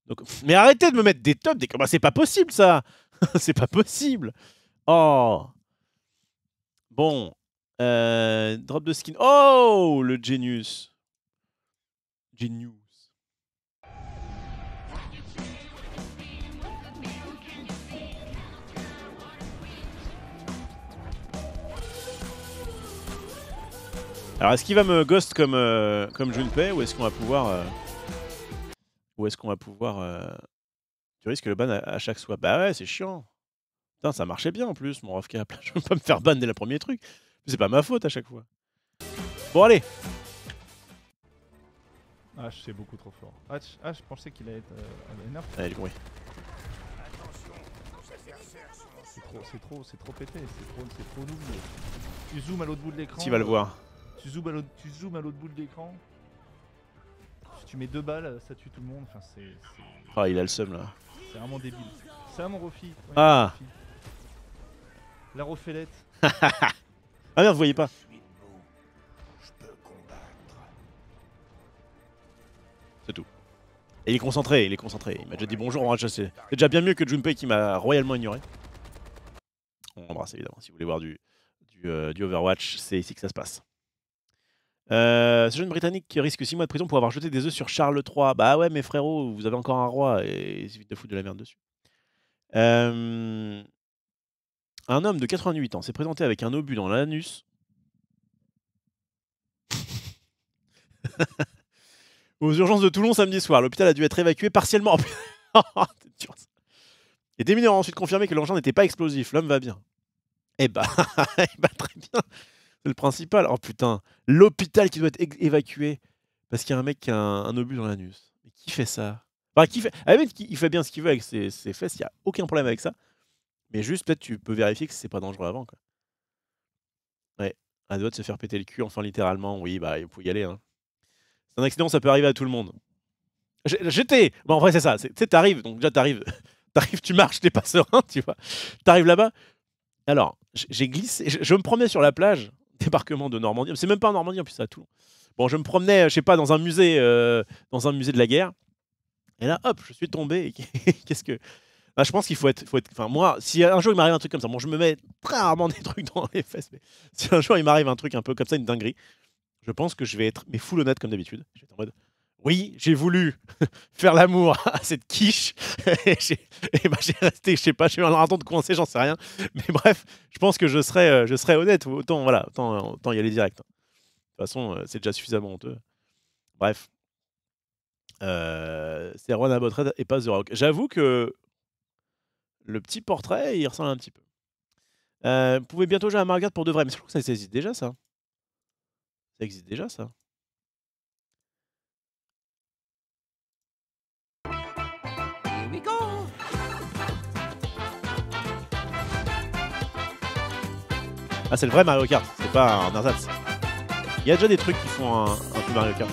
Donc, mais arrêtez de me mettre des tops. Bah, c'est pas possible, ça. C'est pas possible. Oh. Bon. Drop de skin. Oh, le Genius. Genius. Alors, est-ce qu'il va me ghost comme Junpei ou est-ce qu'on va pouvoir... Tu risques le ban à chaque swap. Bah ouais, c'est chiant. Putain, ça marchait bien en plus, mon RovCap. Je peux pas me faire ban dès le premier truc. C'est pas ma faute à chaque fois. Bon, allez. H, c'est beaucoup trop fort. H, je pensais qu'il allait être énervé. Allez, le bruit. C'est trop pété, c'est trop nouveau. Tu zoomes à l'autre bout de l'écran. Tu vas le voir. Tu zoomes à l'autre bout de l'écran. Si tu mets 2 balles, ça tue tout le monde. Enfin, c'est... Ah, il a le seum là. C'est vraiment débile. C'est mon Rofi. Ouais, ah. La Rofelette. Ah merde, vous voyez pas. C'est tout. Et il est concentré, il m'a déjà dit bonjour. C'est déjà bien mieux que Junpei qui m'a royalement ignoré. On embrasse évidemment. Si vous voulez voir du Overwatch, c'est ici que ça se passe. Ce jeune Britannique qui risque 6 mois de prison pour avoir jeté des œufs sur Charles III. Bah ouais, mais frérot, vous avez encore un roi et il suffit de foutre de la merde dessus. Un homme de 88 ans s'est présenté avec un obus dans l'anus aux urgences de Toulon samedi soir. L'hôpital a dû être évacué partiellement. Les mineurs ont ensuite confirmé que l'engin n'était pas explosif. L'homme va bien. Eh bah, très bien. C'est le principal. Oh putain. L'hôpital qui doit être évacué parce qu'il y a un mec qui a un obus dans l'anus. Mais qui fait ça? Enfin, qui fait... Ah, il fait bien ce qu'il veut avec ses fesses. Il n'y a aucun problème avec ça. Mais juste, peut-être, tu peux vérifier que c'est pas dangereux avant, quoi. Ouais. À deux de se faire péter le cul, enfin, littéralement. Oui, bah, il faut y aller. Hein. C'est un accident, ça peut arriver à tout le monde. J'étais. Bon, en vrai, c'est ça. Tu sais, t'arrives. Donc, déjà, t'arrives, tu marches, t'es pas serein, tu vois. T'arrives là-bas. Alors, j'ai glissé. Je me promenais sur la plage, débarquement de Normandie. C'est même pas en Normandie, en plus, c'est à Toulon. Bon, je me promenais, je sais pas, dans un musée de la guerre. Et là, hop, je suis tombé. Qu'est-ce que. Bah, je pense qu'il faut être. Enfin, moi, si un jour il m'arrive un truc comme ça, bon, je me mets très rarement des trucs dans les fesses, mais si un jour il m'arrive un truc un peu comme ça, une dinguerie, je pense que je vais être full honnête comme d'habitude. Je vais être en mode. Oui, j'ai voulu faire l'amour à cette quiche. Et bah, j'ai resté, je sais pas, j'ai eu un raton de coincé, j'en sais rien. Mais bref, je pense que je serai honnête. Autant y aller direct. De toute façon, c'est déjà suffisamment honteux. Bref. C'est Erwan Abotred et pas The Rock. J'avoue que le petit portrait, il ressemble un petit peu. Vous pouvez bientôt jouer à Mario Kart pour de vrai. Mais je trouve que ça existe déjà, ça. Ça existe déjà, ça. Here we go. Ah, c'est le vrai Mario Kart, c'est pas un ersatz. Il y a déjà des trucs qui font un peu Mario Kart.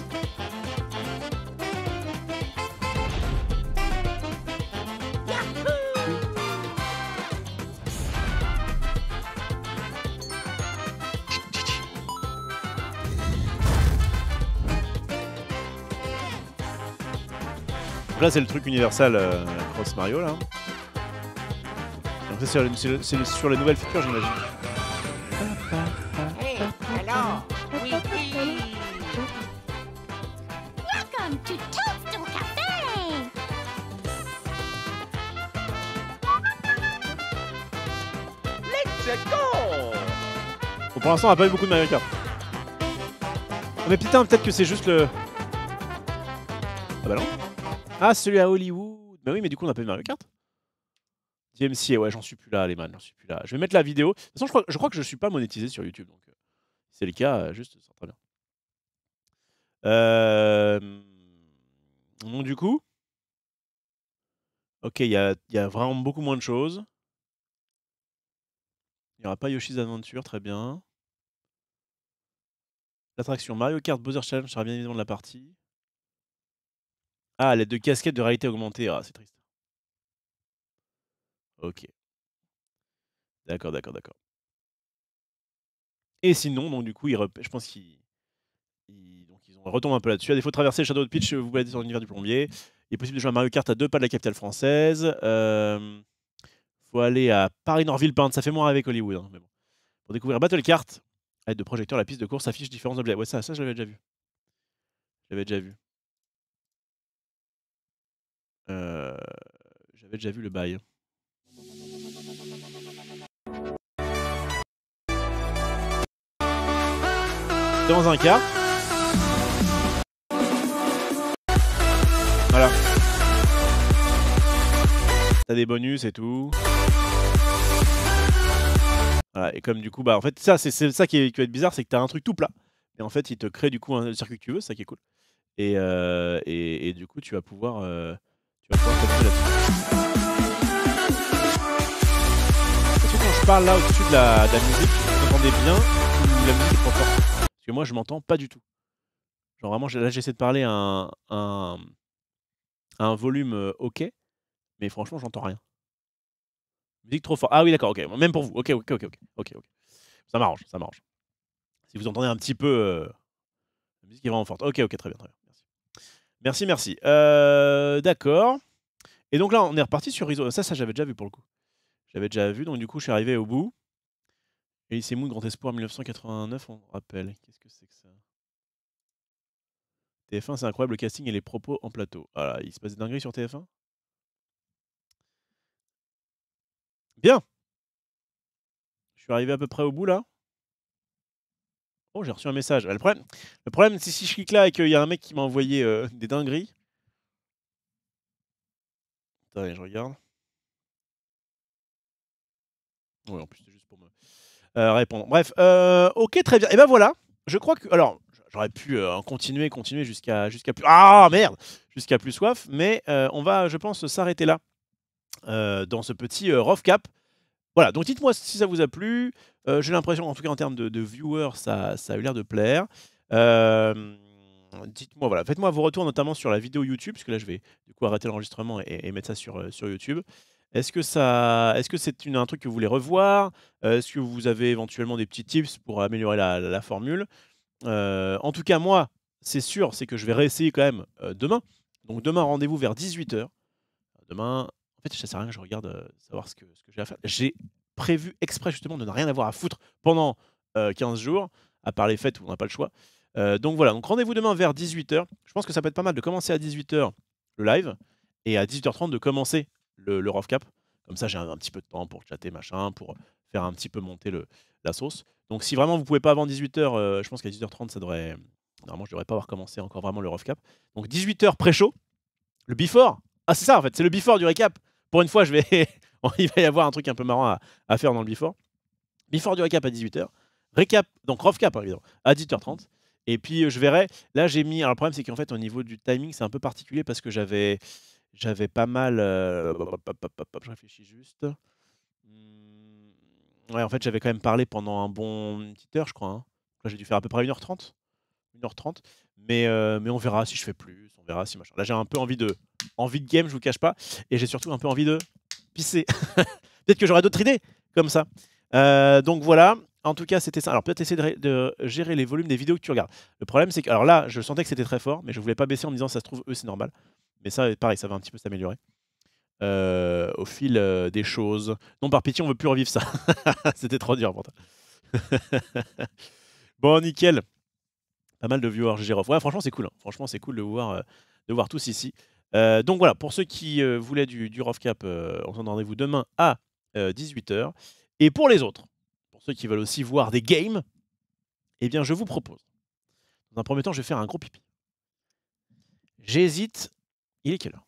Donc là, c'est le truc Universal Cross Mario, là. Donc ça, c'est sur les nouvelles features, j'imagine. Hey, hello. Oui. Welcome to Toadstool Cafe! Let's go! Bon, pour l'instant, on n'a pas eu beaucoup de Mario Kart. Mais putain, peut-être que c'est juste le... Ah bah non. Ah, celui à Hollywood. Bah oui, mais du coup, on n'a pas eu Mario Kart. DMCA, ouais, j'en suis plus là, les man, j'en suis plus là. Je vais mettre la vidéo. De toute façon, je crois que je suis pas monétisé sur YouTube, donc si c'est le cas, juste, ça sera très bien. Donc du coup, ok, il y a vraiment beaucoup moins de choses. Il n'y aura pas Yoshi's Adventure, très bien. L'attraction Mario Kart Bowser Challenge sera bien évidemment de la partie. Ah, l'aide de casquette de réalité augmentée, ah, c'est triste. Ok. D'accord. Et sinon, donc du coup, je pense qu'ils retombent un peu là-dessus. À défaut de traverser le château de Peach, vous baladez dans l'univers du plombier. Il est possible de jouer à Mario Kart à 2 pas de la capitale française. Faut aller à Paris-Nord-Villepinte, ça fait moins avec Hollywood. Hein, mais bon. Pour découvrir Battle Kart, à l'aide de projecteurs, la piste de course affiche différents objets. Ouais, ça je l'avais déjà vu. J'avais déjà vu le bail. Dans un kart. Voilà. T'as des bonus et tout. Voilà, et comme du coup, bah en fait, ça c'est ça qui va être bizarre, c'est que t'as un truc tout plat. Et en fait, il te crée du coup un circuit que tu veux, c'est ça qui est cool. Et du coup, tu vas pouvoir continuer là-dessus. Est-ce que quand je parle là au-dessus de la musique, vous entendez bien ou la musique est trop forte? Parce que moi, je m'entends pas du tout. Genre vraiment, là, j'essaie de parler à un volume ok, mais franchement, j'entends rien. Musique trop forte. Ah oui, d'accord, ok. Même pour vous. Ok. Ça m'arrange. Si vous entendez un petit peu, la musique est vraiment forte. Ok, très bien. Merci. D'accord. Et donc là, on est reparti sur Rizzo. Ça, j'avais déjà vu pour le coup. J'avais déjà vu, donc du coup, je suis arrivé au bout. Elise Moon, Grand Espoir 1989, on rappelle. Qu'est-ce que c'est que ça? TF1, c'est incroyable, le casting et les propos en plateau. Voilà, il se passe des dingueries sur TF1? Bien! Je suis arrivé à peu près au bout, là. Oh, j'ai reçu un message. Le problème c'est si je clique là et qu'il y a un mec qui m'a envoyé des dingueries. Attendez, je regarde. Oui, en plus, c'est juste pour me répondre. Bref, ok, très bien. Et ben voilà, je crois que... Alors, j'aurais pu continuer jusqu'à plus... Ah, merde! Jusqu'à plus soif, mais on va, je pense, s'arrêter là, dans ce petit rough cap. Voilà, donc dites-moi si ça vous a plu. J'ai l'impression, en tout cas en termes de viewers, ça a eu l'air de plaire. Dites-moi, voilà, faites-moi vos retours, notamment sur la vidéo YouTube, parce que là, je vais du coup arrêter l'enregistrement et mettre ça sur YouTube. Est-ce que c'est un truc que vous voulez revoir? Est-ce que vous avez éventuellement des petits tips pour améliorer la formule? En tout cas, moi, c'est sûr, c'est que je vais réessayer quand même demain. Donc demain, rendez-vous vers 18 h. Demain, en fait, ça sert à rien que je regarde savoir ce que j'ai à faire. J'ai prévu exprès justement de ne rien avoir à foutre pendant 15 jours, à part les fêtes où on n'a pas le choix. Donc voilà, donc rendez-vous demain vers 18 h. Je pense que ça peut être pas mal de commencer à 18 h le live et à 18 h 30 de commencer le rough cap. Comme ça, j'ai un petit peu de temps pour chatter, machin, pour faire un petit peu monter la sauce. Donc si vraiment vous pouvez pas avant 18 h, je pense qu'à 18 h 30, ça devrait... Normalement, je devrais pas avoir commencé encore vraiment le rough cap. Donc 18 h pré-show. Le before. Ah, c'est ça en fait, c'est le before du récap. Pour une fois, il va y avoir un truc un peu marrant à faire dans le before. Before du récap à 18 h. Récap, donc rough cap évidemment, à 18 h 30. Et puis je verrai. Là, j'ai mis... Alors le problème, c'est qu'en fait, au niveau du timing, c'est un peu particulier parce que j'avais pas mal... je réfléchis juste. Ouais, en fait, j'avais quand même parlé pendant une petite heure, je crois. Hein. Là, j'ai dû faire à peu près 1h30. 1h30. Mais on verra si je fais plus. On verra si machin. Là, j'ai un peu envie de game, je vous cache pas. Et j'ai surtout un peu envie de pisser. Peut-être que j'aurai d'autres idées comme ça. Donc voilà. En tout cas, c'était ça. Alors peut-être essayer de gérer les volumes des vidéos que tu regardes. Le problème, c'est que... Alors là, je sentais que c'était très fort, mais je voulais pas baisser en me disant ça se trouve, eux, c'est normal. Mais ça, pareil, ça va un petit peu s'améliorer. Au fil des choses. Non, par pitié, on veut plus revivre ça. C'était trop dur pour toi. Bon, nickel. Pas mal de viewers GG Rough. Ouais, franchement, c'est cool. Hein. Franchement, c'est cool de voir tous ici. Donc voilà, pour ceux qui voulaient du rough cap, on se donne rendez-vous demain à 18 h. Et pour les autres, pour ceux qui veulent aussi voir des games, eh bien, je vous propose. Dans un premier temps, je vais faire un gros pipi. J'hésite. Il est quelle heure?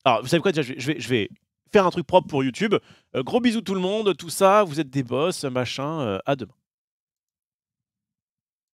Alors, vous savez quoi, déjà, je vais faire un truc propre pour YouTube. Gros bisous tout le monde, tout ça. Vous êtes des boss, machin. À demain.